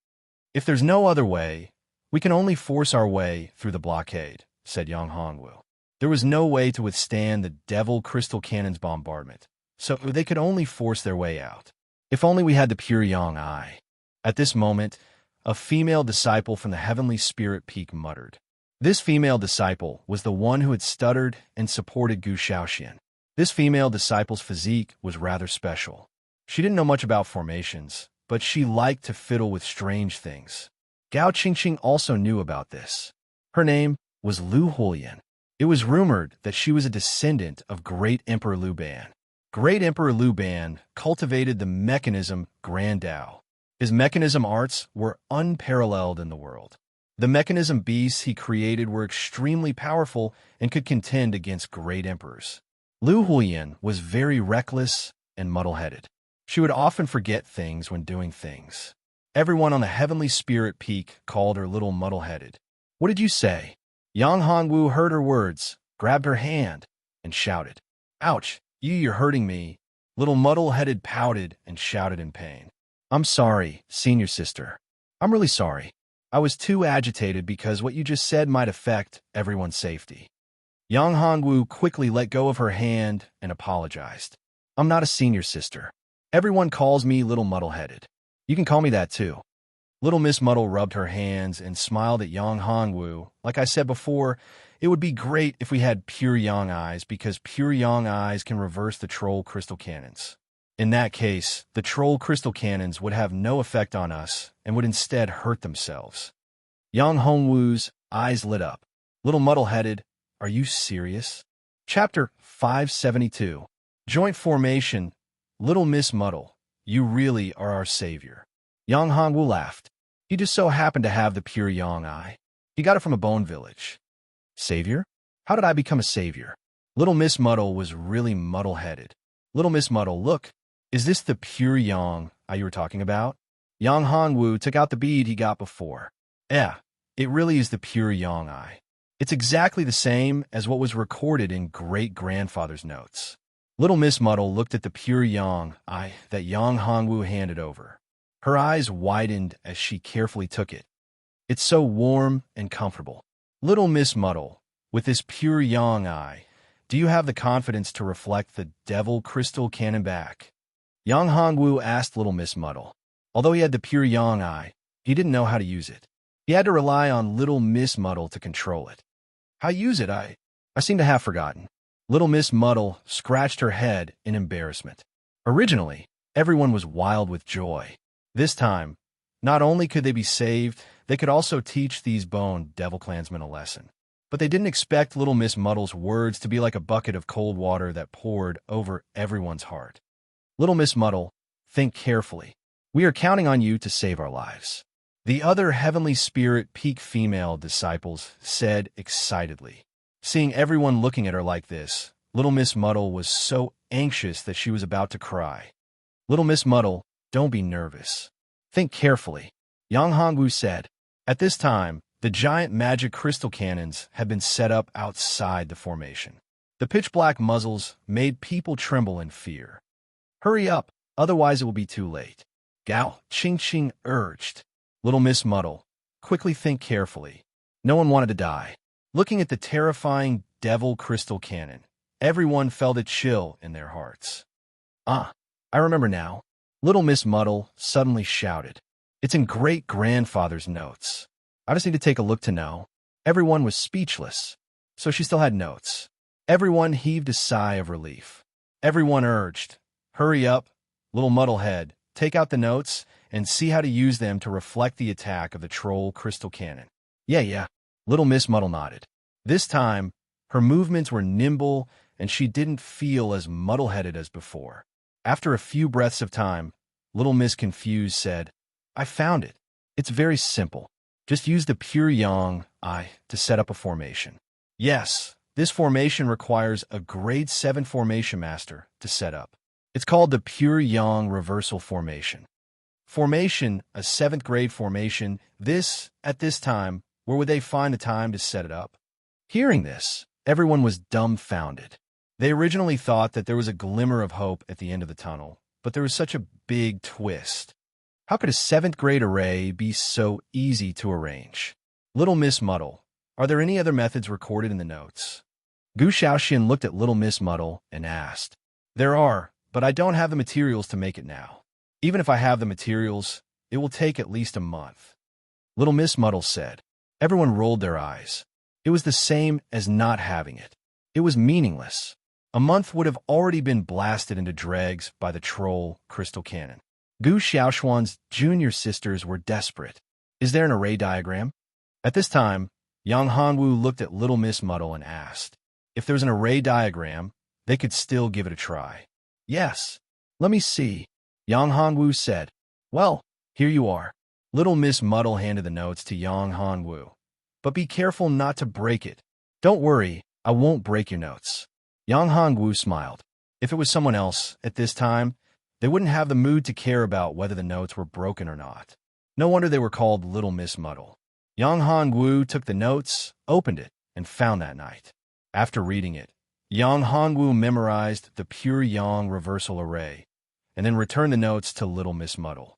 If there's no other way, we can only force our way through the blockade, said Yang Hongwu. There was no way to withstand the Devil Crystal Cannon's bombardment, so they could only force their way out. If only we had the pure Yang Eye. At this moment, a female disciple from the Heavenly Spirit Peak muttered. This female disciple was the one who had stuttered and supported Gu Shaoxian. This female disciple's physique was rather special. She didn't know much about formations, but she liked to fiddle with strange things. Gao Qingqing also knew about this. Her name was Lu Hulian. It was rumored that she was a descendant of Great Emperor Lu Ban. Great Emperor Lu Ban cultivated the mechanism Grand Tao. His mechanism arts were unparalleled in the world. The mechanism beasts he created were extremely powerful and could contend against great emperors. Lu Huiyan was very reckless and muddle-headed. She would often forget things when doing things. Everyone on the Heavenly Spirit Peak called her little muddle-headed. "What did you say?" Yang Hongwu heard her words, grabbed her hand, and shouted. "Ouch, you're hurting me." Little muddle-headed pouted and shouted in pain. "I'm sorry, senior sister. I'm really sorry. I was too agitated because what you just said might affect everyone's safety." Yang Hongwu quickly let go of her hand and apologized. "I'm not a senior sister. Everyone calls me Little Muddle-headed. You can call me that too." Little Miss Muddle rubbed her hands and smiled at Yang Hongwu. "Like I said before, it would be great if we had pure Yang eyes because pure Yang eyes can reverse the troll crystal cannons. In that case, the troll crystal cannons would have no effect on us and would instead hurt themselves." Yang Hongwu's eyes lit up. "Little Muddle-headed, are you serious?" Chapter 572. Joint Formation. "Little Miss Muddle, you really are our savior." Yang Hongwu laughed. He just so happened to have the pure Yang eye. He got it from a bone village. "Savior? How did I become a savior?" Little Miss Muddle was really muddle-headed. "Little Miss Muddle, look. Is this the pure Yang eye you were talking about?" Yang Hongwu took out the bead he got before. "Yeah, it really is the pure Yang eye. It's exactly the same as what was recorded in great-grandfather's notes." Little Miss Muddle looked at the pure Yang eye that Yang Hongwu handed over. Her eyes widened as she carefully took it. "It's so warm and comfortable." "Little Miss Muddle, with this pure Yang eye, do you have the confidence to reflect the devil crystal cannon back?" Yang Hongwu asked Little Miss Muddle. Although he had the pure Yang eye, he didn't know how to use it. He had to rely on Little Miss Muddle to control it. "How use it? I seem to have forgotten." Little Miss Muddle scratched her head in embarrassment. Originally, everyone was wild with joy. This time, not only could they be saved, they could also teach these bone devil clansmen a lesson. But they didn't expect Little Miss Muddle's words to be like a bucket of cold water that poured over everyone's heart. "Little Miss Muddle, think carefully. We are counting on you to save our lives." The other Heavenly Spirit Peak female disciples said excitedly. Seeing everyone looking at her like this, Little Miss Muddle was so anxious that she was about to cry. "Little Miss Muddle, don't be nervous. Think carefully," Yang Hongwu said. At this time, the giant magic crystal cannons had been set up outside the formation. The pitch-black muzzles made people tremble in fear. "Hurry up, otherwise it will be too late," Gao Qingqing urged. "Little Miss Muddle, quickly think carefully." No one wanted to die. Looking at the terrifying devil crystal cannon, everyone felt a chill in their hearts. "Ah, I remember now." Little Miss Muddle suddenly shouted. "It's in great-grandfather's notes. I just need to take a look to know." Everyone was speechless, so she still had notes. Everyone heaved a sigh of relief. Everyone urged, "Hurry up, Little Muddlehead, take out the notes and see how to use them to reflect the attack of the troll crystal cannon." Yeah. Little Miss Muddle nodded. This time, her movements were nimble and she didn't feel as muddle-headed as before. After a few breaths of time, Little Miss Confused said, "I found it. It's very simple. Just use the pure Yang eye to set up a formation." Yes, this formation requires a grade 7 formation master to set up. It's called the pure Yang reversal formation. Formation, a 7th grade formation. At this time, where would they find the time to set it up? Hearing this, everyone was dumbfounded. They originally thought that there was a glimmer of hope at the end of the tunnel, but there was such a big twist. How could a 7th grade array be so easy to arrange? Little Miss Muddle, are there any other methods recorded in the notes? Gu Shaoxian looked at Little Miss Muddle and asked. "There are, but I don't have the materials to make it now. Even if I have the materials, it will take at least a month." Little Miss Muddle said. Everyone rolled their eyes. It was the same as not having it. It was meaningless. A month would have already been blasted into dregs by the troll crystal cannon. Gu Xiaoshuan's junior sisters were desperate. "Is there an array diagram?" At this time, Yang Hanwu looked at Little Miss Muddle and asked. If there was an array diagram, they could still give it a try. "Yes, let me see," Yang Hanwu said. "Well, here you are." Little Miss Muddle handed the notes to Yang Hongwu. But be careful not to break it. Don't worry, I won't break your notes. Yang Hongwu smiled. If it was someone else, at this time, they wouldn't have the mood to care about whether the notes were broken or not. No wonder they were called Little Miss Muddle. Yang Hongwu took the notes, opened it, and found that night. After reading it, Yang Hongwu memorized the pure Yang reversal array, and then returned the notes to Little Miss Muddle.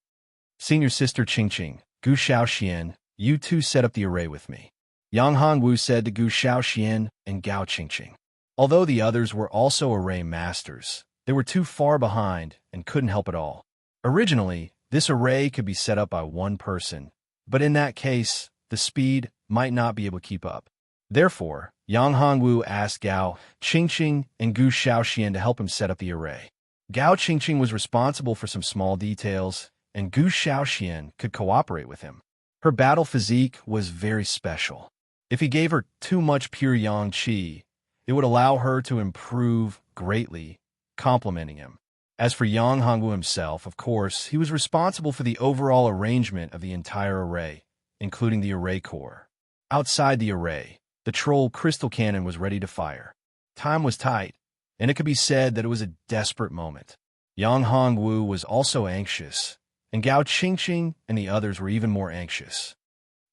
Senior Sister Qingqing, Gu Shaoxian, you two set up the array with me. Yang Hongwu said to Gu Shaoxian and Gao Qingqing. Although the others were also array masters, they were too far behind and couldn't help at all. Originally, this array could be set up by one person, but in that case, the speed might not be able to keep up. Therefore, Yang Hongwu asked Gao Qingqing and Gu Shaoxian to help him set up the array. Gao Qingqing was responsible for some small details, and Gu Shaoxian could cooperate with him. Her battle physique was very special. If he gave her too much pure Yang Qi, it would allow her to improve greatly, complementing him. As for Yang Hongwu himself, of course, he was responsible for the overall arrangement of the entire array, including the array core. Outside the array, the troll crystal cannon was ready to fire. Time was tight, and it could be said that it was a desperate moment. Yang Hongwu was also anxious, and Gao Qingqing and the others were even more anxious.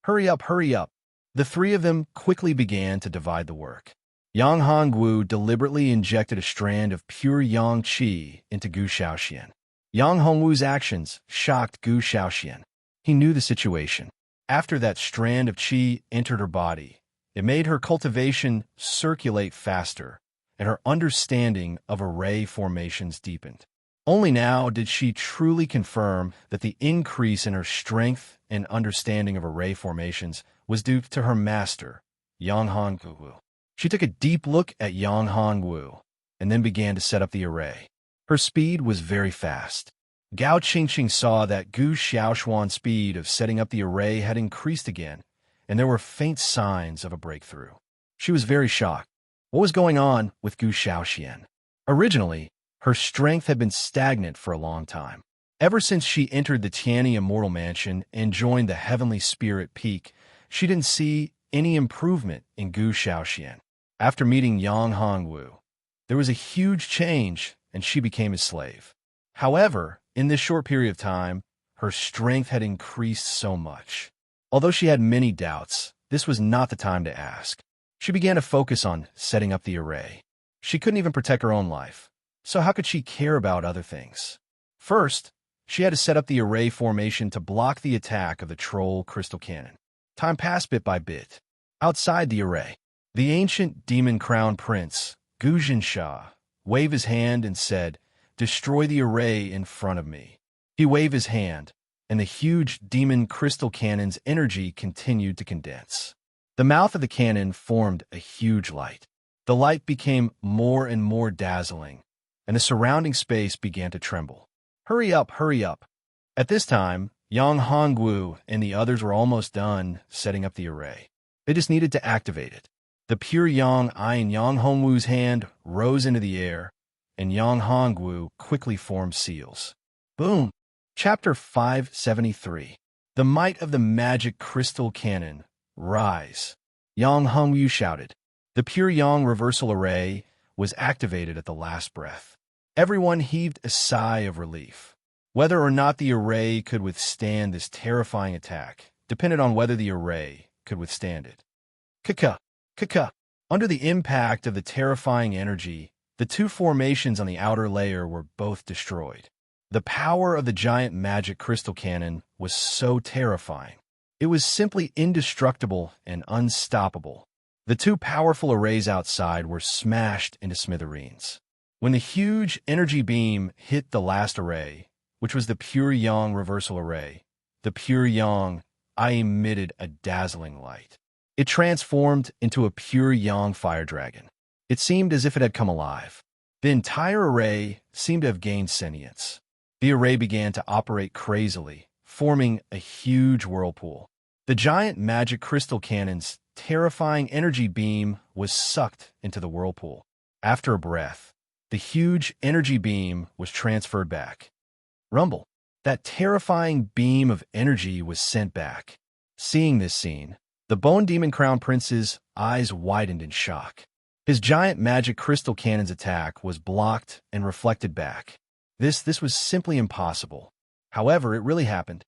Hurry up, hurry up. The three of them quickly began to divide the work. Yang Hongwu deliberately injected a strand of pure Yang Qi into Gu Shaoxian. Yang Hongwu's actions shocked Gu Shaoxian. He knew the situation. After that strand of Qi entered her body, it made her cultivation circulate faster, and her understanding of array formations deepened. Only now did she truly confirm that the increase in her strength and understanding of array formations was due to her master, Yang Hongwu. She took a deep look at Yang Hongwu and then began to set up the array. Her speed was very fast. Gao Qingqing saw that Gu Xiaoshuan's speed of setting up the array had increased again, and there were faint signs of a breakthrough. She was very shocked. What was going on with Gu Shaoxian? Originally, her strength had been stagnant for a long time. Ever since she entered the Tianyi Immortal Mansion and joined the Heavenly Spirit Peak, she didn't see any improvement in Gu Shaoxian. After meeting Yang Hongwu, there was a huge change, and she became his slave. However, in this short period of time, her strength had increased so much. Although she had many doubts, this was not the time to ask. She began to focus on setting up the array. She couldn't even protect her own life, so how could she care about other things? First, she had to set up the array formation to block the attack of the troll crystal cannon. Time passed bit by bit. Outside the array, the ancient demon crown prince, Gu Jinsha, waved his hand and said, "Destroy the array in front of me." He waved his hand, and the huge demon crystal cannon's energy continued to condense. The mouth of the cannon formed a huge light. The light became more and more dazzling, and the surrounding space began to tremble. Hurry up, hurry up. At this time, Yang Hongwu and the others were almost done setting up the array. They just needed to activate it. The pure Yang I in Yang Hongwu's hand rose into the air, and Yang Hongwu quickly formed seals. Boom! Chapter 573. The Might of the Magic Crystal Cannon. Rise! Yang Hongwu shouted. The pure Yang reversal array was activated at the last breath. Everyone heaved a sigh of relief. Whether or not the array could withstand this terrifying attack depended on whether the array could withstand it. Kaka! Kaka! Under the impact of the terrifying energy, the two formations on the outer layer were both destroyed. The power of the giant magic crystal cannon was so terrifying. It was simply indestructible and unstoppable. The two powerful arrays outside were smashed into smithereens. When the huge energy beam hit the last array, which was the pure Yang reversal array, the pure Yang I emitted a dazzling light. It transformed into a pure Yang fire dragon. It seemed as if it had come alive. The entire array seemed to have gained sentience. The array began to operate crazily, forming a huge whirlpool. The giant magic crystal cannon's terrifying energy beam was sucked into the whirlpool. After a breath, the huge energy beam was transferred back. Rumble. That terrifying beam of energy was sent back. Seeing this scene, the Bone Demon Crown Prince's eyes widened in shock. His giant magic crystal cannon's attack was blocked and reflected back. This was simply impossible. However, it really happened.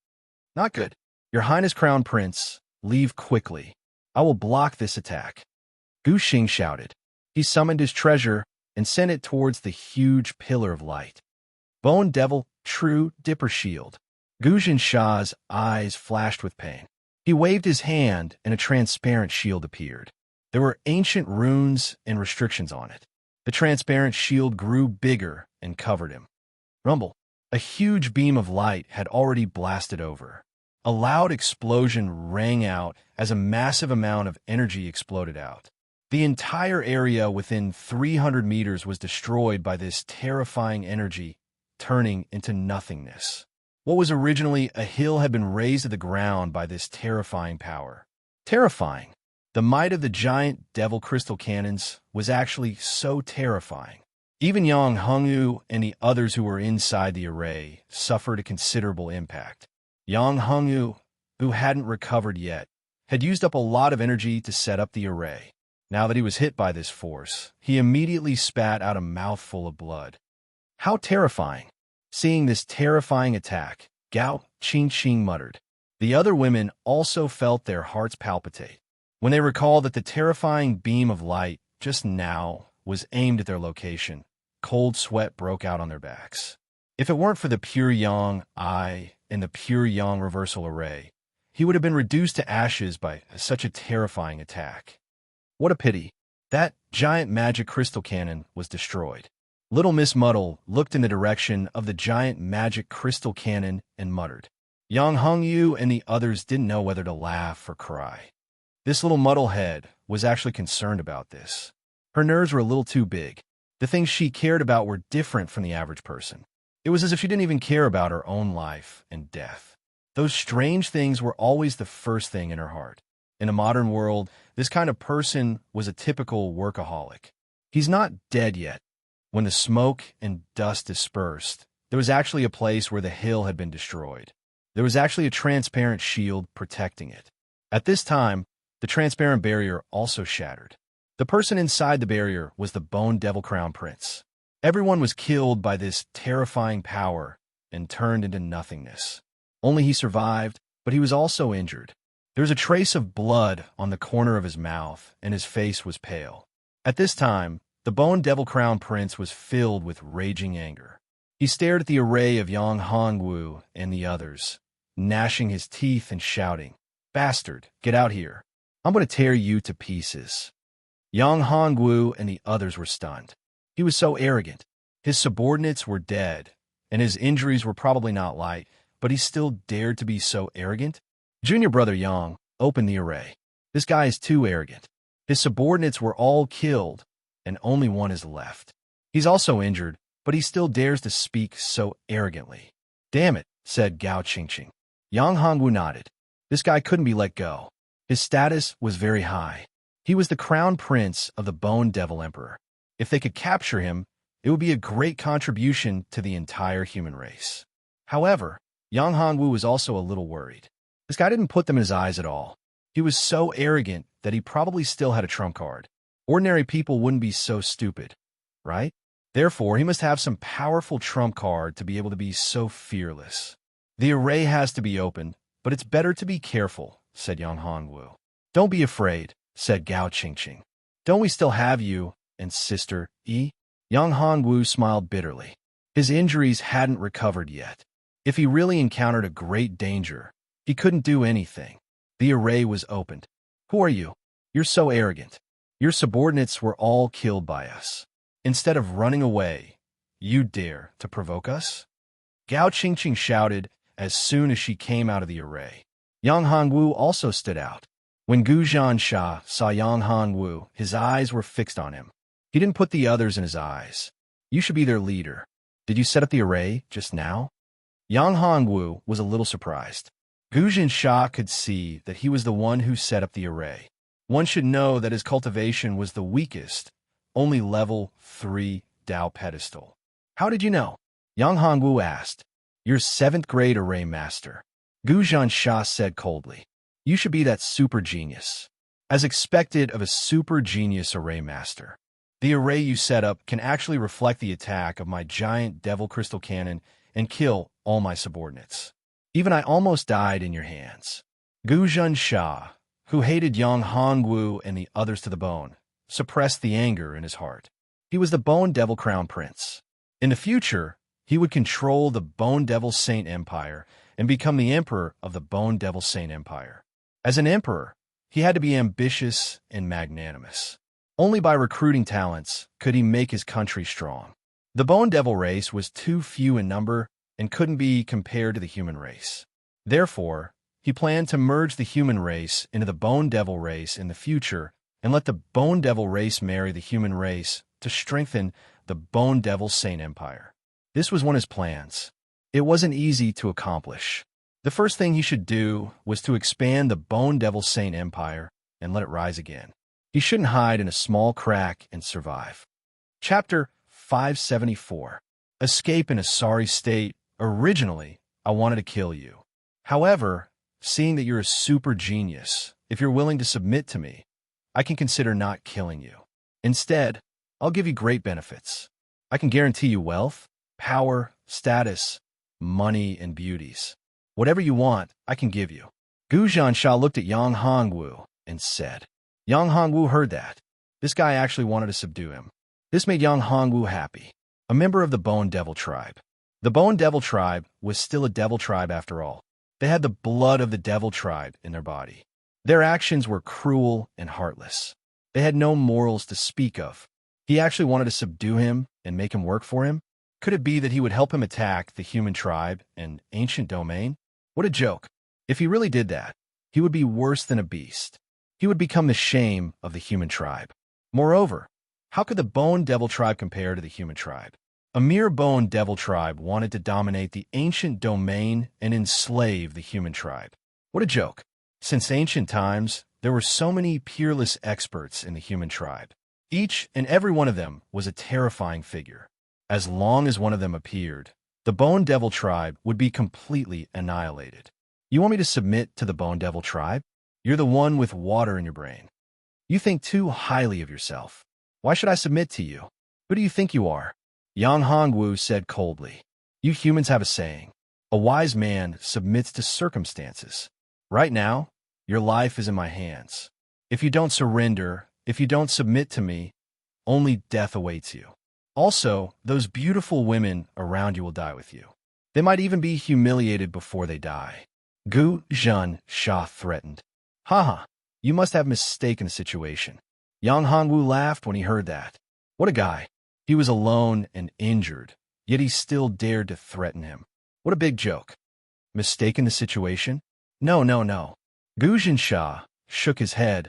Not good. Your Highness Crown Prince, leave quickly. I will block this attack. Gu Xing shouted. He summoned his treasure and sent it towards the huge pillar of light. Bone Devil, True Dipper Shield. Gu Xing's eyes flashed with pain. He waved his hand and a transparent shield appeared. There were ancient runes and restrictions on it. The transparent shield grew bigger and covered him. Rumble. A huge beam of light had already blasted over. A loud explosion rang out as a massive amount of energy exploded out. The entire area within 300 meters was destroyed by this terrifying energy, turning into nothingness. What was originally a hill had been razed to the ground by this terrifying power. Terrifying. The might of the giant devil crystal cannons was actually so terrifying. Even Yang Hongyu and the others who were inside the array suffered a considerable impact. Yang Hongyu, who hadn't recovered yet, had used up a lot of energy to set up the array. Now that he was hit by this force, he immediately spat out a mouthful of blood. How terrifying! Seeing this terrifying attack, Gao Qingqing muttered. The other women also felt their hearts palpitate when they recalled that the terrifying beam of light just now was aimed at their location. Cold sweat broke out on their backs. If it weren't for the pure yang eye and the pure yang reversal array, he would have been reduced to ashes by such a terrifying attack. What a pity. That giant magic crystal cannon was destroyed. Little Miss Muddle looked in the direction of the giant magic crystal cannon and muttered. Yang Hongyu and the others didn't know whether to laugh or cry. This little muddlehead was actually concerned about this. Her nerves were a little too big. The things she cared about were different from the average person. It was as if she didn't even care about her own life and death. Those strange things were always the first thing in her heart. In a modern world, this kind of person was a typical workaholic. He's not dead yet. When the smoke and dust dispersed, there was actually a place where the hill had been destroyed. There was actually a transparent shield protecting it. At this time, the transparent barrier also shattered. The person inside the barrier was the Bone Devil Crown Prince. Everyone was killed by this terrifying power and turned into nothingness. Only he survived, but he was also injured. There was a trace of blood on the corner of his mouth, and his face was pale. At this time, the Bone Devil Crown Prince was filled with raging anger. He stared at the array of Yang Hongwu and the others, gnashing his teeth and shouting, "Bastard, get out here. I'm going to tear you to pieces." Yang Hongwu and the others were stunned. He was so arrogant. His subordinates were dead, and his injuries were probably not light, but he still dared to be so arrogant? Junior brother Yang opened the array. This guy is too arrogant. His subordinates were all killed, and only one is left. He's also injured, but he still dares to speak so arrogantly. Damn it, said Gao Qingqing. Yang Hongwu nodded. This guy couldn't be let go. His status was very high. He was the crown prince of the Bone Devil Emperor. If they could capture him, it would be a great contribution to the entire human race. However, Yang Hongwu was also a little worried. This guy didn't put them in his eyes at all. He was so arrogant that he probably still had a trump card. Ordinary people wouldn't be so stupid, right? Therefore, he must have some powerful trump card to be able to be so fearless. The array has to be opened, but it's better to be careful, said Yang Hongwu. Don't be afraid, said Gao Qingqing. Don't we still have you and Sister Yi? Yang Hongwu smiled bitterly. His injuries hadn't recovered yet. If he really encountered a great danger, he couldn't do anything. The array was opened. Who are you? You're so arrogant. Your subordinates were all killed by us. Instead of running away, you dare to provoke us? Gao Qingqing shouted as soon as she came out of the array. Yang Hongwu also stood out. When Gu Zhansha saw Yang Hongwu, his eyes were fixed on him. He didn't put the others in his eyes. You should be their leader. Did you set up the array just now? Yang Hongwu was a little surprised. Gu Zhansha could see that he was the one who set up the array. One should know that his cultivation was the weakest, only level 3 Dao pedestal. How did you know? Yang Hongwu asked. You're 7th grade array master. Gujan Shah said coldly. You should be that super genius. As expected of a super genius array master. The array you set up can actually reflect the attack of my giant devil crystal cannon and kill all my subordinates. Even I almost died in your hands. Gujan Shah, who hated Yang Hongwu and the others to the bone, suppressed the anger in his heart. He was the Bone Devil Crown Prince. In the future, he would control the Bone Devil Saint Empire and become the emperor of the Bone Devil Saint Empire. As an emperor, he had to be ambitious and magnanimous. Only by recruiting talents could he make his country strong. The Bone Devil race was too few in number and couldn't be compared to the human race. Therefore, he planned to merge the human race into the Bone Devil race in the future and let the Bone Devil race marry the human race to strengthen the Bone Devil Saint Empire. This was one of his plans. It wasn't easy to accomplish. The first thing he should do was to expand the Bone Devil Saint Empire and let it rise again. He shouldn't hide in a small crack and survive. Chapter 574. Escape in a sorry state. Originally, I wanted to kill you. However, seeing that you're a super genius, if you're willing to submit to me, I can consider not killing you. Instead, I'll give you great benefits. I can guarantee you wealth, power, status, money, and beauties. Whatever you want, I can give you. Gujan Shah looked at Yang Hongwu and said. Yang Hongwu heard that. This guy actually wanted to subdue him. This made Yang Hongwu happy, a member of the Bone Devil tribe. The Bone Devil tribe was still a devil tribe after all. They had the blood of the devil tribe in their body. Their actions were cruel and heartless. They had no morals to speak of. He actually wanted to subdue him and make him work for him? Could it be that he would help him attack the human tribe and ancient domain? What a joke. If he really did that, he would be worse than a beast. He would become the shame of the human tribe. Moreover, how could the Bone Devil tribe compare to the human tribe? A mere Bone Devil tribe wanted to dominate the ancient domain and enslave the human tribe. What a joke. Since ancient times, there were so many peerless experts in the human tribe. Each and every one of them was a terrifying figure. As long as one of them appeared, the Bone Devil tribe would be completely annihilated. You want me to submit to the Bone Devil tribe? You're the one with water in your brain. You think too highly of yourself. Why should I submit to you? Who do you think you are? Yang Hongwu said coldly. You humans have a saying. A wise man submits to circumstances. Right now, your life is in my hands. If you don't surrender, if you don't submit to me, only death awaits you. Also, those beautiful women around you will die with you. They might even be humiliated before they die. Gujan Shah threatened. Haha, you must have mistaken the situation. Yang Hongwu laughed when he heard that. What a guy. He was alone and injured, yet he still dared to threaten him. What a big joke. Mistaken the situation? No. Gujan Shah shook his head.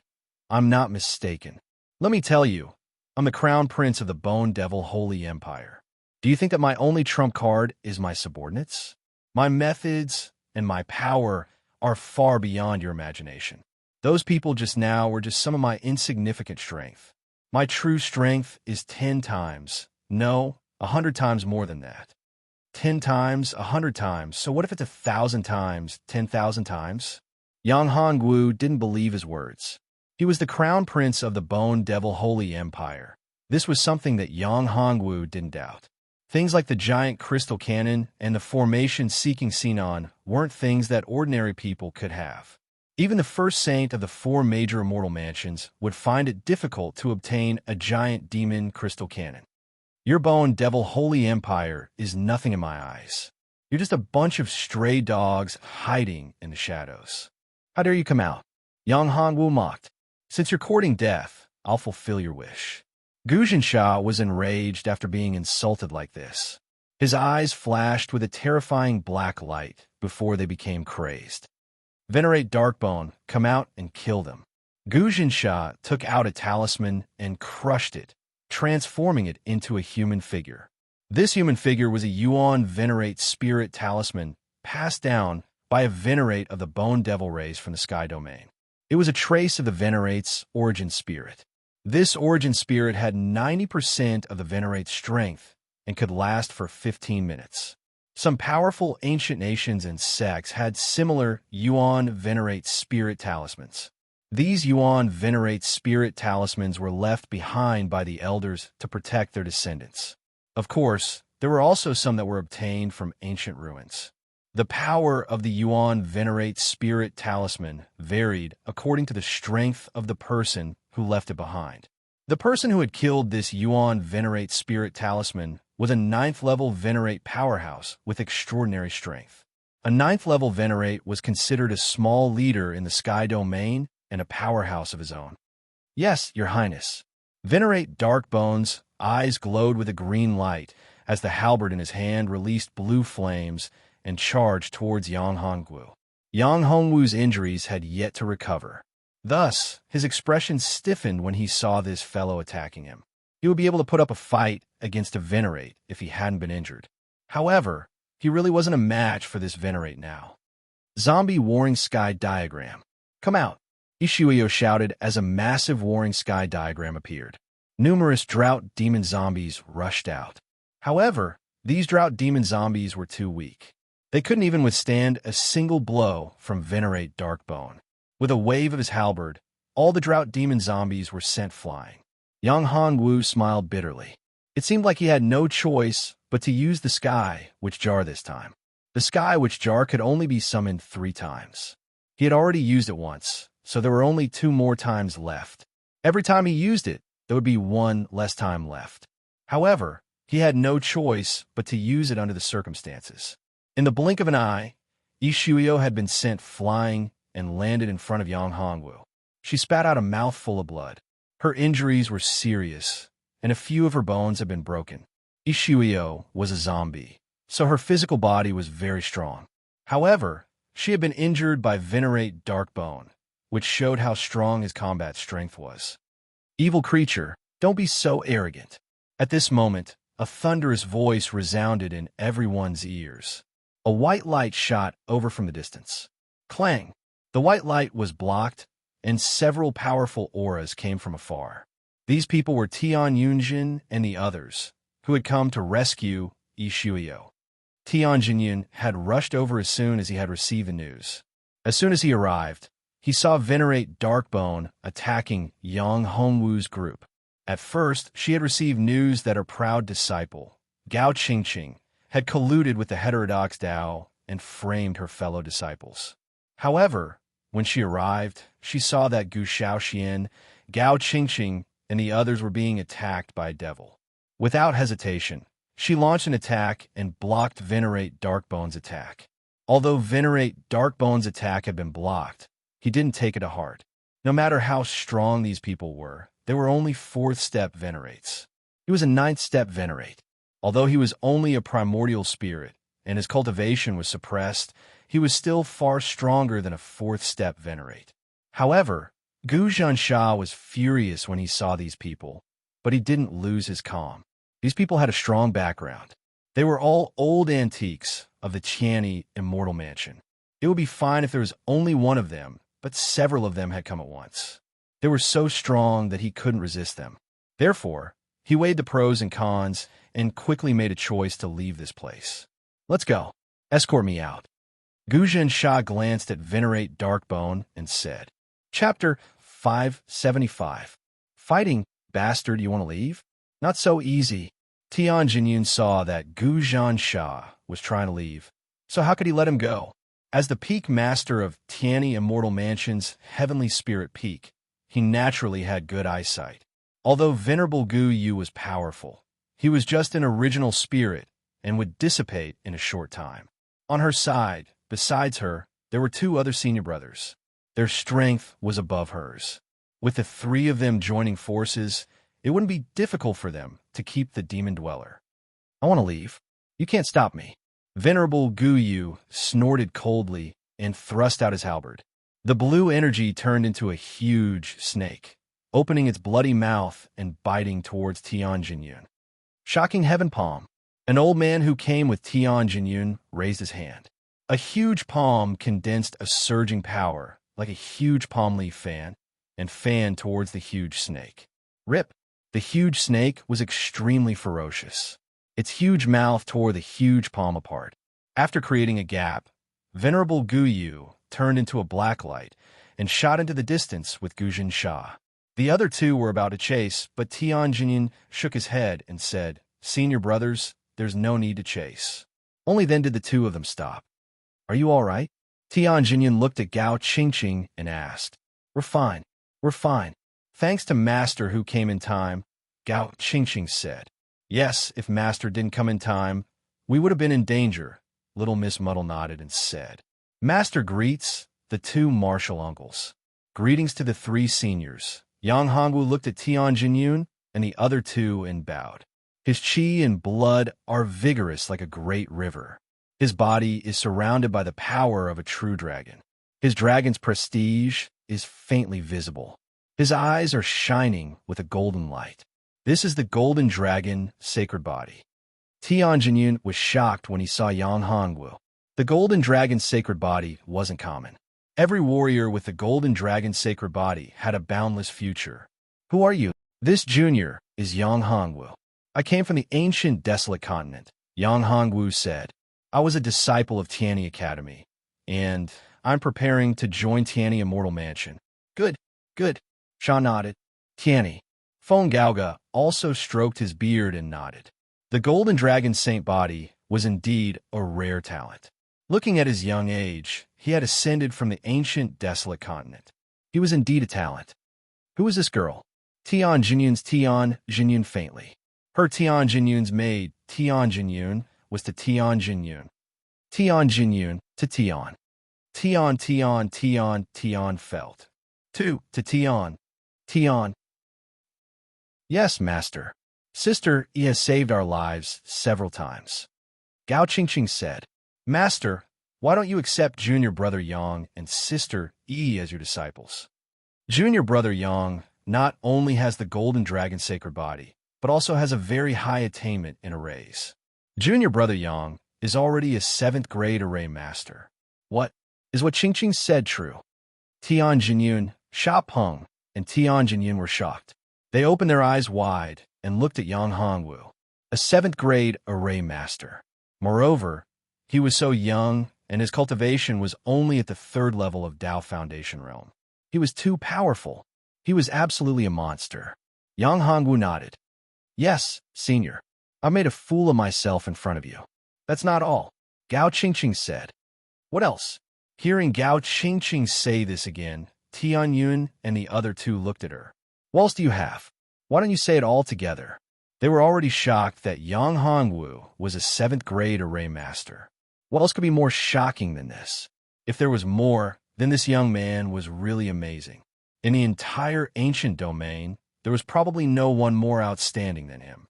I'm not mistaken. Let me tell you, I'm the crown prince of the Bone Devil Holy Empire. Do you think that my only trump card is my subordinates? My methods and my power are far beyond your imagination. Those people just now were just some of my insignificant strength. My true strength is 10 times, no, 100 times more than that. 10 times, 100 times, so what if it's 1,000 times, 10,000 times? Yang Hongwu didn't believe his words. He was the crown prince of the Bone Devil Holy Empire. This was something that Yang Hongwu didn't doubt. Things like the giant crystal cannon and the formation-seeking Sinon weren't things that ordinary people could have. Even the first saint of the 4 major immortal mansions would find it difficult to obtain a giant demon crystal cannon. Your Bone Devil Holy Empire is nothing in my eyes. You're just a bunch of stray dogs hiding in the shadows. How dare you come out? Yang Hongwu mocked. Since you're courting death, I'll fulfill your wish. Gujan Shah was enraged after being insulted like this. His eyes flashed with a terrifying black light before they became crazed. Venerate Darkbone, come out and kill them. Gujan Shah took out a talisman and crushed it, transforming it into a human figure. This human figure was a Yuan Venerate Spirit talisman passed down by a Venerate of the Bone Devil race from the Sky Domain. It was a trace of the Venerate's origin spirit. This origin spirit had 90% of the Venerate's strength and could last for 15 minutes. Some powerful ancient nations and sects had similar Yuan Venerate Spirit talismans. These Yuan Venerate Spirit talismans were left behind by the elders to protect their descendants. Of course, there were also some that were obtained from ancient ruins. The power of the Yuan Venerate Spirit talisman varied according to the strength of the person who left it behind. The person who had killed this Yuan Venerate Spirit talisman was a 9th-level Venerate powerhouse with extraordinary strength. A 9th-level Venerate was considered a small leader in the sky domain and a powerhouse of his own. Yes, Your Highness. Venerate Darkbone's eyes glowed with a green light as the halberd in his hand released blue flames and charged towards Yang Hongwu. Yang Hongwu's injuries had yet to recover. Thus, his expression stiffened when he saw this fellow attacking him. He would be able to put up a fight against a Venerate if he hadn't been injured. However, he really wasn't a match for this Venerate now. Zombie Warring Sky Diagram. Come out, Ishuio shouted as a massive Warring Sky diagram appeared. Numerous Drought Demon zombies rushed out. However, these Drought Demon zombies were too weak. They couldn't even withstand a single blow from Venerate Darkbone. With a wave of his halberd, all the Drought Demon zombies were sent flying. Yang Hongwu smiled bitterly. It seemed like he had no choice but to use the Sky Witch Jar this time. The Sky Witch Jar could only be summoned 3 times. He had already used it once, so there were only 2 more times left. Every time he used it, there would be 1 less time left. However, he had no choice but to use it under the circumstances. In the blink of an eye, Ishuio had been sent flying and landed in front of Yang Hongwu. She spat out a mouthful of blood. Her injuries were serious, and a few of her bones had been broken. Ishuio was a zombie, so her physical body was very strong. However, she had been injured by Venerate Darkbone, which showed how strong his combat strength was. Evil creature, don't be so arrogant. At this moment, a thunderous voice resounded in everyone's ears. A white light shot over from the distance. Clang! The white light was blocked, and several powerful auras came from afar. These people were Tian Yunjin and the others, who had come to rescue Ishuio. Tian Jinyun had rushed over as soon as he had received the news. As soon as he arrived, he saw Venerate Darkbone attacking Yang Hongwu's group. At first, she had received news that her proud disciple, Gao Qingqing, had colluded with the heterodox Dao and framed her fellow disciples. However, when she arrived, she saw that Gu Shaoxian, Gao Qingqing, and the others were being attacked by a devil. Without hesitation, she launched an attack and blocked Venerate Darkbone's attack. Although Venerate Darkbone's attack had been blocked, he didn't take it to heart. No matter how strong these people were, they were only 4th-step Venerates. He was a 9th-step Venerate. Although he was only a primordial spirit, and his cultivation was suppressed, he was still far stronger than a 4th-step Venerate. However, Gu Zhansha was furious when he saw these people, but he didn't lose his calm. These people had a strong background. They were all old antiques of the Qiani Immortal Mansion. It would be fine if there was only one of them, but several of them had come at once. They were so strong that he couldn't resist them. Therefore, he weighed the pros and cons and quickly made a choice to leave this place. Let's go. Escort me out. Gu Zhansha glanced at Venerate Darkbone and said, Chapter 575. Fighting, bastard, you want to leave? Not so easy. Tian Jinyun saw that Gu Zhansha was trying to leave, so how could he let him go? As the peak master of Tiani Immortal Mansion's Heavenly Spirit Peak, he naturally had good eyesight. Although Venerable Gu Yu was powerful, he was just an original spirit and would dissipate in a short time. On her side, besides her, there were 2 other senior brothers. Their strength was above hers. With the 3 of them joining forces, it wouldn't be difficult for them to keep the demon dweller. I want to leave. You can't stop me. Venerable Gu Yu snorted coldly and thrust out his halberd. The blue energy turned into a huge snake, opening its bloody mouth and biting towards Tian Jinyun. Shocking Heaven Palm. An old man who came with Tian Jinyun raised his hand. A huge palm condensed a surging power, like a huge palm leaf fan, and fanned towards the huge snake. Rip! The huge snake was extremely ferocious. Its huge mouth tore the huge palm apart. After creating a gap, Venerable Gu Yu turned into a black light and shot into the distance with Gujin Sha. The other two were about to chase, but Tian Jinyin shook his head and said, "Senior brothers, there's no need to chase." Only then did the two of them stop. "Are you all right?" Tian Jinyin looked at Gao Qingqing and asked. We're fine. We're fine. Thanks to Master who came in time," Gao Qingqing said. "Yes, if Master didn't come in time, we would have been in danger," Little Miss Muddle nodded and said. "Master greets the two martial uncles. Greetings to the three seniors." Yang Hongwu looked at Tian Jinyun and the other two and bowed. His chi and blood are vigorous like a great river. His body is surrounded by the power of a true dragon. His dragon's prestige is faintly visible. His eyes are shining with a golden light. This is the golden dragon sacred body. Tian Jinyun was shocked when he saw Yang Hongwu. The golden dragon sacred body wasn't common. Every warrior with the golden dragon sacred body had a boundless future. "Who are you?" "This junior is Yang Hongwu. I came from the ancient desolate continent," Yang Hongwu said. "I was a disciple of Tianyi Academy, and I'm preparing to join Tianyi Immortal Mansion." Good, good, Sha nodded. Tianyi. Feng Gaoga also stroked his beard and nodded. The golden dragon saint body was indeed a rare talent. Looking at his young age, he had ascended from the ancient desolate continent. He was indeed a talent. "Who is this girl?" Tian Jinyun faintly. Her Tian Jinyun's maid, Tian Jinyun, was to Tian Jinyun. Tian Jinyun to Tian. Tian felt. To Tian. Tian. "Yes, Master. Sister, he has saved our lives several times." Gao Qingqing said. "Master, why don't you accept Junior Brother Yang and Sister Yi as your disciples?" Junior Brother Yang not only has the golden dragon sacred body, but also has a very high attainment in arrays. Junior Brother Yang is already a 7th grade array master. What Qingqing said true? Tian Jinyun, Sha Peng, and Tian Jinyun were shocked. They opened their eyes wide and looked at Yang Hongwu, a 7th grade array master. Moreover, he was so young, and his cultivation was only at the 3rd level of Dao Foundation realm. He was too powerful. He was absolutely a monster. Yang Hongwu nodded. "Yes, senior. I made a fool of myself in front of you." "That's not all," Gao Qingqing said. "What else?" Hearing Gao Qingqing say this again, Tian Yun and the other two looked at her. "What else do you have? Why don't you say it all together?" They were already shocked that Yang Hongwu was a 7th grade array master. What else could be more shocking than this? If there was more, then this young man was really amazing. In the entire ancient domain, there was probably no one more outstanding than him.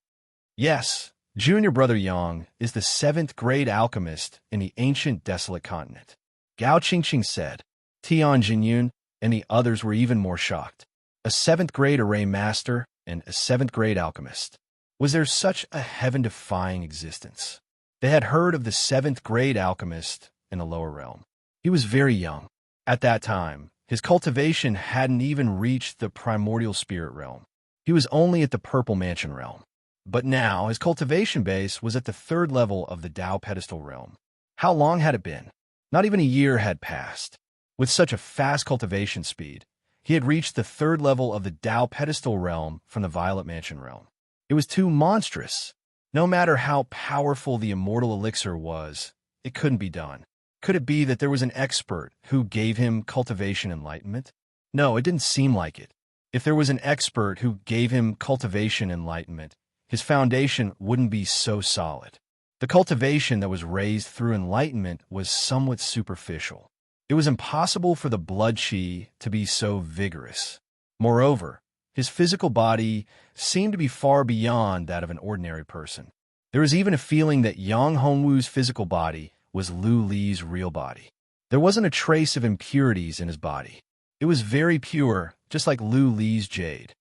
Yes, Junior Brother Yang is the 7th grade alchemist in the ancient desolate continent. Gao Qingqing said. Tian Jinyun and the others were even more shocked. A 7th grade array master and a 7th grade alchemist. Was there such a heaven-defying existence? They had heard of the 7th grade alchemist in the lower realm. He was very young. At that time, his cultivation hadn't even reached the primordial spirit realm. He was only at the purple mansion realm. But now, his cultivation base was at the 3rd level of the Dao pedestal realm. How long had it been? Not even a year had passed. With such a fast cultivation speed, he had reached the 3rd level of the Dao pedestal realm from the violet mansion realm. It was too monstrous. No matter how powerful the immortal elixir was, it couldn't be done. Could it be that there was an expert who gave him cultivation enlightenment? No, it didn't seem like it. If there was an expert who gave him cultivation enlightenment, his foundation wouldn't be so solid. The cultivation that was raised through enlightenment was somewhat superficial. It was impossible for the blood chi to be so vigorous. Moreover, his physical body seemed to be far beyond that of an ordinary person. There was even a feeling that Yang Hongwu's physical body was Lu Li's real body. There wasn't a trace of impurities in his body. It was very pure, just like Lu Li's jade.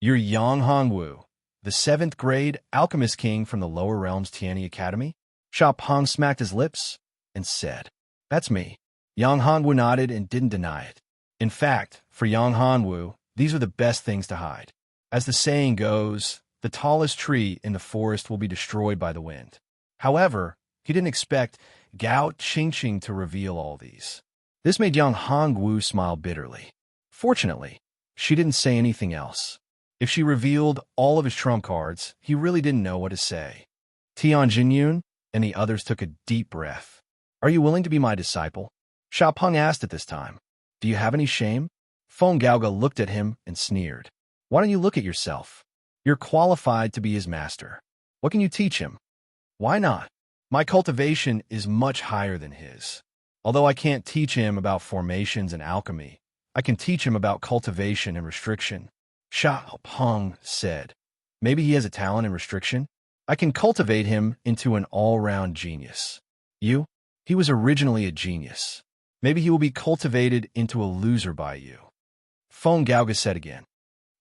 You're Yang Hongwu, the 7th grade alchemist king from the lower realms Tianyi Academy? Sha Peng smacked his lips and said, That's me. Yang Hongwu nodded and didn't deny it. In fact, for Yang Hongwu, these are the best things to hide. As the saying goes, the tallest tree in the forest will be destroyed by the wind. However, he didn't expect Gao Qingqing to reveal all these. This made Yang Hongwu smile bitterly. Fortunately, she didn't say anything else. If she revealed all of his trump cards, he really didn't know what to say. Tian Jinyun and the others took a deep breath. Are you willing to be my disciple? Sha Peng asked at this time. Do you have any shame? Feng Gaoga looked at him and sneered. Why don't you look at yourself? You're qualified to be his master. What can you teach him? Why not? My cultivation is much higher than his. Although I can't teach him about formations and alchemy, I can teach him about cultivation and restriction. Sha Peng said. Maybe he has a talent in restriction? I can cultivate him into an all-round genius. You? He was originally a genius. Maybe he will be cultivated into a loser by you. Feng Gaoga said again.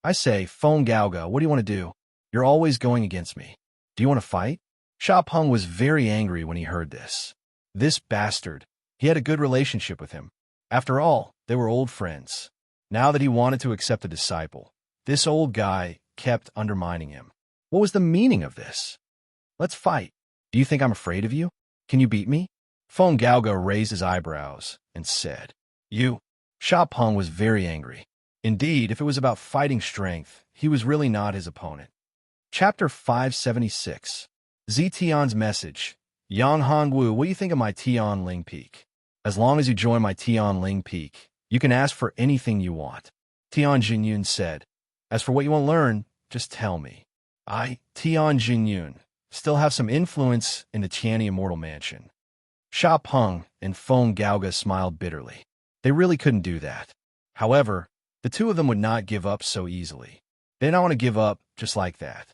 I say, Feng Gaoga, what do you want to do? You're always going against me. Do you want to fight? Sha Peng was very angry when he heard this. This bastard. He had a good relationship with him. After all, they were old friends. Now that he wanted to accept a disciple, this old guy kept undermining him. What was the meaning of this? Let's fight. Do you think I'm afraid of you? Can you beat me? Feng Gaoga raised his eyebrows and said, You. Sha Peng was very angry. Indeed, if it was about fighting strength, he was really not his opponent. Chapter 576. Zetian's message. Yang Hongwu, what do you think of my Tian Ling Peak? As long as you join my Tian Ling Peak, you can ask for anything you want. Tian Jinyun said. As for what you want to learn, just tell me. I, Tian Jinyun, still have some influence in the Tianyi Immortal Mansion. Sha Peng and Feng Gaoga smiled bitterly. They really couldn't do that. However, the two of them would not give up so easily. They did not want to give up just like that.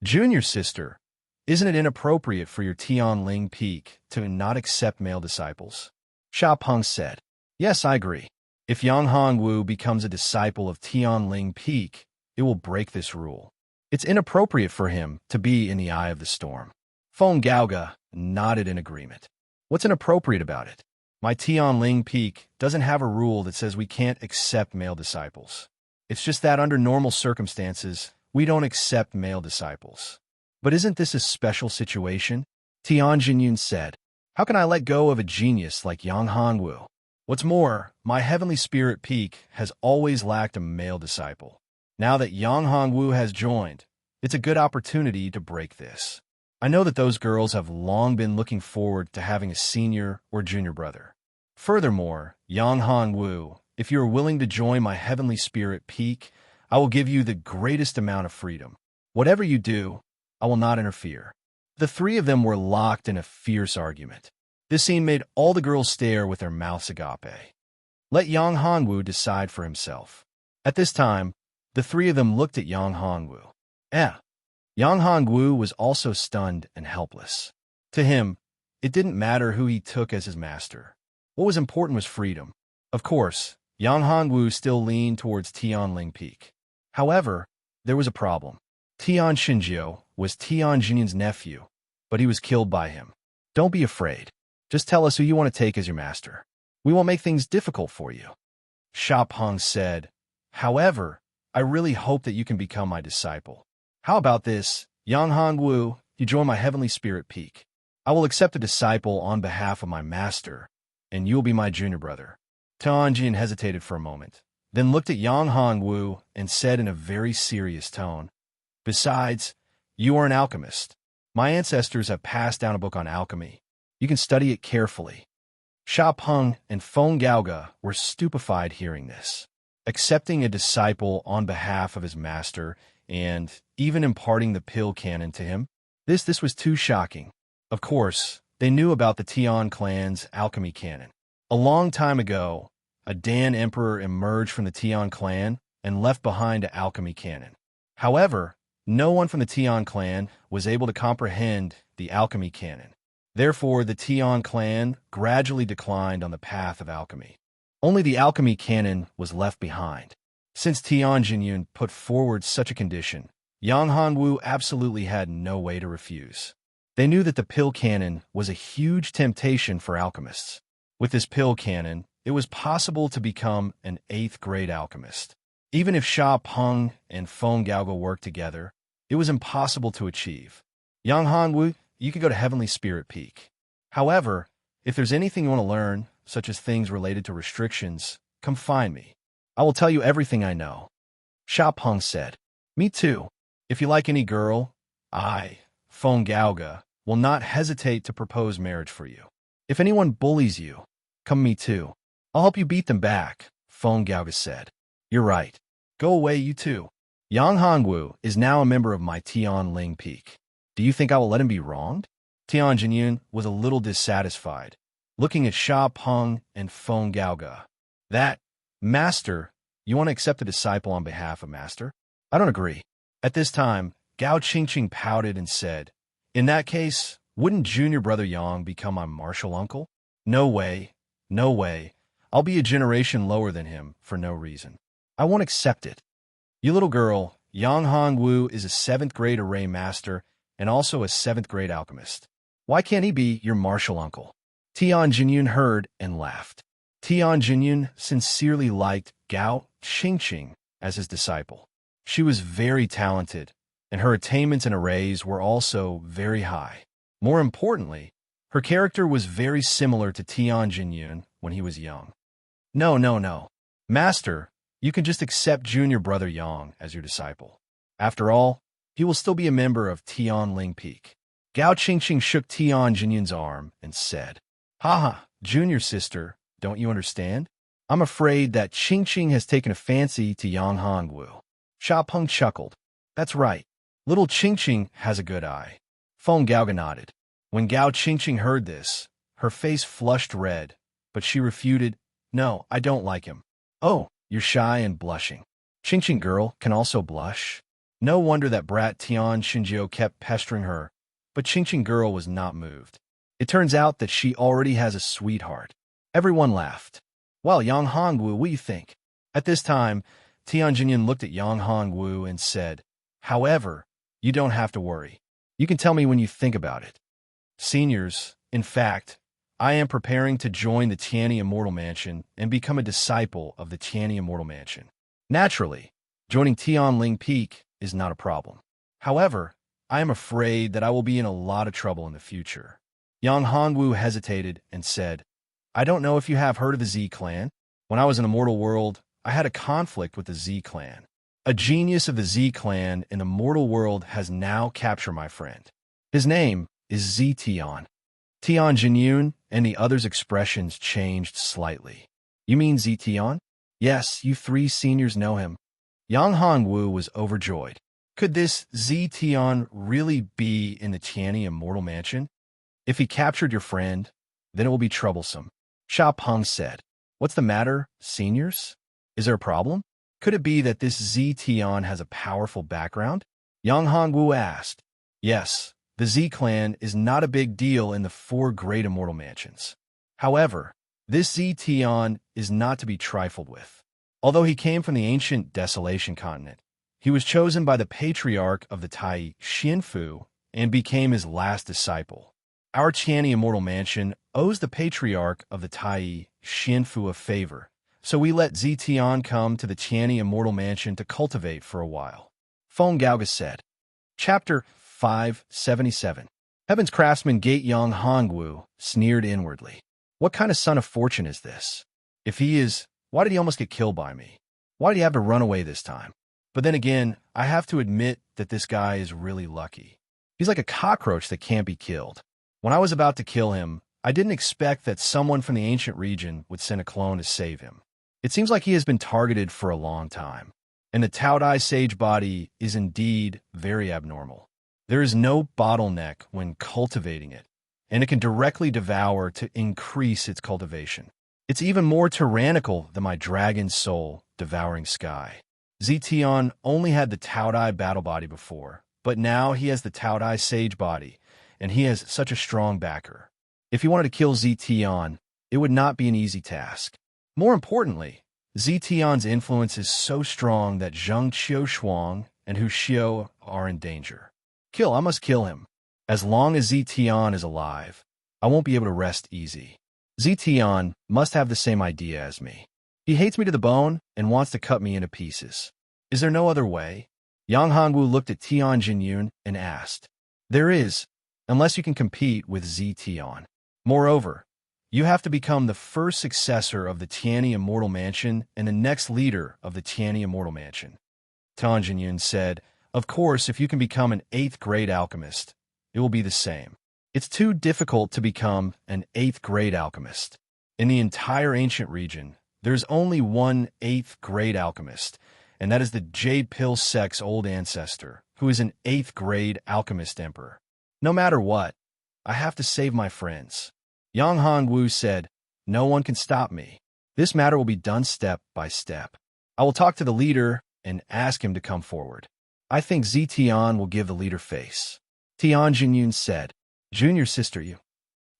Junior sister, isn't it inappropriate for your Tian Ling Peak to not accept male disciples? Sha Peng said. Yes, I agree. If Yang Hongwu becomes a disciple of Tian Ling Peak, it will break this rule. It's inappropriate for him to be in the eye of the storm. Feng Gaoga nodded in agreement. What's inappropriate about it? My Tian Ling Peak doesn't have a rule that says we can't accept male disciples. It's just that under normal circumstances, we don't accept male disciples. But isn't this a special situation? Tian Jinyun said. How can I let go of a genius like Yang Hongwu? What's more, my heavenly spirit peak has always lacked a male disciple. Now that Yang Hongwu has joined, it's a good opportunity to break this. I know that those girls have long been looking forward to having a senior or junior brother. Furthermore, Yang Hongwu, if you are willing to join my heavenly spirit peak, I will give you the greatest amount of freedom. Whatever you do, I will not interfere. The three of them were locked in a fierce argument. This scene made all the girls stare with their mouths agape. Let Yang Hongwu decide for himself. At this time, the three of them looked at Yang Hongwu. Yang Hongwu was also stunned and helpless. To him, it didn't matter who he took as his master. What was important was freedom. Of course, Yang Hongwu still leaned towards Tian Ling Peak. However, there was a problem. Tian Xinjiu was Tian Jinyun's nephew, but he was killed by him. Don't be afraid. Just tell us who you want to take as your master. We won't make things difficult for you. Sha Peng said, However, I really hope that you can become my disciple. How about this, Yang Hongwu, you join my heavenly spirit peak. I will accept a disciple on behalf of my master, and you will be my junior brother. Tian Jin hesitated for a moment, then looked at Yang Hongwu and said in a very serious tone, Besides, you are an alchemist. My ancestors have passed down a book on alchemy. You can study it carefully. Sha Peng and Feng Gaoga were stupefied hearing this. Accepting a disciple on behalf of his master and even imparting the pill canon to him, this was too shocking. Of course, they knew about the Tian clan's alchemy canon. A long time ago, a Dan emperor emerged from the Tian clan and left behind an alchemy canon. However, no one from the Tian clan was able to comprehend the alchemy canon. Therefore, the Tian clan gradually declined on the path of alchemy. Only the alchemy canon was left behind. Since Tian Jinyun put forward such a condition, Yang Hongwu absolutely had no way to refuse. They knew that the pill canon was a huge temptation for alchemists. With this pill canon, it was possible to become an 8th-grade alchemist. Even if Sha Peng and Feng Gaoga worked together, it was impossible to achieve. Yang Hongwu, you could go to Heavenly Spirit Peak. However, If there's anything you want to learn, such as things related to restrictions, come find me. I will tell you everything I know. Sha Peng said. Me too. If you like any girl, I, Feng Gaoga, will not hesitate to propose marriage for you. If anyone bullies you, come me too. I'll help you beat them back, Feng Gaoga said. You're right. Go away, you too. Yang Hongwu is now a member of my Tianling Peak. Do you think I will let him be wronged? Tian Jinyun was a little dissatisfied, looking at Sha Peng and Feng Gaoga. That, Master, you want to accept a disciple on behalf of Master? I don't agree. At this time, Gao Qingqing pouted and said, in that case, wouldn't junior brother Yang become my martial uncle? No way. No way. I'll be a generation lower than him for no reason. I won't accept it. You little girl, Yang Hongwu is a 7th grade array master and also a 7th grade alchemist. Why can't he be your martial uncle? Tian Jinyun heard and laughed. Tian Jinyun sincerely liked Gao Qingqing as his disciple. She was very talented, and her attainments in arrays were also very high. More importantly, her character was very similar to Tian Jinyun when he was young. No. Master, you can just accept junior brother Yang as your disciple. After all, he will still be a member of Tianling Peak. Gao Qingqing shook Tian Jinyun's arm and said, Haha, junior sister, don't you understand? I'm afraid that Qingqing has taken a fancy to Yang Hongwu. Sha Peng chuckled. That's right. Little Qingqing has a good eye. Feng Gaoga nodded. When Gao Qingqing heard this, her face flushed red, but she refuted, No, I don't like him. Oh, you're shy and blushing. Qingqing girl can also blush. No wonder that brat Tian Xinjiu kept pestering her, but Qingqing girl was not moved. It turns out that she already has a sweetheart. Everyone laughed. Well, Yang Hongwu, what do you think? At this time, Tian Jinyun looked at Yang Hongwu and said, However, you don't have to worry. You can tell me when you think about it. Seniors, in fact, I am preparing to join the Tianyi Immortal Mansion and become a disciple of the Tianyi Immortal Mansion. Naturally, joining Tianling Peak is not a problem. However, I am afraid that I will be in a lot of trouble in the future. Yang Hongwu hesitated and said, I don't know if you have heard of the Z clan. When I was in Immortal World, I had a conflict with the Z clan. A genius of the Z clan in the mortal world has now captured my friend. His name is Z Tian. Tian Jinyun and the others' expressions changed slightly. You mean Z Tian? Yes, you 3 seniors know him. Yang Hongwu was overjoyed. Could this Z Tian really be in the Tianyi Immortal Mansion? If he captured your friend, then it will be troublesome. Sha Peng said. What's the matter, seniors? Is there a problem? Could it be that this Z Tian has a powerful background? Yang Hongwu asked. Yes, the Z clan is not a big deal in the 4 great immortal mansions. However, this Z Tian is not to be trifled with. Although he came from the ancient Desolation continent, he was chosen by the patriarch of the Tai Xianfu and became his last disciple. Our Tianyi Immortal Mansion owes the patriarch of the Tai Xianfu a favor, so we let Z Tian come to the Tianyi Immortal Mansion to cultivate for a while. Feng Gaoga said. Chapter 577. Heaven's craftsman Gate Yang Hongwu sneered inwardly. What kind of son of fortune is this? If he is, why did he almost get killed by me? Why did he have to run away this time? But then again, I have to admit that this guy is really lucky. He's like a cockroach that can't be killed. When I was about to kill him, I didn't expect that someone from the ancient region would send a clone to save him. It seems like he has been targeted for a long time, and the Taodai sage body is indeed very abnormal. There is no bottleneck when cultivating it, and it can directly devour to increase its cultivation. It's even more tyrannical than my dragon soul devouring sky. Zetian only had the Taodai battle body before, but now he has the Taodai sage body, and he has such a strong backer. If he wanted to kill Zetian, it would not be an easy task. More importantly, Zetian's influence is so strong that Zheng Qiushuang and Hu Xiu are in danger. I must kill him. As long as Zetian is alive, I won't be able to rest easy. Zetian must have the same idea as me. He hates me to the bone and wants to cut me into pieces. Is there no other way? Yang Hongwu looked at Tian Jinyun and asked. There is, unless you can compete with Zetian. Moreover, You have to become the first successor of the Tianyi Immortal Mansion and the next leader of the Tianyi Immortal Mansion. Tian Jinyun said, "Of course, if you can become an 8th grade alchemist, it will be the same. It's too difficult to become an 8th grade alchemist. In the entire ancient region, there's only one 8th grade alchemist, and that is the Jade Pill sect's old ancestor, who is an 8th grade alchemist emperor. No matter what, I have to save my friends." Yang Hongwu said, "No one can stop me. This matter will be done step by step. I will talk to the leader and ask him to come forward. I think Zitian will give the leader face." Tian Jinyun said, "Junior sister Yu."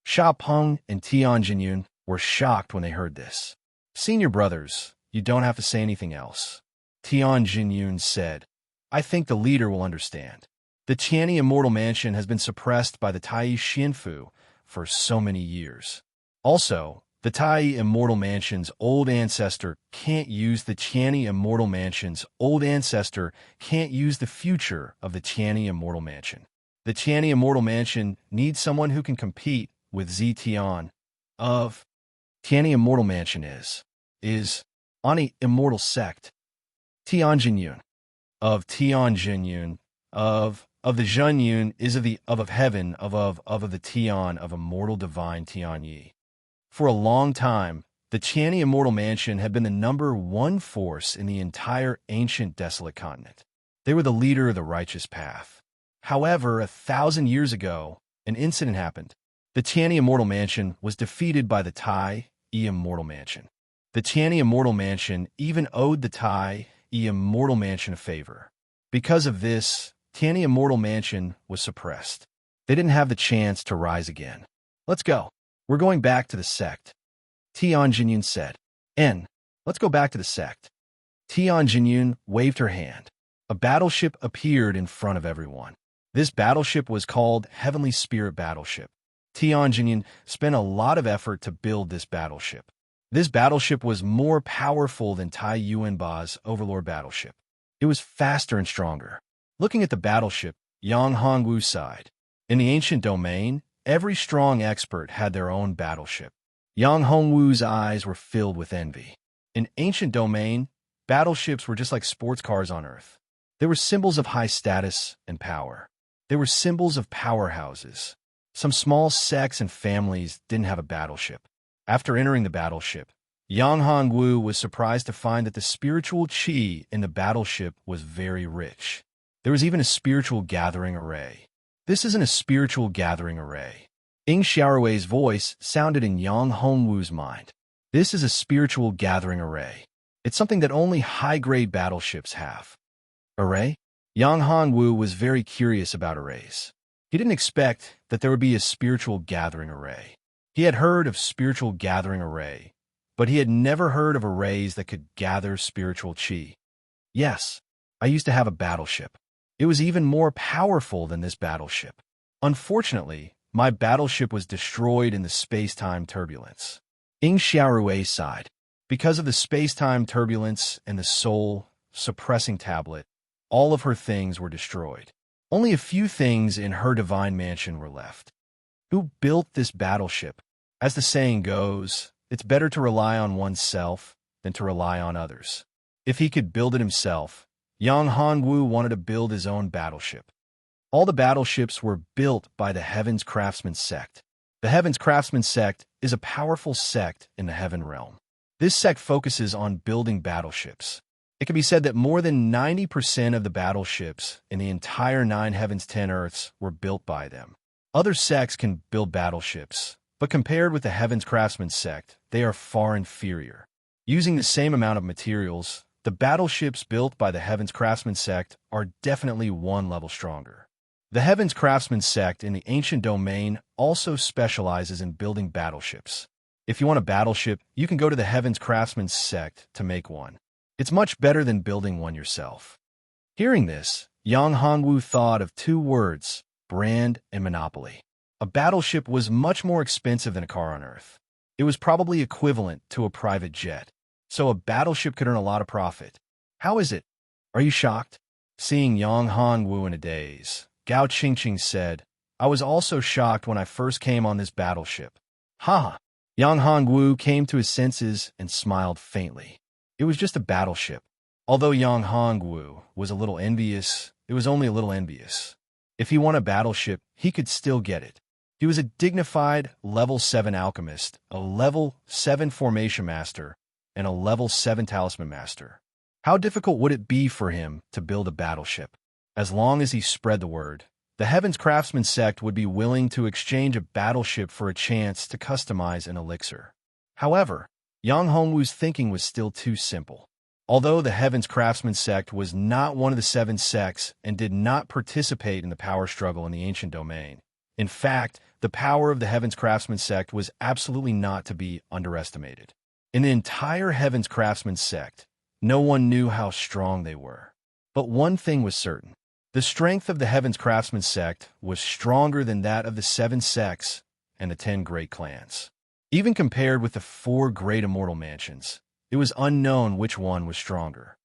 Sha Peng and Tian Jinyun were shocked when they heard this. "Senior brothers, you don't have to say anything else." Tian Jinyun said, "I think the leader will understand. The Tianyi Immortal Mansion has been suppressed by the Tai Xinfu for so many years. Also, the Tai Immortal Mansion's old ancestor can't use the Tianyi Immortal Mansion's old ancestor can't use the future of the Tianyi Immortal Mansion. The Tianyi Immortal Mansion needs someone who can compete with Zitian of Tianyi Immortal Mansion is Ani Immortal Sect. Tianjin of Tianjin of the Zhenyun is of the of heaven of the Tian of immortal divine Tianyi. For a long time, the Tianyi Immortal Mansion had been the #1 force in the entire ancient desolate continent. They were the leader of the righteous path. However, 1,000 years ago, an incident happened. The Tianyi Immortal Mansion was defeated by the Tai Immortal Mansion. The Tianyi Immortal Mansion even owed the Tai Immortal Mansion a favor. Because of this, Tianyi Immortal Mansion was suppressed. They didn't have the chance to rise again. "Let's go. We're going back to the sect," Tian Jinyun said. Let's go back to the sect." Tian Jinyun waved her hand. A battleship appeared in front of everyone. This battleship was called Heavenly Spirit Battleship. Tian Jinyun spent a lot of effort to build this battleship. This battleship was more powerful than Tai Yuanba's Overlord battleship. It was faster and stronger. Looking at the battleship, Yang Hongwu sighed. In the ancient domain, every strong expert had their own battleship. Yang Hongwu's eyes were filled with envy. In ancient domain, battleships were just like sports cars on Earth. They were symbols of high status and power. They were symbols of powerhouses. Some small sects and families didn't have a battleship. After entering the battleship, Yang Hongwu was surprised to find that the spiritual qi in the battleship was very rich. There was even a spiritual gathering array. "This isn't a spiritual gathering array." Ing Xiaorui's voice sounded in Yang Hongwu's mind. "This is a spiritual gathering array. It's something that only high-grade battleships have." Array? Yang Hongwu was very curious about arrays. He didn't expect that there would be a spiritual gathering array. He had heard of spiritual gathering array, but he had never heard of arrays that could gather spiritual qi. "Yes, I used to have a battleship. It was even more powerful than this battleship. Unfortunately, my battleship was destroyed in the space-time turbulence." Ing Xiaorui sighed. Because of the space-time turbulence and the soul-suppressing tablet, all of her things were destroyed. Only a few things in her divine mansion were left. Who built this battleship? As the saying goes, it's better to rely on oneself than to rely on others. If he could build it himself, Yang Hongwu wanted to build his own battleship. All the battleships were built by the Heavens Craftsman sect. The Heavens Craftsman sect is a powerful sect in the Heaven realm. This sect focuses on building battleships. It can be said that more than 90% of the battleships in the entire 9 heavens 10 earths were built by them. Other sects can build battleships, but compared with the Heavens Craftsman sect, they are far inferior. Using the same amount of materials, the battleships built by the Heavens Craftsman sect are definitely one level stronger. The Heavens Craftsman sect in the ancient domain also specializes in building battleships. If you want a battleship, you can go to the Heavens Craftsman sect to make one. It's much better than building one yourself. Hearing this, Yang Hongwu thought of 2 words, brand and monopoly. A battleship was much more expensive than a car on Earth. It was probably equivalent to a private jet. So a battleship could earn a lot of profit. How is it? Are you shocked? Seeing Yang Hongwu in a daze, Gao Qingqing said, "I was also shocked when I first came on this battleship." "Ha! Yang Hongwu came to his senses and smiled faintly. It was just a battleship. Although Yang Hongwu was a little envious, it was only a little envious. If he won a battleship, he could still get it. He was a dignified level 7 alchemist, a level 7 formation master, and a level 7 talisman master. How difficult would it be for him to build a battleship? As long as he spread the word, the Heaven's Craftsman sect would be willing to exchange a battleship for a chance to customize an elixir. However, Yang Hongwu's thinking was still too simple. Although the Heaven's Craftsman sect was not one of the 7 sects and did not participate in the power struggle in the ancient domain, in fact, the power of the Heaven's Craftsman sect was absolutely not to be underestimated. In the entire Heaven's Craftsman sect, no one knew how strong they were. But one thing was certain. The strength of the Heaven's Craftsman sect was stronger than that of the 7 sects and the 10 great clans. Even compared with the 4 great immortal mansions, it was unknown which one was stronger.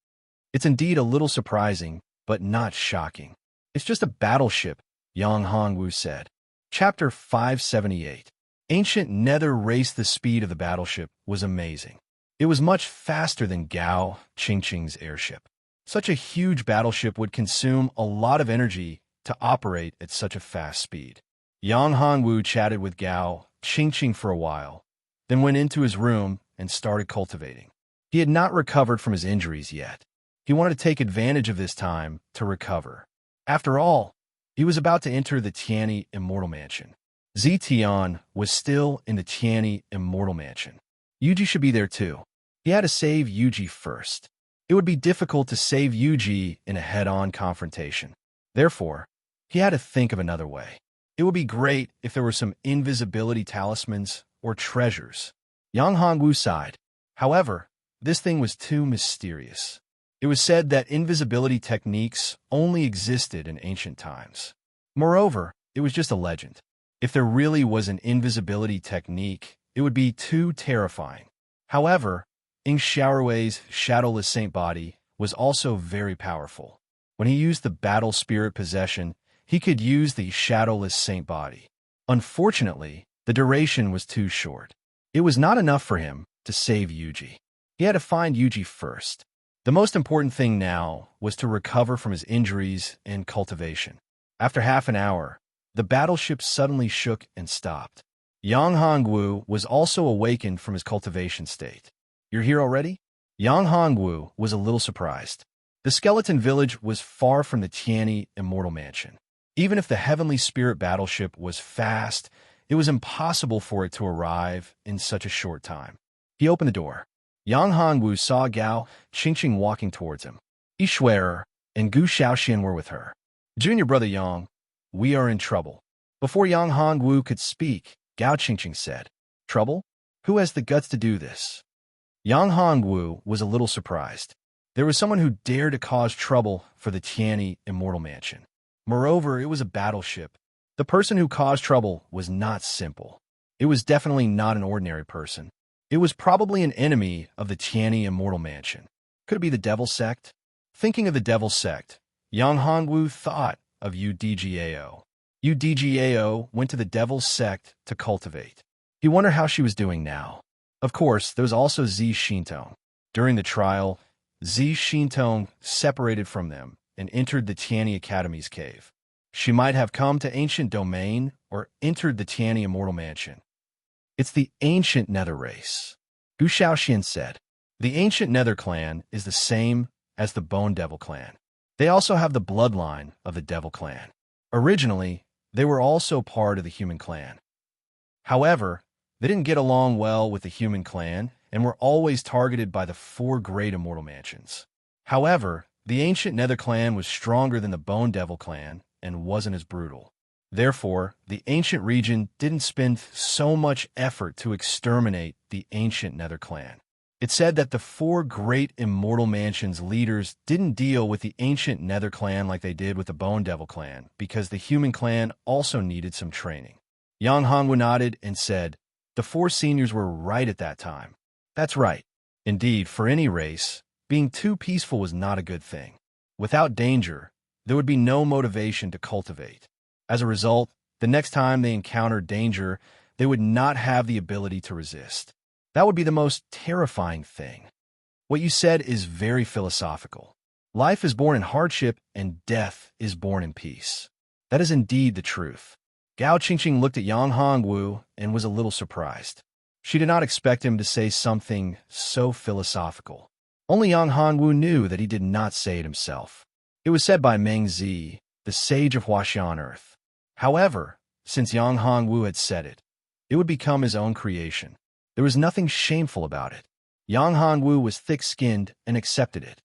It's indeed a little surprising, but not shocking. It's just a battleship, Yang Hongwu said. Chapter 578. Ancient Nether Race. The speed of the battleship was amazing. It was much faster than Gao Qingqing's airship. Such a huge battleship would consume a lot of energy to operate at such a fast speed. Yang Hongwu chatted with Gao Qingqing for a while, then went into his room and started cultivating. He had not recovered from his injuries yet. He wanted to take advantage of this time to recover. After all, he was about to enter the Tianyi Immortal Mansion. Zetian was still in the Tianyi Immortal Mansion. Yuji should be there too. He had to save Yuji first. It would be difficult to save Yuji in a head-on confrontation. Therefore, he had to think of another way. It would be great if there were some invisibility talismans or treasures. Yang Hongwu sighed. However, this thing was too mysterious. It was said that invisibility techniques only existed in ancient times. Moreover, it was just a legend. If there really was an invisibility technique, it would be too terrifying. However, Ing Xiaorui's shadowless saint body was also very powerful. When he used the battle spirit possession, he could use the shadowless saint body. Unfortunately, the duration was too short. It was not enough for him to save Yuji. He had to find Yuji first. The most important thing now was to recover from his injuries and cultivation. After half an hour, the battleship suddenly shook and stopped. Yang Hongwu was also awakened from his cultivation state. "You're here already?" Yang Hongwu was a little surprised. The skeleton village was far from the Tianyi Immortal Mansion. Even if the Heavenly Spirit battleship was fast, it was impossible for it to arrive in such a short time. He opened the door. Yang Hongwu saw Gao Qingqing walking towards him. Ishwerer and Gu Shaoxian were with her. "Junior brother Yang, we are in trouble." Before Yang Hongwu could speak, Gao Qingqing said, "Trouble? Who has the guts to do this?" Yang Hongwu was a little surprised. There was someone who dared to cause trouble for the Tianyi Immortal Mansion. Moreover, it was a battleship. The person who caused trouble was not simple. It was definitely not an ordinary person. It was probably an enemy of the Tianyi Immortal Mansion. Could it be the Devil Sect? Thinking of the Devil Sect, Yang Hongwu thought of Udgao. Udgao went to the Devil Sect to cultivate. He wondered how she was doing now. Of course, there was also Zi Xintong. During the trial, Zi Xintong separated from them and entered the Tianyi Academy's cave. She might have come to Ancient Domain or entered the Tianyi Immortal Mansion. "It's the Ancient Nether Race," Gu Shaoxian said. The Ancient Nether Clan is the same as the Bone Devil Clan. They also have the bloodline of the Devil Clan. Originally, they were also part of the Human Clan. However, they didn't get along well with the Human Clan and were always targeted by the 4 great immortal mansions. However, the Ancient Nether Clan was stronger than the Bone Devil Clan and wasn't as brutal. Therefore, the ancient region didn't spend so much effort to exterminate the Ancient Nether Clan. It said that the 4 great immortal mansions leaders didn't deal with the Ancient Nether Clan like they did with the Bone Devil Clan because the Human Clan also needed some training. Yang Hongwu nodded and said, "The 4 seniors were right at that time." That's right. Indeed, for any race, being too peaceful was not a good thing. Without danger, there would be no motivation to cultivate. As a result, the next time they encountered danger, they would not have the ability to resist. That would be the most terrifying thing. What you said is very philosophical. Life is born in hardship and death is born in peace. That is indeed the truth. Gao Qingqing looked at Yang Hongwu and was a little surprised. She did not expect him to say something so philosophical. Only Yang Hongwu knew that he did not say it himself. It was said by Meng Zi, the sage of Huaxian Earth. However, since Yang Hongwu had said it, it would become his own creation. There was nothing shameful about it. Yang Hongwu was thick-skinned and accepted it.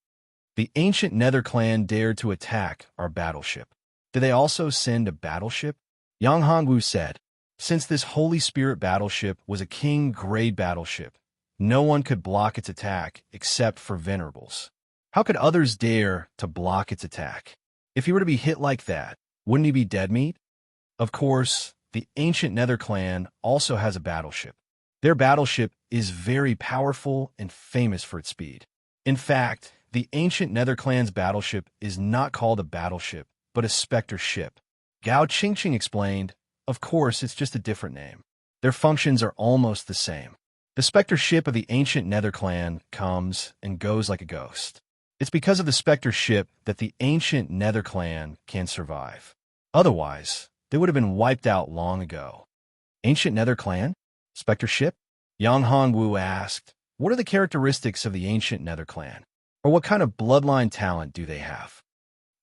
The ancient Nether clan dared to attack our battleship. Did they also send a battleship? Yang Hongwu said, since this Holy Spirit battleship was a king-grade battleship, no one could block its attack except for venerables. How could others dare to block its attack? If he were to be hit like that, wouldn't he be dead meat? Of course, the ancient Nether clan also has a battleship. Their battleship is very powerful and famous for its speed. In fact, the ancient Nether clan's battleship is not called a battleship, but a specter ship. Gao Qingqing explained, of course, it's just a different name. Their functions are almost the same. The specter ship of the ancient Nether clan comes and goes like a ghost. It's because of the specter ship that the ancient Nether clan can survive. Otherwise, they would have been wiped out long ago. Ancient Nether clan? Specter ship? Yang Hongwu asked, what are the characteristics of the ancient Nether clan? Or what kind of bloodline talent do they have?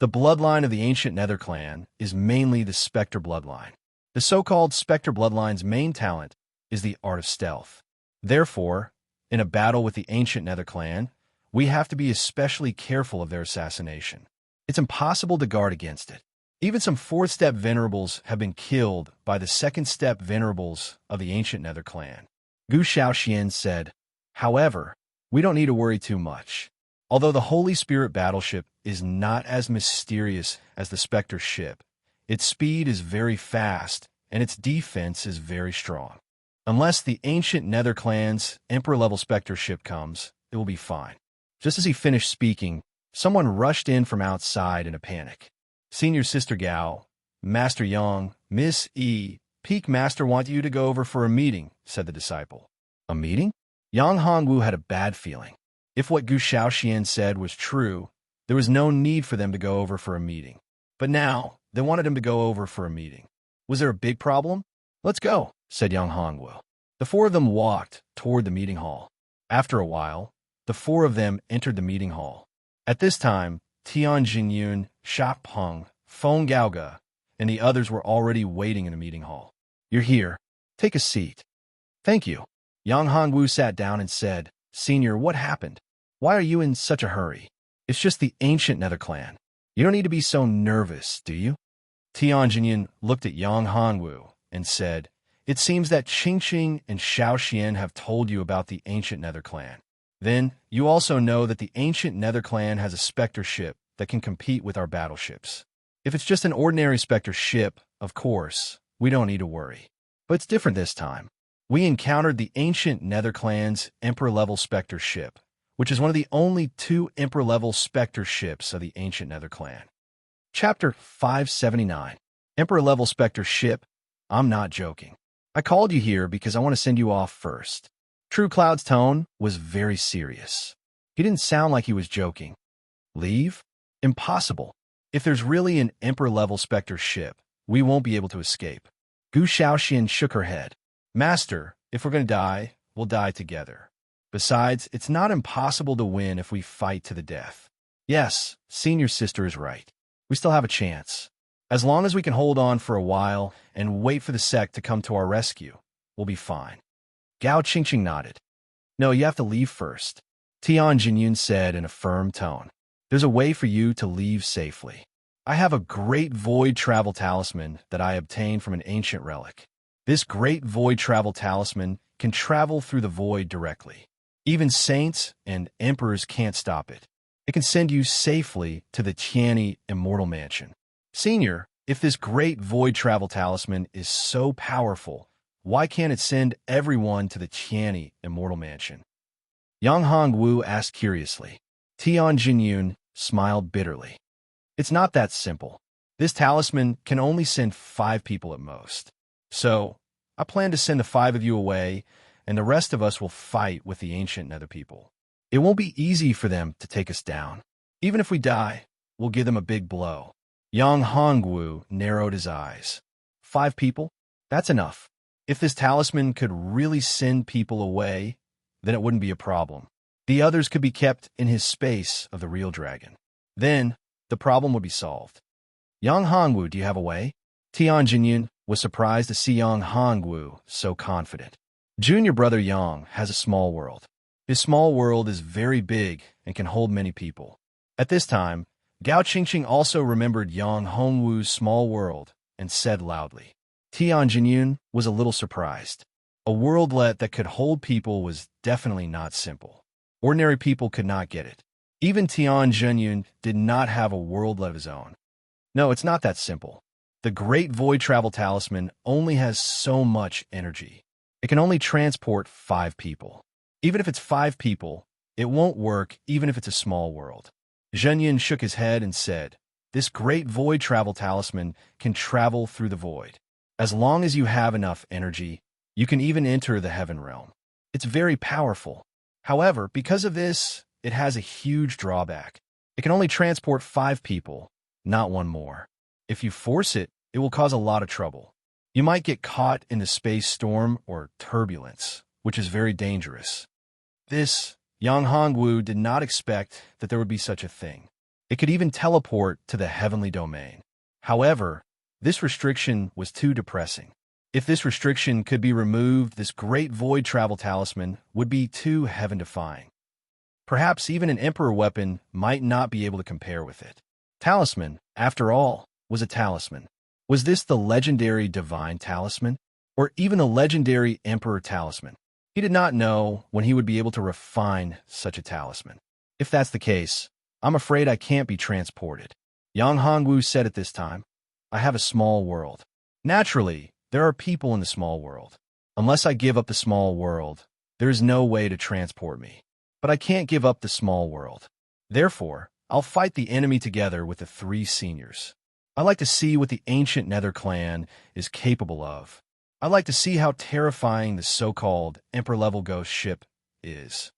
The bloodline of the ancient Nether clan is mainly the Spectre bloodline. The so-called Spectre bloodline's main talent is the art of stealth. Therefore, in a battle with the ancient Nether clan, we have to be especially careful of their assassination. It's impossible to guard against it. Even some fourth-step venerables have been killed by the second-step venerables of the ancient Nether clan. Gu Shaoxian said, however, we don't need to worry too much. Although the Holy Spirit battleship is not as mysterious as the Spectre ship, its speed is very fast and its defense is very strong. Unless the ancient Nether clan's Emperor-level Spectre ship comes, it will be fine. Just as he finished speaking, someone rushed in from outside in a panic. Senior Sister Gao, Master Yang, Miss E, Peak Master want you to go over for a meeting, said the disciple. A meeting? Yang Hongwu had a bad feeling. If what Gu Shaoxian said was true, there was no need for them to go over for a meeting. But now, they wanted him to go over for a meeting. Was there a big problem? Let's go, said Yang Hongwu. The four of them walked toward the meeting hall. After a while, the four of them entered the meeting hall. At this time, Tian Jinyun, Sha Peng, Feng Gaoge, and the others were already waiting in the meeting hall. You're here. Take a seat. Thank you. Yang Hongwu sat down and said, Senior, what happened? Why are you in such a hurry? It's just the ancient Nether clan. You don't need to be so nervous, do you? Tian Jinyun looked at Yang Hongwu and said, it seems that Qingqing and Shaoxian have told you about the ancient Nether clan. Then, you also know that the ancient Nether clan has a specter ship that can compete with our battleships. If it's just an ordinary specter ship, of course, we don't need to worry. But it's different this time. We encountered the ancient Nether clan's Emperor-level specter ship, which is one of the only 2 Emperor-level specter ships of the ancient Nether clan. Chapter 579. Emperor-level specter ship. I'm not joking. I called you here because I want to send you off first. True Cloud's tone was very serious. He didn't sound like he was joking. Leave? Impossible. If there's really an Emperor-level specter ship, we won't be able to escape. Gu Shaoxian shook her head. Master, if we're going to die, we'll die together. Besides, it's not impossible to win if we fight to the death. Yes, Senior Sister is right. We still have a chance. As long as we can hold on for a while and wait for the sect to come to our rescue, we'll be fine. Gao Qingqing nodded. No, you have to leave first. Tian Jinyun said in a firm tone. There's a way for you to leave safely. I have a great void travel talisman that I obtained from an ancient relic. This great void travel talisman can travel through the void directly. Even saints and emperors can't stop it. It can send you safely to the Tianyi Immortal Mansion. Senior, if this great void travel talisman is so powerful, why can't it send everyone to the Tianyi Immortal Mansion? Yang Hongwu asked curiously. Tian Jinyun smiled bitterly. It's not that simple. This talisman can only send 5 people at most. So, I plan to send the 5 of you away, and the rest of us will fight with the ancient nether people. It won't be easy for them to take us down. Even if we die, we'll give them a big blow. Yang Hongwu narrowed his eyes. 5 people? That's enough. If this talisman could really send people away, then it wouldn't be a problem. The others could be kept in his space of the real dragon. Then, the problem would be solved. Yang Hongwu, do you have a way? Tian Jinyun was surprised to see Yang Hongwu so confident. Junior brother Yang has a small world. His small world is very big and can hold many people. At this time, Gao Qingqing also remembered Yang Hongwu's small world and said loudly. Tian Jinyun was a little surprised. A worldlet that could hold people was definitely not simple. Ordinary people could not get it. Even Tian Jinyun did not have a worldlet of his own. No, it's not that simple. The Great Void Travel Talisman only has so much energy. It can only transport 5 people. Even if it's 5 people, it won't work even if it's a small world. Zhenyin shook his head and said, this Great Void Travel Talisman can travel through the void. As long as you have enough energy, you can even enter the heaven realm. It's very powerful. However, because of this, it has a huge drawback. It can only transport 5 people, not 1 more. If you force it, it will cause a lot of trouble. You might get caught in the space storm or turbulence, which is very dangerous. This, Yang Hongwu did not expect that there would be such a thing. It could even teleport to the heavenly domain. However, this restriction was too depressing. If this restriction could be removed, this Great Void Travel Talisman would be too heaven-defying. Perhaps even an Emperor weapon might not be able to compare with it. Talisman, after all, was a talisman. Was this the legendary divine talisman? Or even the legendary Emperor talisman? He did not know when he would be able to refine such a talisman. If that's the case, I'm afraid I can't be transported. Yang Hongwu said at this time, I have a small world. Naturally, there are people in the small world. Unless I give up the small world, there is no way to transport me. But I can't give up the small world. Therefore, I'll fight the enemy together with the 3 seniors. I like to see what the ancient Nether clan is capable of. I like to see how terrifying the so-called Emperor-level ghost ship is.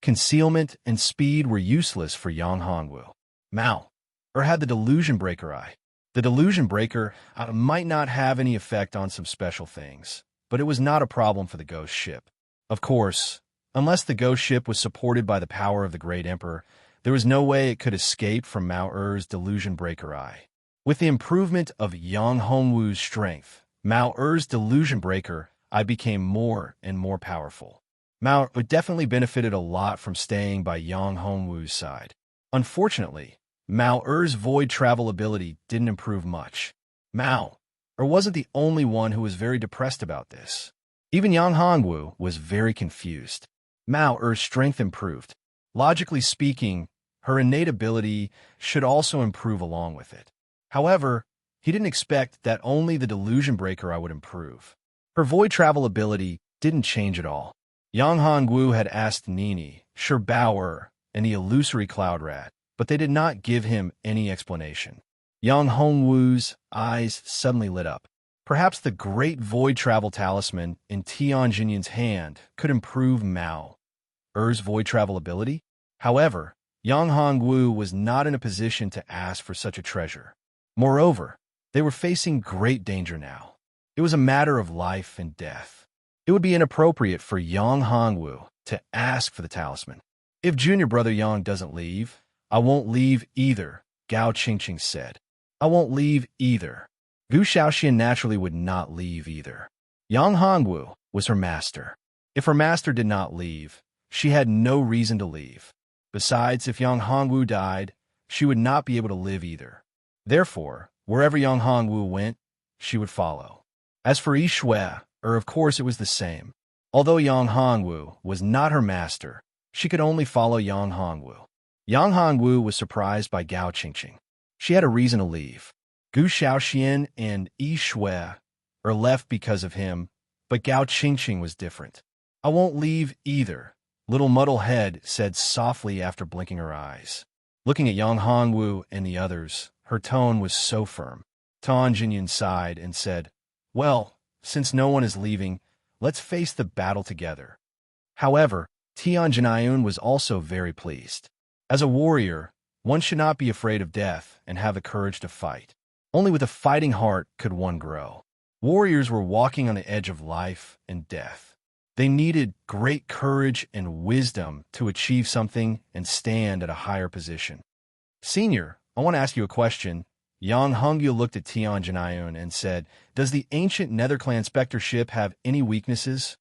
Concealment and speed were useless for Yang Hongwu. Mao, or had the Delusion Breaker eye. The Delusion Breaker might not have any effect on some special things, but it was not a problem for the ghost ship. Of course, unless the ghost ship was supported by the power of the Great Emperor, there was no way it could escape from Mao Er's Delusion Breaker eye. With the improvement of Yang Hongwu's strength, Mao Er's Delusion Breaker eye became more and more powerful. Mao definitely benefited a lot from staying by Yang Hongwu's side. Unfortunately, Mao Er's void travel ability didn't improve much. Mao Er wasn't the only one who was very depressed about this. Even Yang Hongwu was very confused. Mao Er's strength improved. Logically speaking, her innate ability should also improve along with it. However, he didn't expect that only the Delusion Breaker eye would improve. Her void travel ability didn't change at all. Yang Hongwu had asked Nini, Sherbauer, and the illusory Cloud Rat, but they did not give him any explanation. Yang Hongwu's eyes suddenly lit up. Perhaps the Great Void Travel Talisman in Tian Jinyun's hand could improve Mao Er's void travel ability? However, Yang Hongwu was not in a position to ask for such a treasure. Moreover, they were facing great danger now. It was a matter of life and death. It would be inappropriate for Yang Hongwu to ask for the talisman. If junior brother Yang doesn't leave, I won't leave either, Gao Qingqing said. I won't leave either. Gu Shaoxian naturally would not leave either. Yang Hongwu was her master. If her master did not leave, she had no reason to leave. Besides, if Yang Hongwu died, she would not be able to live either. Therefore, wherever Yang Hongwu went, she would follow. As for Yi Shui, of course it was the same. Although Yang Hongwu was not her master, she could only follow Yang Hongwu. Yang Hongwu was surprised by Gao Qingqing. She had a reason to leave. Gu Shaoxian and Yi Shui left because of him, but Gao Qingqing was different. I won't leave either, Little Muddlehead said softly after blinking her eyes. Looking at Yang Hongwu and the others, her tone was so firm. Tian Jinyun sighed and said, Well, since no one is leaving, let's face the battle together. However, Tianjin was also very pleased. As a warrior, one should not be afraid of death and have the courage to fight. Only with a fighting heart could one grow. Warriors were walking on the edge of life and death. They needed great courage and wisdom to achieve something and stand at a higher position. Senior, I want to ask you a question. Yang Hongyu looked at Tianjin and said, "Does the ancient Netherclan Spectre ship have any weaknesses?"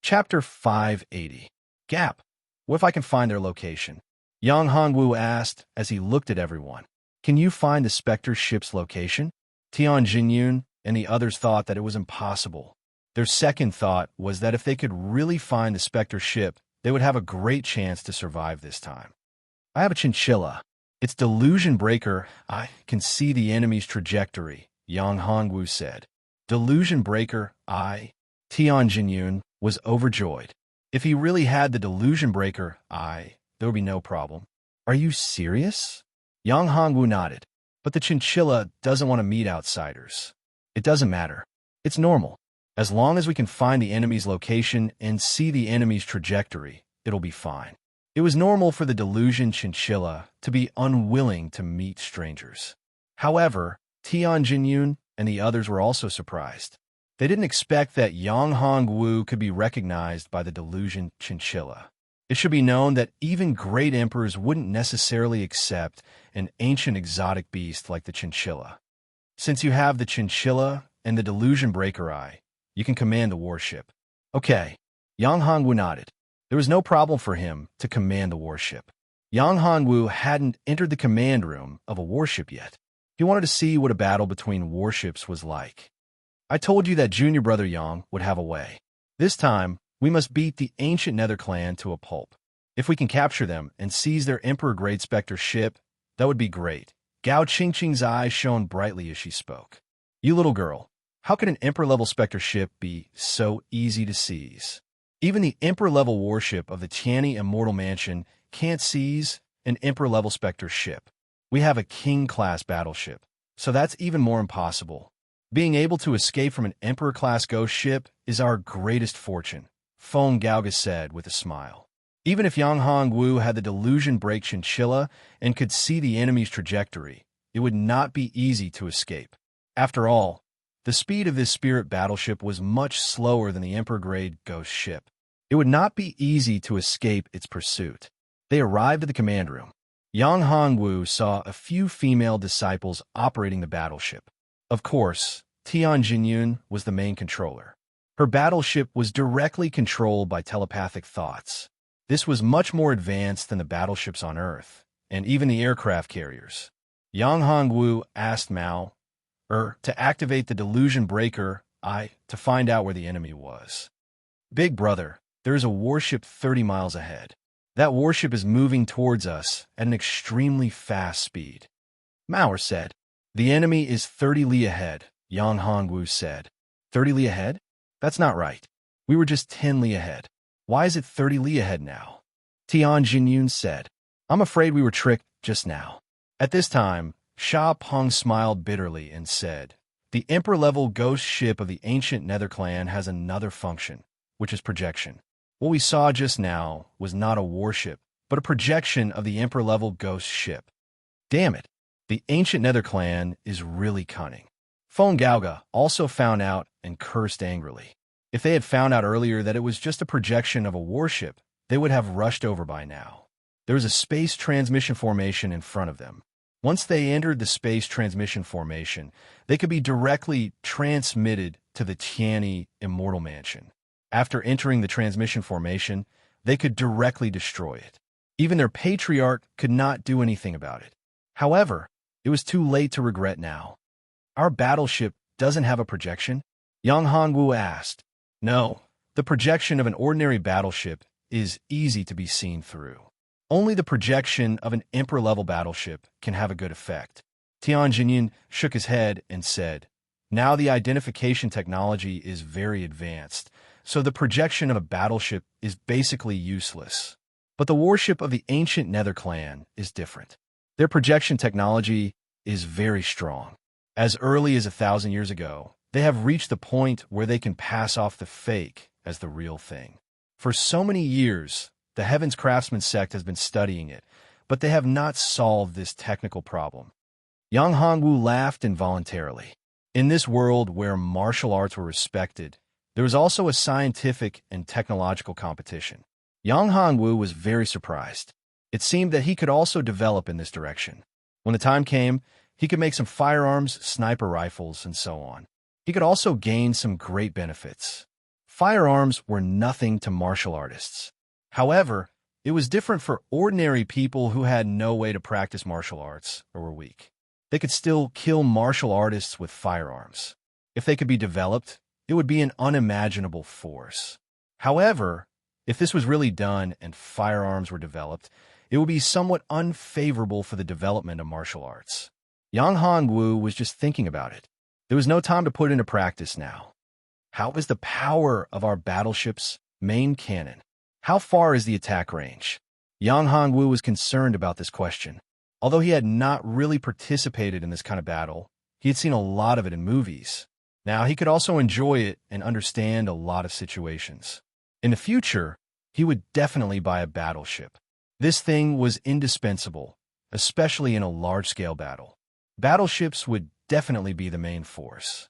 Chapter 580. Gap. What if I can find their location? Yang Hongwu asked as he looked at everyone. Can you find the Spectre ship's location? Tianjin and the others thought that it was impossible. Their second thought was that if they could really find the Spectre ship, they would have a great chance to survive this time. I have a chinchilla. It's delusion breaker. I can see the enemy's trajectory, Yang Hongwu said. Delusion breaker, Tianjin was overjoyed. If he really had the delusion breaker, there would be no problem. Are you serious? Yang Hongwu nodded. But the chinchilla doesn't want to meet outsiders. It doesn't matter. It's normal. As long as we can find the enemy's location and see the enemy's trajectory, it'll be fine. It was normal for the delusion chinchilla to be unwilling to meet strangers. However, Tianjin and the others were also surprised. They didn't expect that Yang Hongwu could be recognized by the delusion chinchilla. It should be known that even great emperors wouldn't necessarily accept an ancient exotic beast like the chinchilla. Since you have the chinchilla and the delusion breaker you can command the warship. Okay, Yang Hongwu nodded. There was no problem for him to command the warship. Yang Hongwu hadn't entered the command room of a warship yet. He wanted to see what a battle between warships was like. I told you that junior brother Yang would have a way. This time, we must beat the ancient Nether clan to a pulp. If we can capture them and seize their Emperor-grade Spectre ship, that would be great. Gao Qingqing's eyes shone brightly as she spoke. You little girl, how can an Emperor-level Spectre ship be so easy to seize? Even the Emperor-level warship of the Tianni Immortal Mansion can't seize an Emperor-level Spectre ship. We have a King-class battleship, so that's even more impossible. Being able to escape from an Emperor-class ghost ship is our greatest fortune, Feng Gaoga said with a smile. Even if Yang Hongwu had the delusion break chinchilla and could see the enemy's trajectory, it would not be easy to escape. After all, the speed of this spirit battleship was much slower than the Emperor-grade ghost ship. It would not be easy to escape its pursuit. They arrived at the command room. Yang Hongwu saw a few female disciples operating the battleship. Of course, Tianjin was the main controller. Her battleship was directly controlled by telepathic thoughts. This was much more advanced than the battleships on Earth, and even the aircraft carriers. Yang Hongwu asked Mao, to activate the delusion breaker, to find out where the enemy was. Big brother, there is a warship 30 miles ahead. That warship is moving towards us at an extremely fast speed. Mao said. The enemy is 30 li ahead, Yang Hongwu said. 30 li ahead? That's not right. We were just 10 li ahead. Why is it 30 li ahead now? Tianjin said. I'm afraid we were tricked just now. At this time, Sha Peng smiled bitterly and said, the Emperor-level ghost ship of the ancient Nether clan has another function, which is projection. What we saw just now was not a warship, but a projection of the Emperor-level ghost ship. Damn it, the ancient Nether clan is really cunning. Feng Gaoga also found out and cursed angrily. If they had found out earlier that it was just a projection of a warship, they would have rushed over by now. There was a space transmission formation in front of them. Once they entered the space transmission formation, they could be directly transmitted to the Tianni Immortal Mansion. After entering the transmission formation, they could directly destroy it. Even their patriarch could not do anything about it. However, it was too late to regret now. Our battleship doesn't have a projection? Yang Hongwu asked. No, the projection of an ordinary battleship is easy to be seen through. Only the projection of an Emperor-level battleship can have a good effect. Tianjin shook his head and said, now the identification technology is very advanced, so the projection of a battleship is basically useless. But the warship of the ancient Nether clan is different. Their projection technology is very strong. As early as 1,000 years ago, They have reached the point where they can pass off the fake as the real thing. For so many years, the Heaven's Craftsman sect has been studying it, but they have not solved this technical problem. Yang Hongwu laughed involuntarily. In this world where martial arts were respected, there was also a scientific and technological competition. Yang Hongwu was very surprised. It seemed that he could also develop in this direction. When the time came, he could make some firearms, sniper rifles, and so on. He could also gain some great benefits. Firearms were nothing to martial artists. However, it was different for ordinary people who had no way to practice martial arts or were weak. They could still kill martial artists with firearms. If they could be developed, it would be an unimaginable force. However, if this was really done and firearms were developed, it would be somewhat unfavorable for the development of martial arts. Yang Hongwu was just thinking about it. There was no time to put into practice now. How is the power of our battleship's main cannon? How far is the attack range? Yang Hongwu was concerned about this question. Although he had not really participated in this kind of battle, he had seen a lot of it in movies. Now he could also enjoy it and understand a lot of situations. In the future, he would definitely buy a battleship. This thing was indispensable, especially in a large-scale battle. Battleships would definitely be the main force.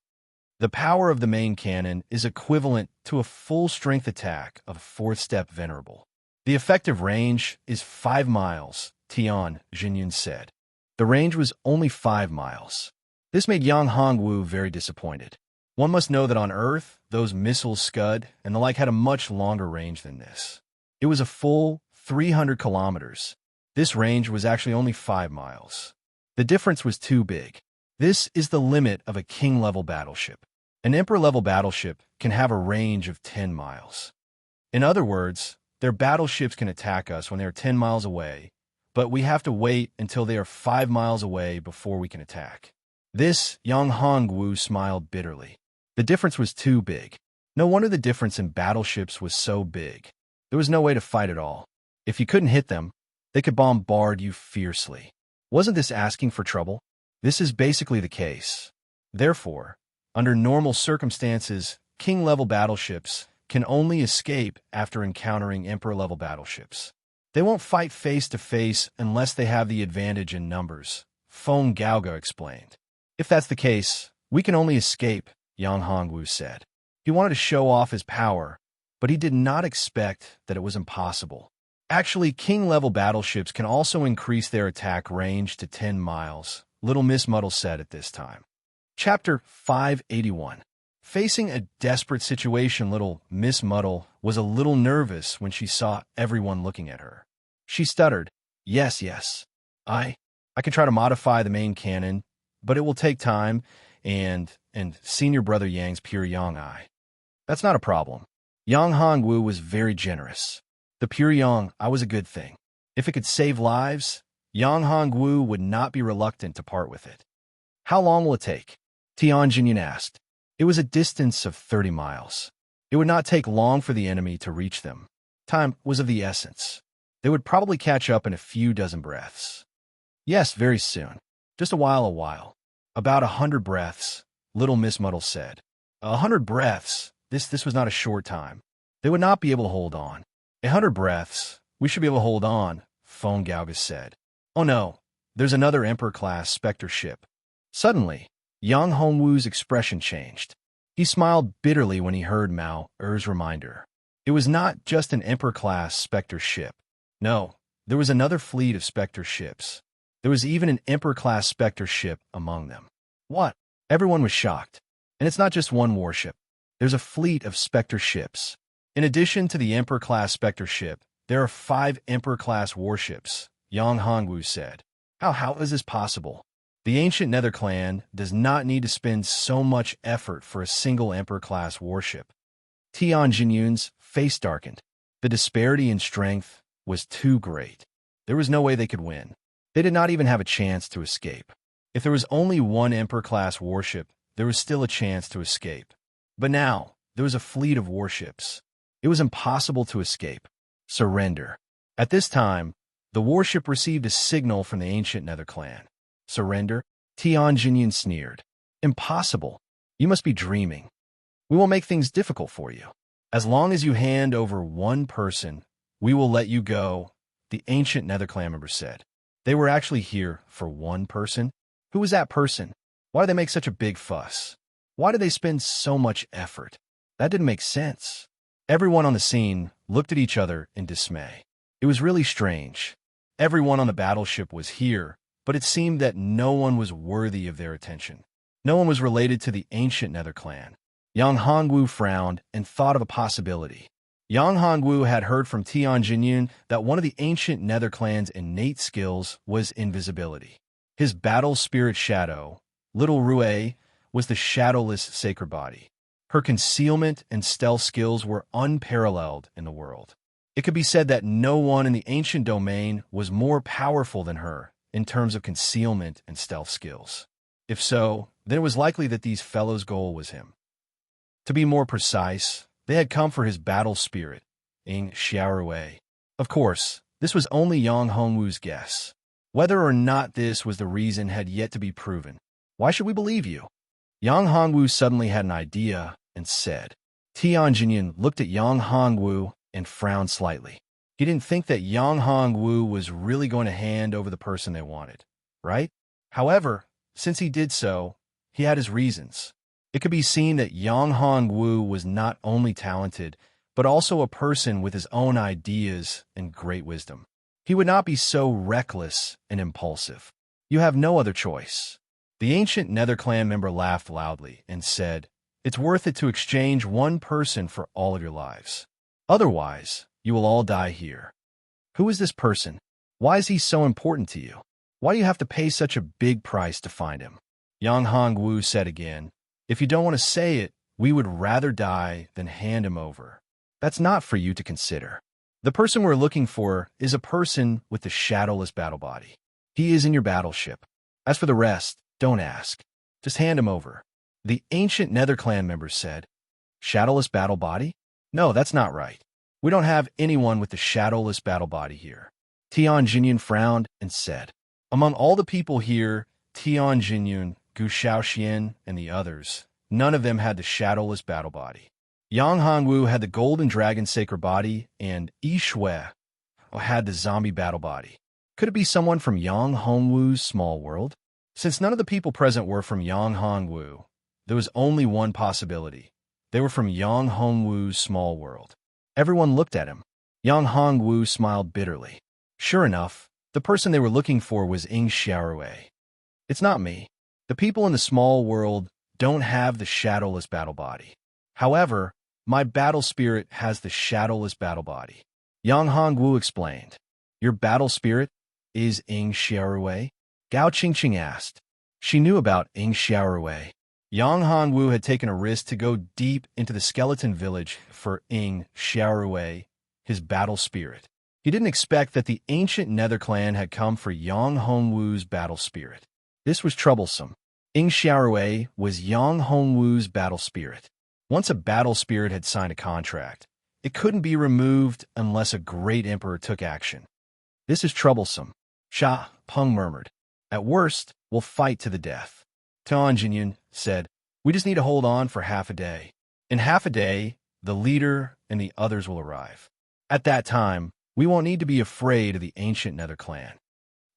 The power of the main cannon is equivalent to a full-strength attack of a fourth-step venerable. The effective range is 5 miles, Tian Jinyun said. The range was only 5 miles. This made Yang Hongwu very disappointed. One must know that on Earth, those missiles Scud and the like had a much longer range than this. It was a full 300 kilometers. This range was actually only 5 miles. The difference was too big. This is the limit of a king-level battleship. An emperor-level battleship can have a range of 10 miles. In other words, their battleships can attack us when they are 10 miles away, but we have to wait until they are 5 miles away before we can attack. This, Yang Hongwu smiled bitterly. The difference was too big. No wonder the difference in battleships was so big. There was no way to fight at all. If you couldn't hit them, they could bombard you fiercely. Wasn't this asking for trouble? This is basically the case. Therefore, under normal circumstances, king-level battleships can only escape after encountering emperor-level battleships. They won't fight face-to-face unless they have the advantage in numbers, Feng Gaoga explained. If that's the case, we can only escape, Yang Hongwu said. He wanted to show off his power, but he did not expect that it was impossible. Actually, king-level battleships can also increase their attack range to 10 miles, Little Miss Muddle said at this time. Chapter 581. Facing a desperate situation, Little Miss Muddle was a little nervous when she saw everyone looking at her. She stuttered, Yes. I can try to modify the main cannon, but it will take time, and Senior Brother Yang's pure yang eye. That's not a problem. Yang Hongwu was very generous. The pure yang eye was a good thing. If it could save lives, Yang Hongwu would not be reluctant to part with it. How long will it take? Tian Jinyan asked. It was a distance of 30 miles. It would not take long for the enemy to reach them. Time was of the essence. They would probably catch up in a few dozen breaths. Yes, very soon. Just a while. About 100 breaths, Little Miss Muddle said. 100 breaths? This was not a short time. They would not be able to hold on. 100 breaths? We should be able to hold on, Feng Gaoga said. Oh no, there's another Emperor-class Spectre ship. Suddenly, Yang Hongwu's expression changed. He smiled bitterly when he heard Mao Er's reminder. It was not just an Emperor-class Spectre ship. No, there was another fleet of Spectre ships. There was even an Emperor-class Spectre ship among them. What? Everyone was shocked. And it's not just one warship. There's a fleet of Spectre ships. In addition to the Emperor-class Spectre ship, there are 5 Emperor-class warships, Yang Hongwu said. How is this possible? The ancient Nether clan does not need to spend so much effort for a single Emperor-class warship. Tian Jinyun's face darkened. The disparity in strength was too great. There was no way they could win. They did not even have a chance to escape. If there was only one Emperor-class warship, there was still a chance to escape. But now, there was a fleet of warships. It was impossible to escape. Surrender. At this time, the warship received a signal from the ancient Nether clan. Surrender? Tian Jinyan sneered. Impossible. You must be dreaming. We will make things difficult for you. As long as you hand over one person, we will let you go, the ancient Nether clan member said. They were actually here for one person? Who was that person? Why did they make such a big fuss? Why did they spend so much effort? That didn't make sense. Everyone on the scene looked at each other in dismay. It was really strange. Everyone on the battleship was here, but it seemed that no one was worthy of their attention. No one was related to the ancient Nether clan. Yang Hongwu frowned and thought of a possibility. Yang Hongwu had heard from Tian Jinyun that one of the ancient Nether clan's innate skills was invisibility. His battle spirit shadow, Little Rue, was the shadowless sacred body. Her concealment and stealth skills were unparalleled in the world. It could be said that no one in the ancient domain was more powerful than her in terms of concealment and stealth skills. If so, then it was likely that these fellows' goal was him. To be more precise, they had come for his battle spirit, Ing Xiaorui. Of course, this was only Yang Hongwu's guess. Whether or not this was the reason had yet to be proven. Why should we believe you? Yang Hongwu suddenly had an idea and said. Tian Jinyan looked at Yang Hongwu and frowned slightly. He didn't think that Yang Hongwu was really going to hand over the person they wanted, right? However, since he did so, he had his reasons. It could be seen that Yang Hongwu was not only talented, but also a person with his own ideas and great wisdom. He would not be so reckless and impulsive. You have no other choice. The ancient Nether clan member laughed loudly and said, "It's worth it to exchange one person for all of your lives. Otherwise, you will all die here." Who is this person? Why is he so important to you? Why do you have to pay such a big price to find him? Yang Hongwu said again, "If you don't want to say it, we would rather die than hand him over. That's not for you to consider. The person we're looking for is a person with the shadowless battle body. He is in your battleship. As for the rest, don't ask. Just hand him over." The ancient Nether clan members said, "Shadowless battle body? No, that's not right. We don't have anyone with the shadowless battle body here." Tian Jinyun frowned and said, "Among all the people here, Tian Jinyun, Gu Shaoxian, and the others, none of them had the shadowless battle body. Yang Hongwu had the golden dragon sacred body, and Yi Shui had the zombie battle body. Could it be someone from Yang Hongwu's small world? Since none of the people present were from Yang Hongwu, there was only one possibility. They were from Yang Hongwu's small world." Everyone looked at him. Yang Hongwu smiled bitterly. Sure enough, the person they were looking for was Ing Xiaorui. "It's not me. The people in the small world don't have the shadowless battle body. However, my battle spirit has the shadowless battle body." Yang Hongwu explained. "Your battle spirit is Ing Xiaorui?" Gao Qingqing asked. She knew about Ing Xiaorui. Yang Hongwu had taken a risk to go deep into the skeleton village for Ing Xiaorui, his battle spirit. He didn't expect that the ancient Nether clan had come for Yang Hongwu's battle spirit. This was troublesome. Ing Xiaorui was Yang Hongwu's battle spirit. Once a battle spirit had signed a contract, it couldn't be removed unless a great emperor took action. "This is troublesome," Sha Peng murmured. "At worst, we'll fight to the death." Tian Jinyun said, "We just need to hold on for half a day. In half a day, the leader and the others will arrive. At that time, we won't need to be afraid of the ancient Nether clan."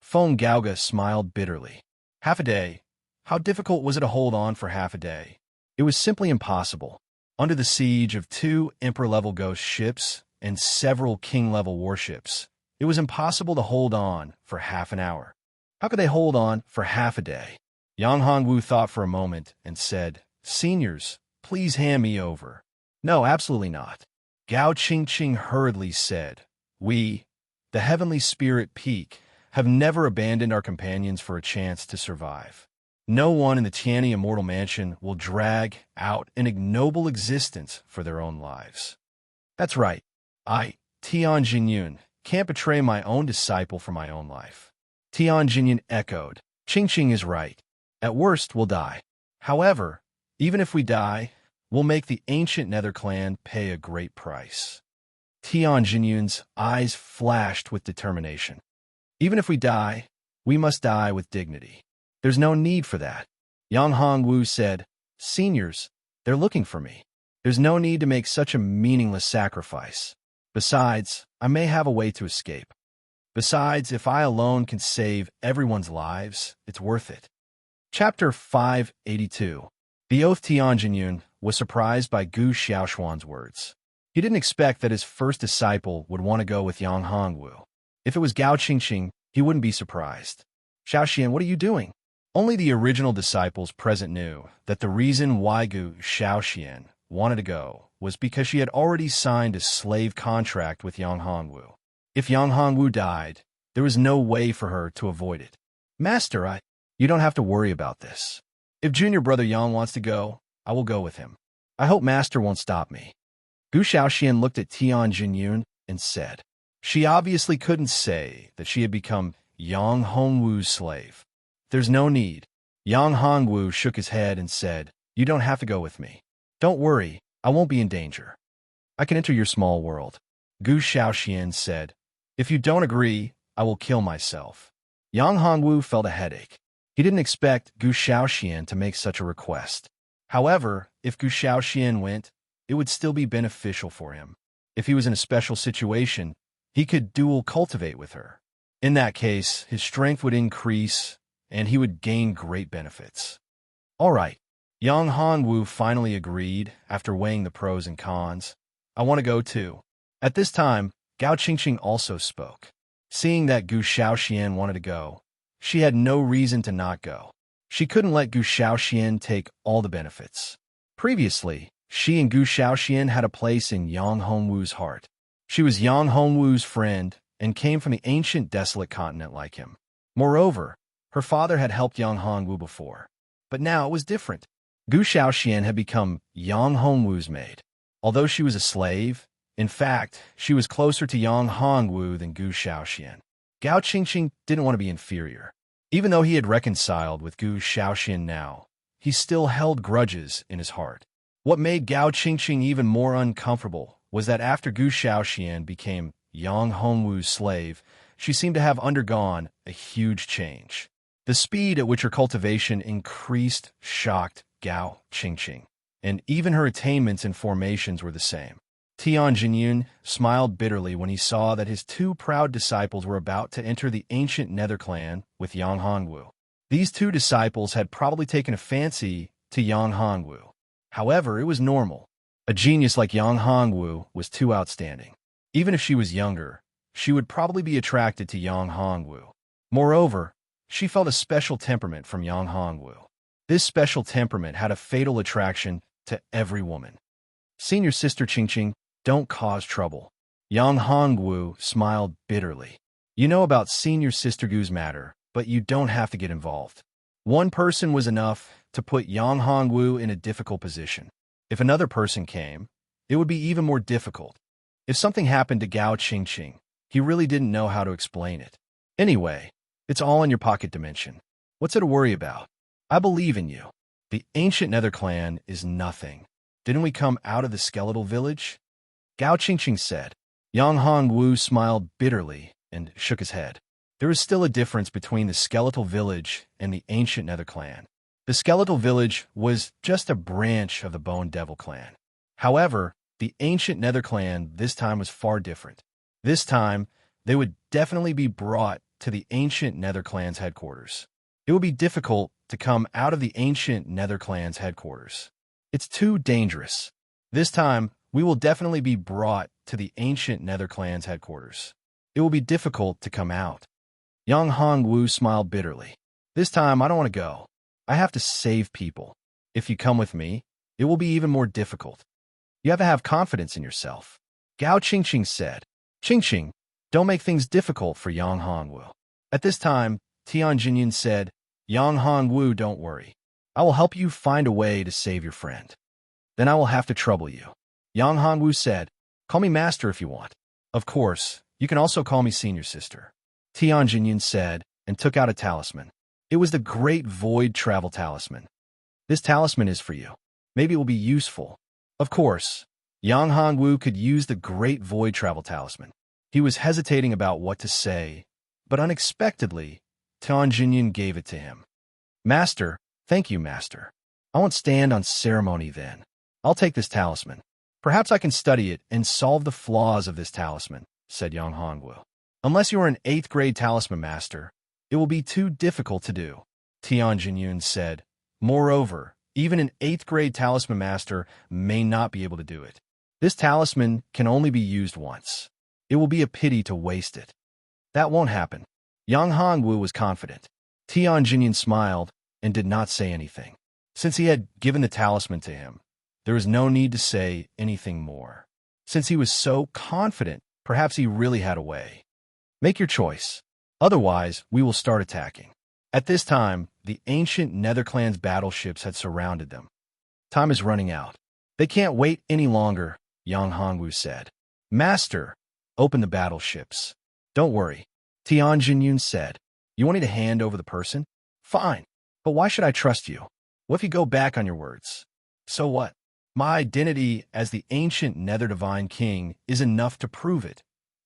Feng Gaoga smiled bitterly. Half a day? How difficult was it to hold on for half a day? It was simply impossible. Under the siege of 2 Emperor-level ghost ships and several King-level warships, it was impossible to hold on for half an hour. How could they hold on for half a day? Yang Hongwu thought for a moment and said, "Seniors, please hand me over." "No, absolutely not." Gao Qingqing hurriedly said, "We, the Heavenly Spirit Peak, have never abandoned our companions for a chance to survive. No one in the Tianyi Immortal Mansion will drag out an ignoble existence for their own lives." "That's right. I, Tian Jinyun, can't betray my own disciple for my own life." Tian Jinyun echoed, "Qingqing is right. At worst, we'll die. However, even if we die, we'll make the ancient Nether clan pay a great price." Tian Jinyun's eyes flashed with determination. "Even if we die, we must die with dignity. There's no need for that." Yang Hongwu said, Seniors, they're looking for me. There's no need to make such a meaningless sacrifice. Besides, I may have a way to escape. Besides, if I alone can save everyone's lives, it's worth it. Chapter 582. The oath Tianjin was surprised by Gu Xiaoshuan's words. He didn't expect that his first disciple would want to go with Yang Hongwu. If it was Gao Qingqing, he wouldn't be surprised. Xiaoxian, what are you doing? Only the original disciples present knew that the reason why Gu Xiaoxian wanted to go was because she had already signed a slave contract with Yang Hongwu. If Yang Hongwu died, there was no way for her to avoid it. Master, you don't have to worry about this. If junior brother Yang wants to go, I will go with him. I hope Master won't stop me. Gu Xiaoxian looked at Tianjin and said, she obviously couldn't say that she had become Yang Hongwu's slave. There's no need. Yang Hongwu shook his head and said, you don't have to go with me. Don't worry, I won't be in danger. I can enter your small world. Gu Xiaoxian said, if you don't agree, I will kill myself. Yang Hongwu felt a headache. He didn't expect Gu Xiaoxian to make such a request. However, if Gu Xiaoxian went, it would still be beneficial for him. If he was in a special situation, he could dual cultivate with her. In that case, his strength would increase, and he would gain great benefits. All right. Yang Hongwu finally agreed after weighing the pros and cons. I want to go too. At this time, Gao Qingqing also spoke. Seeing that Gu Xiaoxian wanted to go, she had no reason to not go. She couldn't let Gu Xiaoxian take all the benefits. Previously, she and Gu Xiaoxian had a place in Yang Hongwu's heart. She was Yang Hongwu's friend and came from the ancient desolate continent like him. Moreover, her father had helped Yang Hongwu before. But now it was different. Gu Xiaoxian had become Yang Hongwu's maid. Although she was a slave, in fact, she was closer to Yang Hongwu than Gu Xiaoxian. Gao Qingqing didn't want to be inferior. Even though he had reconciled with Gu Xiaoxian now, he still held grudges in his heart. What made Gao Qingqing even more uncomfortable was that after Gu Xiaoxian became Yang Hongwu's slave, she seemed to have undergone a huge change. The speed at which her cultivation increased shocked Gao Qingqing, and even her attainments and formations were the same. Tianjin smiled bitterly when he saw that his two proud disciples were about to enter the ancient Nether clan with Yang Hongwu. These two disciples had probably taken a fancy to Yang Hongwu. However, it was normal. A genius like Yang Hongwu was too outstanding. Even if she was younger, she would probably be attracted to Yang Hongwu. Moreover, she felt a special temperament from Yang Hongwu. This special temperament had a fatal attraction to every woman. Senior sister Qingqing, don't cause trouble. Yang Hongwu smiled bitterly. You know about senior sister Gu's matter, but you don't have to get involved. One person was enough to put Yang Hongwu in a difficult position. If another person came, it would be even more difficult. If something happened to Gao Qingqing, he really didn't know how to explain it. Anyway, it's all in your pocket dimension. What's it to worry about? I believe in you. The ancient Nether clan is nothing. Didn't we come out of the skeletal village? Gao Qingqing said. Yang Hongwu smiled bitterly and shook his head. There is still a difference between the skeletal village and the ancient Nether clan. The skeletal village was just a branch of the Bone Devil clan. However, the ancient Nether clan this time was far different. This time, they would definitely be brought to the ancient Nether clan's headquarters. It would be difficult to come out of the ancient Nether clan's headquarters. It's too dangerous. This time, we will definitely be brought to the ancient Nether clan's headquarters. It will be difficult to come out. Yang Hongwu smiled bitterly. This time, I don't want to go. I have to save people. If you come with me, it will be even more difficult. You have to have confidence in yourself. Gao Qingqing said. Qingqing, don't make things difficult for Yang Hongwu. At this time, Tianjin said, Yang Hongwu, don't worry. I will help you find a way to save your friend. Then I will have to trouble you. Yang Hongwu said, call me master if you want. Of course, you can also call me senior sister. Tianjin said, and took out a talisman. It was the Great Void Travel Talisman. This talisman is for you. Maybe it will be useful. Of course, Yang Hongwu could use the Great Void Travel Talisman. He was hesitating about what to say, but unexpectedly, Tianjin gave it to him. Master, thank you, Master. I won't stand on ceremony then. I'll take this talisman. Perhaps I can study it and solve the flaws of this talisman, said Yang Hongwu. Unless you are an 8th grade talisman master, it will be too difficult to do, Tian Jinyun said. Moreover, even an 8th grade talisman master may not be able to do it. This talisman can only be used once. It will be a pity to waste it. That won't happen. Yang Hongwu was confident. Tian Jinyun smiled and did not say anything. Since he had given the talisman to him, there was no need to say anything more. Since he was so confident, perhaps he really had a way. Make your choice. Otherwise, we will start attacking. At this time, the ancient Netherclan's battleships had surrounded them. Time is running out. They can't wait any longer, Yang Hongwu said. Master, open the battleships. Don't worry, Tian Jinyun said. You want me to hand over the person? Fine. But why should I trust you? What if you go back on your words? So what? My identity as the ancient Nether Divine King is enough to prove it,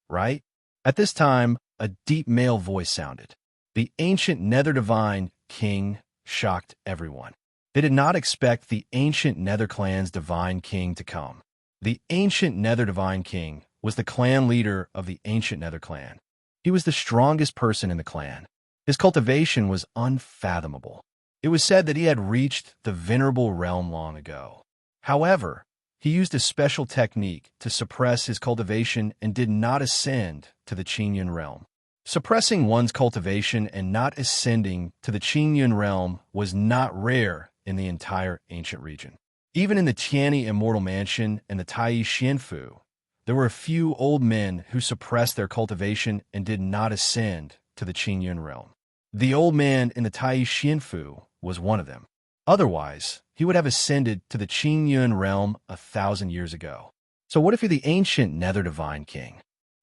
right? At this time, a deep male voice sounded. The ancient Nether Divine King shocked everyone. They did not expect the ancient Netherclan's Divine King to come. The ancient Nether Divine King was the clan leader of the ancient Nether clan. He was the strongest person in the clan. His cultivation was unfathomable. It was said that he had reached the venerable realm long ago. However, he used a special technique to suppress his cultivation and did not ascend to the Qingyun realm. Suppressing one's cultivation and not ascending to the Qingyun realm was not rare in the entire ancient region. Even in the Tianyi Immortal Mansion and the Tai Xianfu, there were a few old men who suppressed their cultivation and did not ascend to the Qingyun realm. The old man in the Tai Xianfu was one of them. Otherwise, he would have ascended to the Qingyun realm 1,000 years ago. So what if you're the ancient Nether Divine King?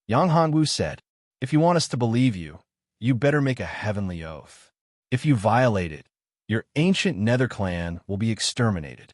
Yang Hongwu said, if you want us to believe you, you better make a heavenly oath. If you violate it, your ancient Nether clan will be exterminated.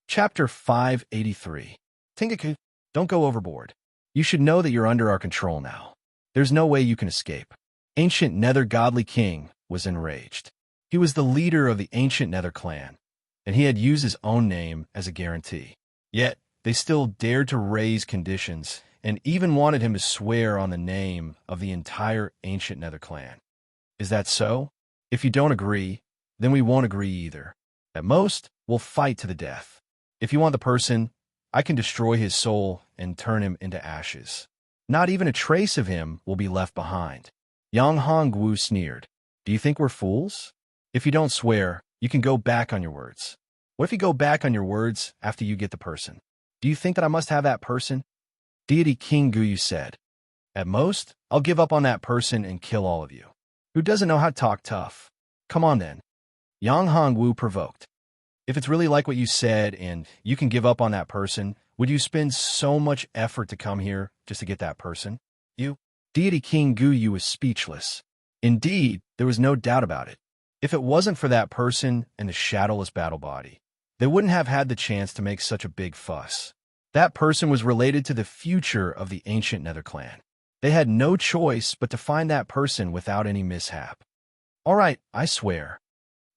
Chapter 583. Tingaku, don't go overboard. You should know that you're under our control now. There's no way you can escape. Ancient Nether Godly King was enraged. He was the leader of the ancient Nether clan, and he had used his own name as a guarantee. Yet, they still dared to raise conditions and even wanted him to swear on the name of the entire ancient Nether clan. Is that so? If you don't agree, then we won't agree either. At most, we'll fight to the death. If you want the person, I can destroy his soul and turn him into ashes. Not even a trace of him will be left behind. Yang Hongwu sneered. Do you think we're fools? If you don't swear, you can go back on your words. What if you go back on your words after you get the person? Do you think that I must have that person? Deity King Guyu said. At most, I'll give up on that person and kill all of you. Who doesn't know how to talk tough? Come on then. Yang Hongwu provoked. If it's really like what you said and you can give up on that person, would you spend so much effort to come here just to get that person? You? Deity King Guyu was speechless. Indeed, there was no doubt about it. If it wasn't for that person and the shadowless battle body, they wouldn't have had the chance to make such a big fuss. That person was related to the future of the ancient Nether clan. They had no choice but to find that person without any mishap. All right, I swear.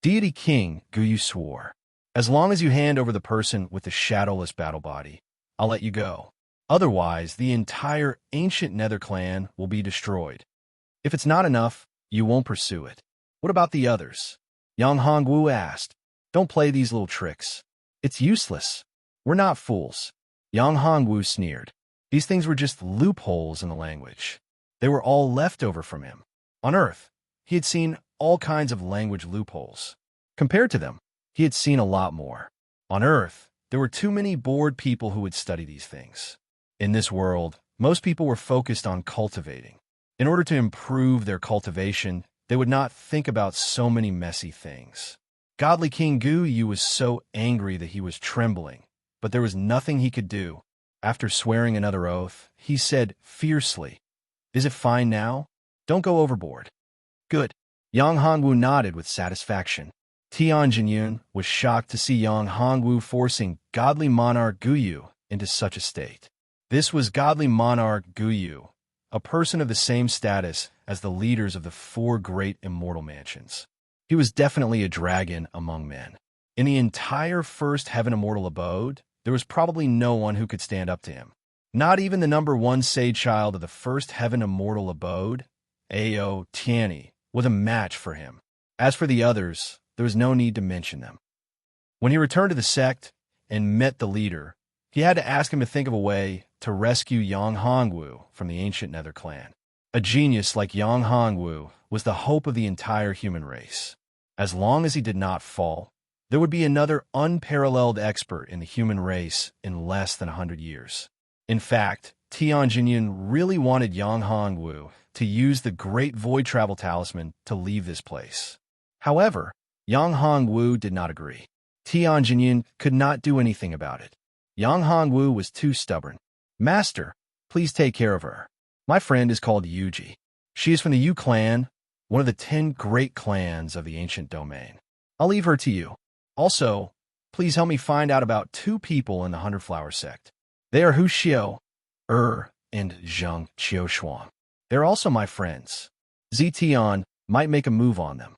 Deity King Guyu swore. As long as you hand over the person with the shadowless battle body, I'll let you go. Otherwise, the entire ancient Nether clan will be destroyed. If it's not enough, you won't pursue it. What about the others? Yang Hongwu asked. Don't play these little tricks. It's useless. We're not fools. Yang Hongwu sneered. These things were just loopholes in the language. They were all left over from him. On Earth, he had seen all kinds of language loopholes. Compared to them, he had seen a lot more. On Earth, there were too many bored people who would study these things. In this world, most people were focused on cultivating. In order to improve their cultivation, they would not think about so many messy things. Godly King Guyu was so angry that he was trembling, but there was nothing he could do. After swearing another oath, he said fiercely, Is it fine now? Don't go overboard. Good. Yang Hongwu nodded with satisfaction. Tian Jinyun was shocked to see Yang Hongwu forcing Godly Monarch Guyu into such a state. This was Godly Monarch Guyu, a person of the same status as the leaders of the 4 great immortal mansions. He was definitely a dragon among men. In the entire first Heaven Immortal abode, there was probably no one who could stand up to him. Not even the number one sage child of the first Heaven Immortal abode, Ao Tianyi, was a match for him. As for the others, there was no need to mention them. When he returned to the sect and met the leader, he had to ask him to think of a way to rescue Yang Hongwu from the ancient Nether clan. A genius like Yang Hongwu was the hope of the entire human race. As long as he did not fall, there would be another unparalleled expert in the human race in less than 100 years. In fact, Tianjin really wanted Yang Hongwu to use the Great Void Travel Talisman to leave this place. However, Yang Hongwu did not agree. Tianjin could not do anything about it. Yang Hongwu was too stubborn. Master, please take care of her. My friend is called Yuji. She is from the Yu clan, one of the 10 great clans of the ancient domain. I'll leave her to you. Also, please help me find out about 2 people in the 100 Flower sect. They are Hu Xiao, and Zheng Qiushuang. They're also my friends. Zitian might make a move on them.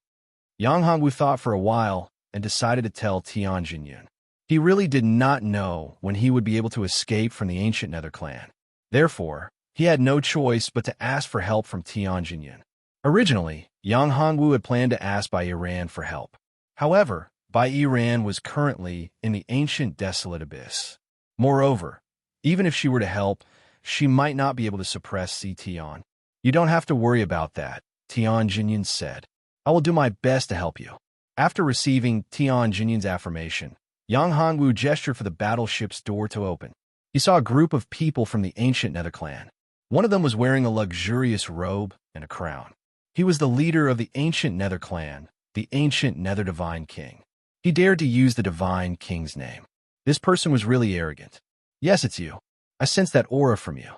Yang Hongwu thought for a while and decided to tell Tianjin. He really did not know when he would be able to escape from the ancient Nether clan. Therefore, he had no choice but to ask for help from Tianjin. Originally, Yang Hongwu had planned to ask Bai Yiran for help. However, Bai Yiran was currently in the ancient desolate abyss. Moreover, even if she were to help, she might not be able to suppress Zitian. You don't have to worry about that, Tianjin said. I will do my best to help you. After receiving Tianjin's affirmation, Yang Hongwu gestured for the battleship's door to open. He saw a group of people from the ancient Nether clan. One of them was wearing a luxurious robe and a crown. He was the leader of the ancient Nether clan, the ancient Nether Divine King. He dared to use the Divine King's name. This person was really arrogant. Yes, it's you. I sense that aura from you.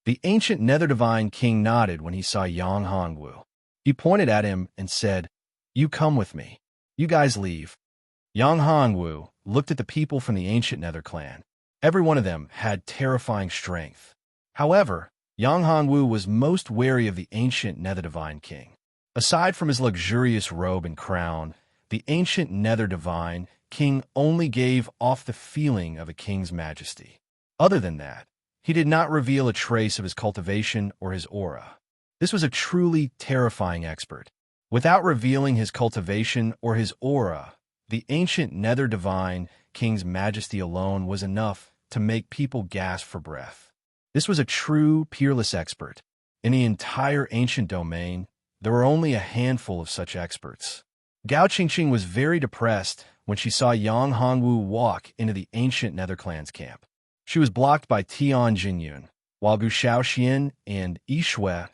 The ancient Nether Divine King nodded when he saw Yang Hongwu. He pointed at him and said, "You come with me. You guys leave." Yang Hongwu looked at the people from the ancient Nether clan. Every one of them had terrifying strength. However, Yang Hongwu was most wary of the ancient Nether Divine King. Aside from his luxurious robe and crown, the ancient Nether Divine King only gave off the feeling of a king's majesty. Other than that, he did not reveal a trace of his cultivation or his aura. This was a truly terrifying expert. Without revealing his cultivation or his aura, the ancient Nether Divine King's majesty alone was enough to make people gasp for breath. This was a true, peerless expert. In the entire ancient domain, there were only a handful of such experts. Gao Qingqing was very depressed when she saw Yang Hongwu walk into the ancient Nether clan's camp. She was blocked by Tianjin, while Gu Shaoxian and Yishui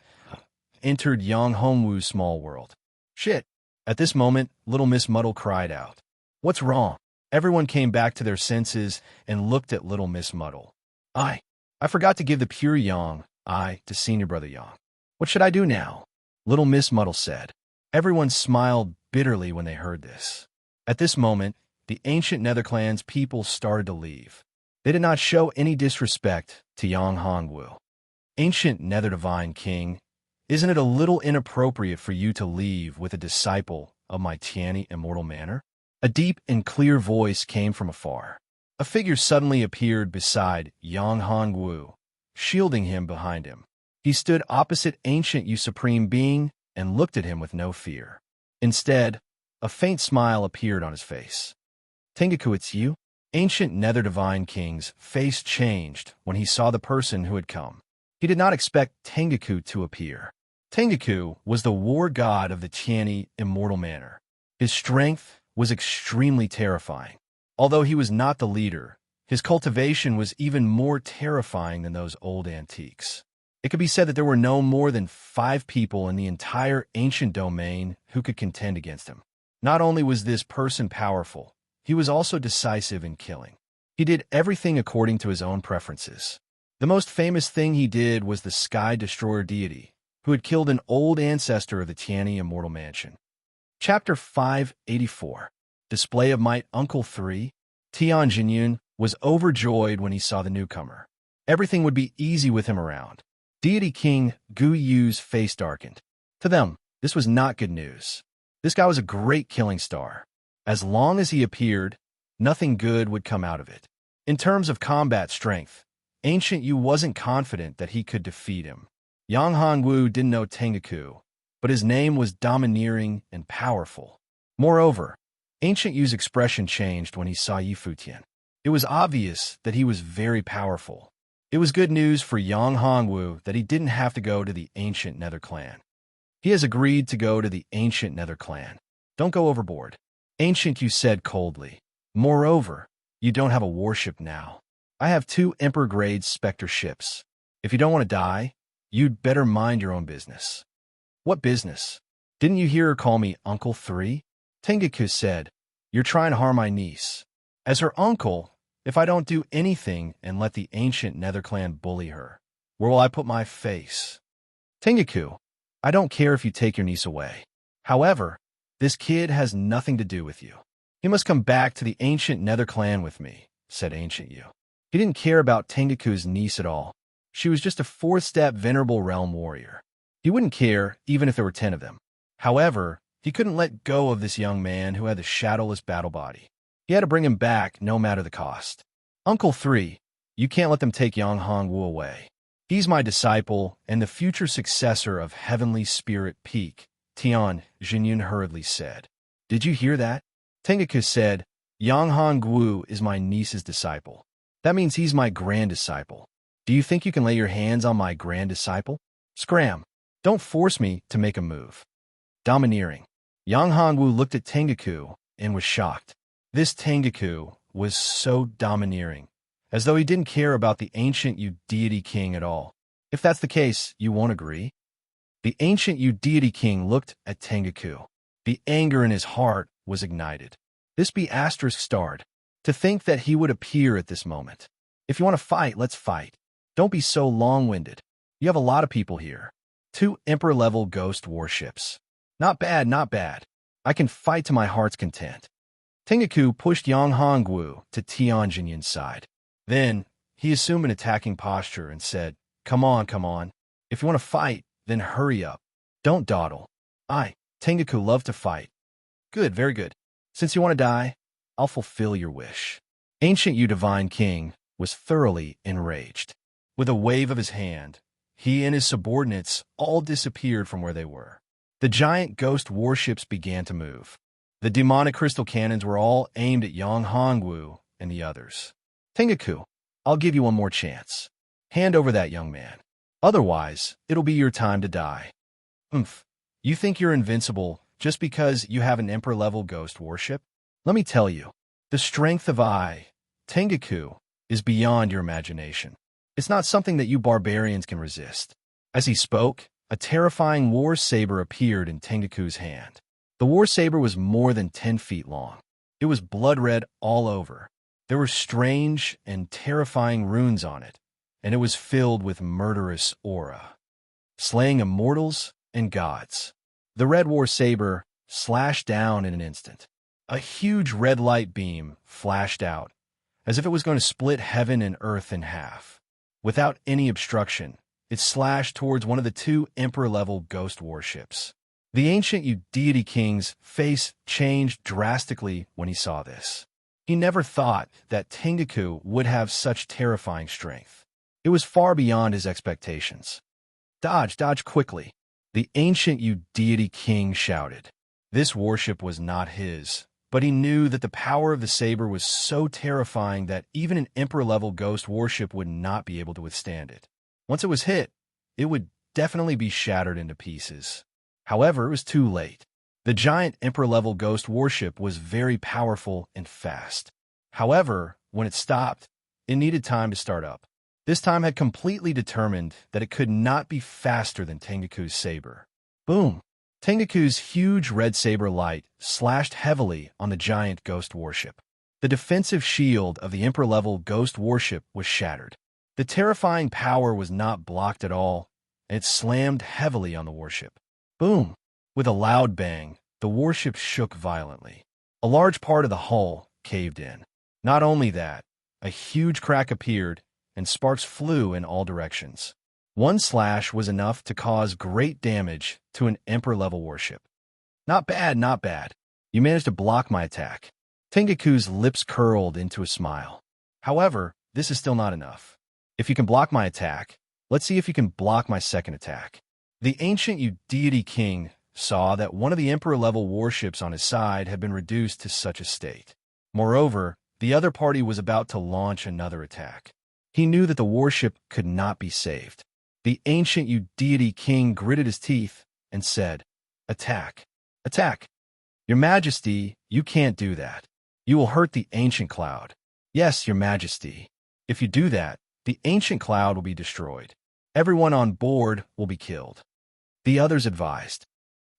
entered Yang Hongwu's small world. Shit! At this moment, little Miss Muddle cried out. What's wrong? Everyone came back to their senses and looked at little Miss Muddle. I forgot to give the pure Yang, to senior brother Yang. What should I do now? Little Miss Muddle said. Everyone smiled bitterly when they heard this. At this moment, the ancient Nether clan's people started to leave. They did not show any disrespect to Yang Hongwu. Ancient Nether Divine King, isn't it a little inappropriate for you to leave with a disciple of my Tianyi immortal manor? A deep and clear voice came from afar. A figure suddenly appeared beside Yang Hongwu, shielding him behind him. He stood opposite Ancient You Supreme Being and looked at him with no fear. Instead, a faint smile appeared on his face. Tengaku, it's you? Ancient Nether Divine King's face changed when he saw the person who had come. He did not expect Tengaku to appear. Tengaku was the war god of the Tianyi immortal manor. His strength was extremely terrifying. Although he was not the leader, his cultivation was even more terrifying than those old antiques. It could be said that there were no more than 5 people in the entire ancient domain who could contend against him. Not only was this person powerful, he was also decisive in killing. He did everything according to his own preferences. The most famous thing he did was the Sky Destroyer deity, who had killed an old ancestor of the Tianyi immortal mansion. Chapter 584. Display of Might Uncle 3. Tianjin was overjoyed when he saw the newcomer. Everything would be easy with him around. Deity King Gu Yu's face darkened. To them, this was not good news. This guy was a great killing star. As long as he appeared, nothing good would come out of it. In terms of combat strength, Ancient Yu wasn't confident that he could defeat him. Yang Hongwu didn't know Tengaku, but his name was domineering and powerful. Moreover, Ancient Yu's expression changed when he saw Yifutian. It was obvious that he was very powerful. It was good news for Yang Hongwu that he didn't have to go to the Ancient Nether Clan. He has agreed to go to the Ancient Nether Clan. Don't go overboard, Ancient Yu said coldly. Moreover, you don't have a warship now. I have 2 Emperor-grade Spectre ships. If you don't want to die, you'd better mind your own business. What business? Didn't you hear her call me Uncle 3? Tengaku said, You're trying to harm my niece. As her uncle, if I don't do anything and let the Ancient Nether Clan bully her, where will I put my face? Tengaku, I don't care if you take your niece away. However, this kid has nothing to do with you. He must come back to the Ancient Nether Clan with me, said Ancient Yu. He didn't care about Tengaku's niece at all. She was just a 4th-step Venerable Realm warrior. He wouldn't care even if there were 10 of them. However, he couldn't let go of this young man who had the shadowless battle body. He had to bring him back no matter the cost. Uncle 3, you can't let them take Yang Hongwu away. He's my disciple and the future successor of Heavenly Spirit Peak, Tian Jinyun hurriedly said. Did you hear that? Tengaku said, Yang Hongwu is my niece's disciple. That means he's my grand disciple. Do you think you can lay your hands on my grand disciple? Scram. Don't force me to make a move. Domineering. Yang Hongwu looked at Tengaku and was shocked. This Tengaku was so domineering, as though he didn't care about the Ancient Yu Deity King at all. If that's the case, you won't agree? The Ancient Yu Deity King looked at Tengaku. The anger in his heart was ignited. This be asterisk starred. To think that he would appear at this moment. If you want to fight, let's fight. Don't be so long-winded. You have a lot of people here. 2 Emperor-level ghost warships. Not bad, not bad. I can fight to my heart's content. Tengaku pushed Yang Hongwu to Tian Jinyun's side. Then, he assumed an attacking posture and said, Come on, come on. If you want to fight, then hurry up. Don't dawdle. Tengaku, love to fight. Good, very good. Since you want to die, I'll fulfill your wish. Ancient Yu Divine King was thoroughly enraged. With a wave of his hand, he and his subordinates all disappeared from where they were. The giant ghost warships began to move. The demonic crystal cannons were all aimed at Yang Hongwu and the others. Tengaku, I'll give you one more chance. Hand over that young man. Otherwise, it'll be your time to die. You think you're invincible just because you have an Emperor-level ghost warship? Let me tell you, the strength of Tengaku, is beyond your imagination. It's not something that you barbarians can resist. As he spoke, a terrifying war saber appeared in Tengaku's hand. The war saber was more than 10 feet long. It was blood-red all over. There were strange and terrifying runes on it, and it was filled with murderous aura, slaying immortals and gods. The red war saber slashed down in an instant. A huge red light beam flashed out, as if it was going to split heaven and earth in half. Without any obstruction, it slashed towards one of the 2 Emperor-level ghost warships. The Ancient Yu Deity King's face changed drastically when he saw this. He never thought that Tengaku would have such terrifying strength. It was far beyond his expectations. Dodge quickly, the Ancient Yu Deity King shouted. This warship was not his, but he knew that the power of the saber was so terrifying that even an Emperor-level ghost warship would not be able to withstand it. Once it was hit, it would definitely be shattered into pieces. However, it was too late. The giant Emperor-level ghost warship was very powerful and fast. However, when it stopped, it needed time to start up. This time had completely determined that it could not be faster than Tengaku's saber. Boom! Tengaku's huge red saber light slashed heavily on the giant ghost warship. The defensive shield of the Emperor-level ghost warship was shattered. The terrifying power was not blocked at all, and it slammed heavily on the warship. Boom! With a loud bang, the warship shook violently. A large part of the hull caved in. Not only that, a huge crack appeared, and sparks flew in all directions. One slash was enough to cause great damage to an Emperor-level warship. Not bad, not bad. You managed to block my attack. Tengaku's lips curled into a smile. However, this is still not enough. If you can block my attack, let's see if you can block my second attack. The ancient deity king saw that one of the emperor-level warships on his side had been reduced to such a state. Moreover, the other party was about to launch another attack. He knew that the warship could not be saved. The ancient deity king gritted his teeth and said, "Attack! Attack! Your Majesty, you can't do that. You will hurt the ancient cloud." "Yes, Your Majesty. If you do that, the ancient cloud will be destroyed. Everyone on board will be killed." The others advised.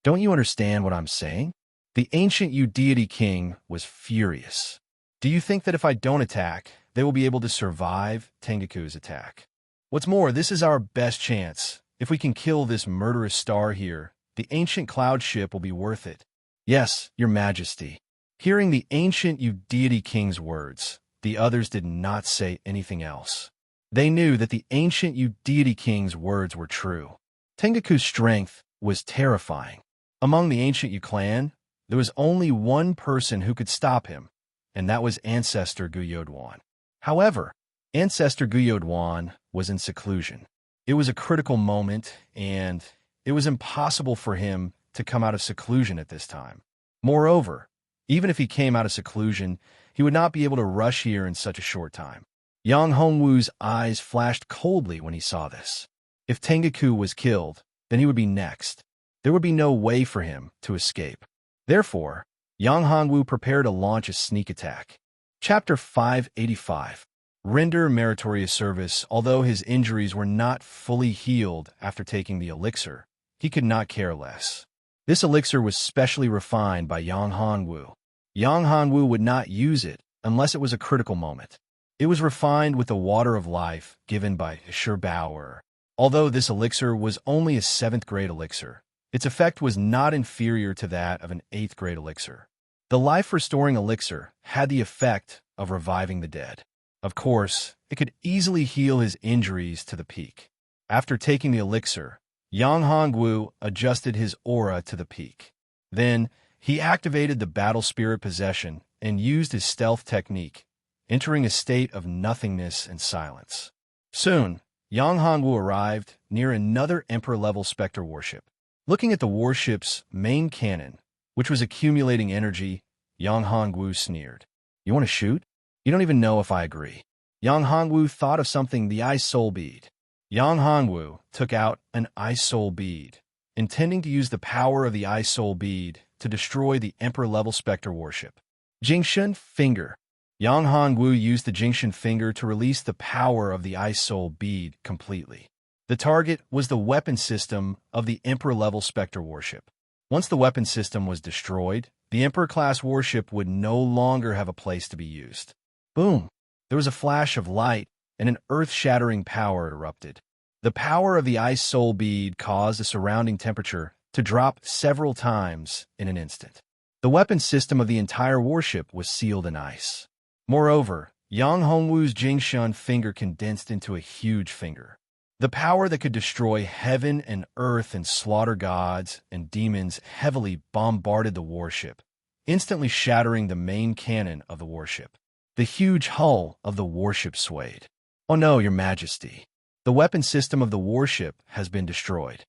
"Don't you understand what I'm saying?" The ancient deity king was furious. "Do you think that if I don't attack, they will be able to survive Tengaku's attack? What's more, this is our best chance. If we can kill this murderous star here, the ancient cloud ship will be worth it." "Yes, Your Majesty." Hearing the ancient deity king's words, the others did not say anything else. They knew that the ancient deity king's words were true. Tengaku's strength was terrifying. Among the ancient clan, there was only one person who could stop him, and that was Ancestor Guyodwan. However, Ancestor Guyodwan was in seclusion. It was a critical moment, and it was impossible for him to come out of seclusion at this time. Moreover, even if he came out of seclusion, he would not be able to rush here in such a short time. Yang Hongwu's eyes flashed coldly when he saw this. If Tengaku was killed, then he would be next. There would be no way for him to escape. Therefore, Yang Hongwu prepared to launch a sneak attack. Chapter 585. Render meritorious service. Although his injuries were not fully healed after taking the elixir, he could not care less. This elixir was specially refined by Yang Hongwu. Yang Hongwu would not use it unless it was a critical moment. It was refined with the water of life given by Sherbauer. Although this elixir was only a 7th grade elixir, its effect was not inferior to that of an 8th grade elixir. The life-restoring elixir had the effect of reviving the dead. Of course, it could easily heal his injuries to the peak. After taking the elixir, Yang Hongwu adjusted his aura to the peak. Then, he activated the battle spirit possession and used his stealth technique, entering a state of nothingness and silence. Soon, Yang Hongwu arrived near another Emperor-level Spectre warship. Looking at the warship's main cannon, which was accumulating energy, Yang Hongwu sneered. "You want to shoot? You don't even know if I agree." Yang Hongwu thought of something, the Ice Soul Bead. Yang Hongwu took out an Ice Soul Bead, intending to use the power of the Ice Soul Bead to destroy the Emperor-level Spectre warship. Jingshan Finger. Yang Hongwu used the Jingshan Finger to release the power of the Ice Soul Bead completely. The target was the weapon system of the Emperor-level Spectre warship. Once the weapon system was destroyed, the Emperor-class warship would no longer have a place to be used. Boom! There was a flash of light, and an earth-shattering power erupted. The power of the Ice Soul Bead caused the surrounding temperature to drop several times in an instant. The weapon system of the entire warship was sealed in ice. Moreover, Yang Hongwu's Jingshan Finger condensed into a huge finger. The power that could destroy heaven and earth and slaughter gods and demons heavily bombarded the warship, instantly shattering the main cannon of the warship. The huge hull of the warship swayed. "Oh no, Your Majesty. The weapon system of the warship has been destroyed.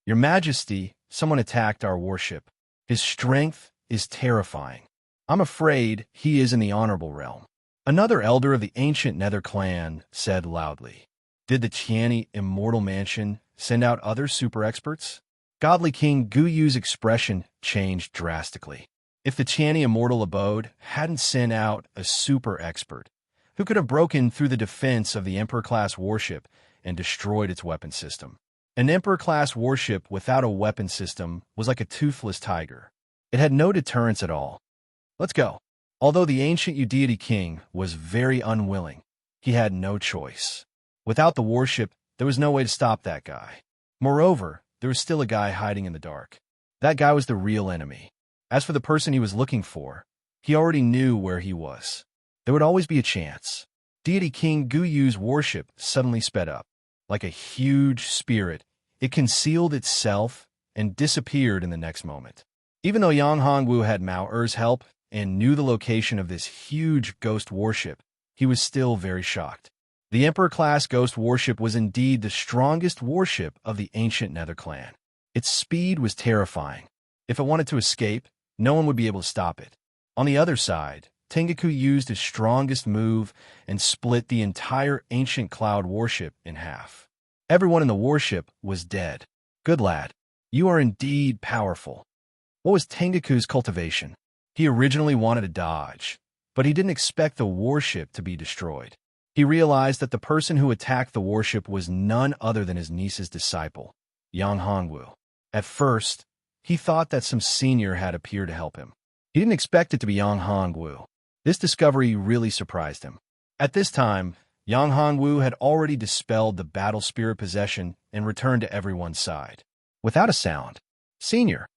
Your Majesty, someone attacked our warship. His strength is terrifying. I'm afraid he is in the honorable realm." Another elder of the ancient Nether clan said loudly. Did the Tiani Immortal Mansion send out other super experts? Godly King Guyu's expression changed drastically. If the Tiani Immortal Abode hadn't sent out a super expert, who could have broken through the defense of the Emperor-class warship and destroyed its weapon system? An Emperor-class warship without a weapon system was like a toothless tiger. It had no deterrence at all. Let's go. Although the ancient deity king was very unwilling, he had no choice. Without the warship, there was no way to stop that guy. Moreover, there was still a guy hiding in the dark. That guy was the real enemy. As for the person he was looking for, he already knew where he was. There would always be a chance. Deity King Guyu's warship suddenly sped up. Like a huge spirit, it concealed itself and disappeared in the next moment. Even though Yang Hongwu had Mao Er's help and knew the location of this huge ghost warship, he was still very shocked. The Emperor-class ghost warship was indeed the strongest warship of the ancient Nether clan. Its speed was terrifying. If it wanted to escape, no one would be able to stop it. On the other side, Tengaku used his strongest move and split the entire ancient cloud warship in half. Everyone in the warship was dead. Good lad, you are indeed powerful. What was Tengaku's cultivation? He originally wanted to dodge, but he didn't expect the warship to be destroyed. He realized that the person who attacked the warship was none other than his niece's disciple, Yang Hongwu. At first, he thought that some senior had appeared to help him. He didn't expect it to be Yang Hongwu. This discovery really surprised him. At this time, Yang Hongwu had already dispelled the battle spirit possession and returned to everyone's side. Without a sound, "Senior,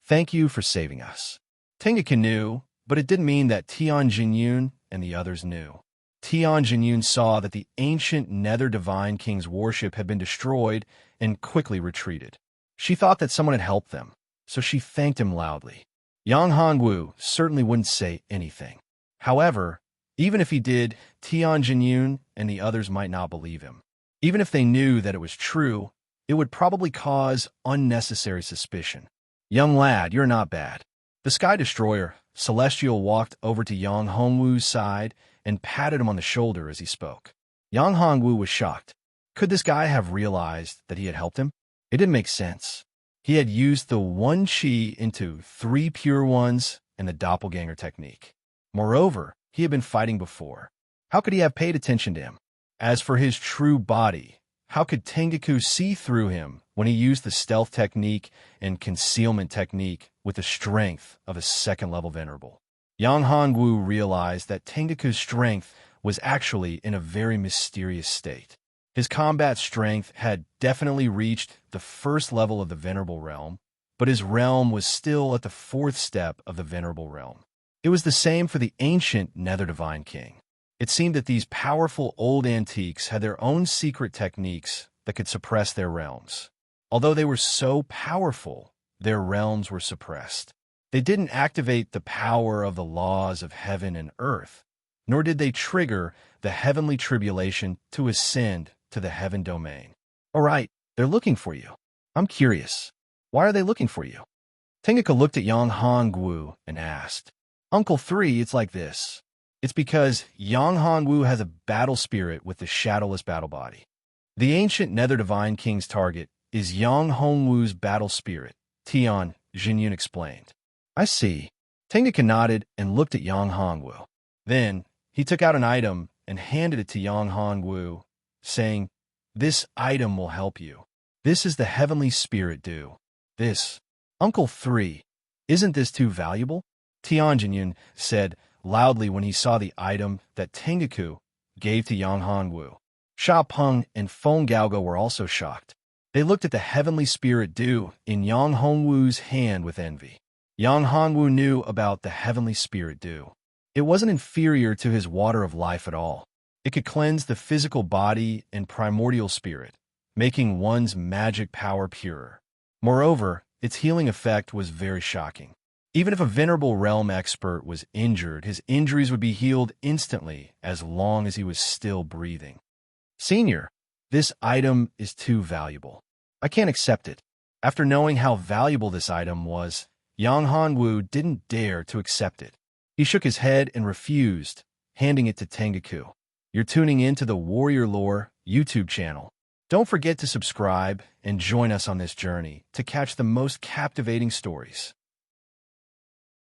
thank you for saving us." Tengaku knew, but it didn't mean that Tian Jinyun and the others knew. Tian Jinyun saw that the ancient Nether Divine King's warship had been destroyed and quickly retreated. She thought that someone had helped them, so she thanked him loudly. Yang Hongwu certainly wouldn't say anything. However, even if he did, Tian Jinyun and the others might not believe him. Even if they knew that it was true, it would probably cause unnecessary suspicion. "Young lad, you're not bad." The Sky Destroyer, Celestial, walked over to Yang Hongwu's side and patted him on the shoulder as he spoke. Yang Hongwu was shocked. Could this guy have realized that he had helped him? It didn't make sense. He had used the one chi into 3 pure ones and the doppelganger technique. Moreover, he had been fighting before. How could he have paid attention to him? As for his true body, how could Tengaku see through him when he used the stealth technique and concealment technique with the strength of a second-level venerable? Yang Hongwu realized that Tengaku's strength was actually in a very mysterious state. His combat strength had definitely reached the first level of the venerable realm, but his realm was still at the 4th step of the venerable realm. It was the same for the ancient Nether Divine King. It seemed that these powerful old antiques had their own secret techniques that could suppress their realms. Although they were so powerful, their realms were suppressed. They didn't activate the power of the laws of heaven and earth, nor did they trigger the heavenly tribulation to ascend to the heaven domain. All right, they're looking for you. I'm curious. Why are they looking for you? Tengaku looked at Yang Hongwu and asked, "Uncle 3, it's like this. It's because Yang Hongwu has a battle spirit with the shadowless battle body. The ancient Nether Divine King's target is Yang Hongwu's battle spirit," Tian Jinyun explained. "I see." Tengaku nodded and looked at Yang Hongwu. Then, he took out an item and handed it to Yang Hongwu, saying, "This item will help you. This is the heavenly spirit dew. This, Uncle 3, isn't this too valuable?" Tian Jinyun said loudly when he saw the item that Tengaku gave to Yang Hongwu. Sha Peng and Feng Gaogo were also shocked. They looked at the heavenly spirit dew in Yang Hongwu's hand with envy. Yang Hongwu knew about the heavenly spirit dew. It wasn't inferior to his water of life at all. It could cleanse the physical body and primordial spirit, making one's magic power purer. Moreover, its healing effect was very shocking. Even if a venerable realm expert was injured, his injuries would be healed instantly as long as he was still breathing. "Senior, this item is too valuable. I can't accept it." After knowing how valuable this item was, Yang Hongwu didn't dare to accept it. He shook his head and refused, handing it to Tengaku. You're tuning in to the Warrior Lore YouTube channel. Don't forget to subscribe and join us on this journey to catch the most captivating stories.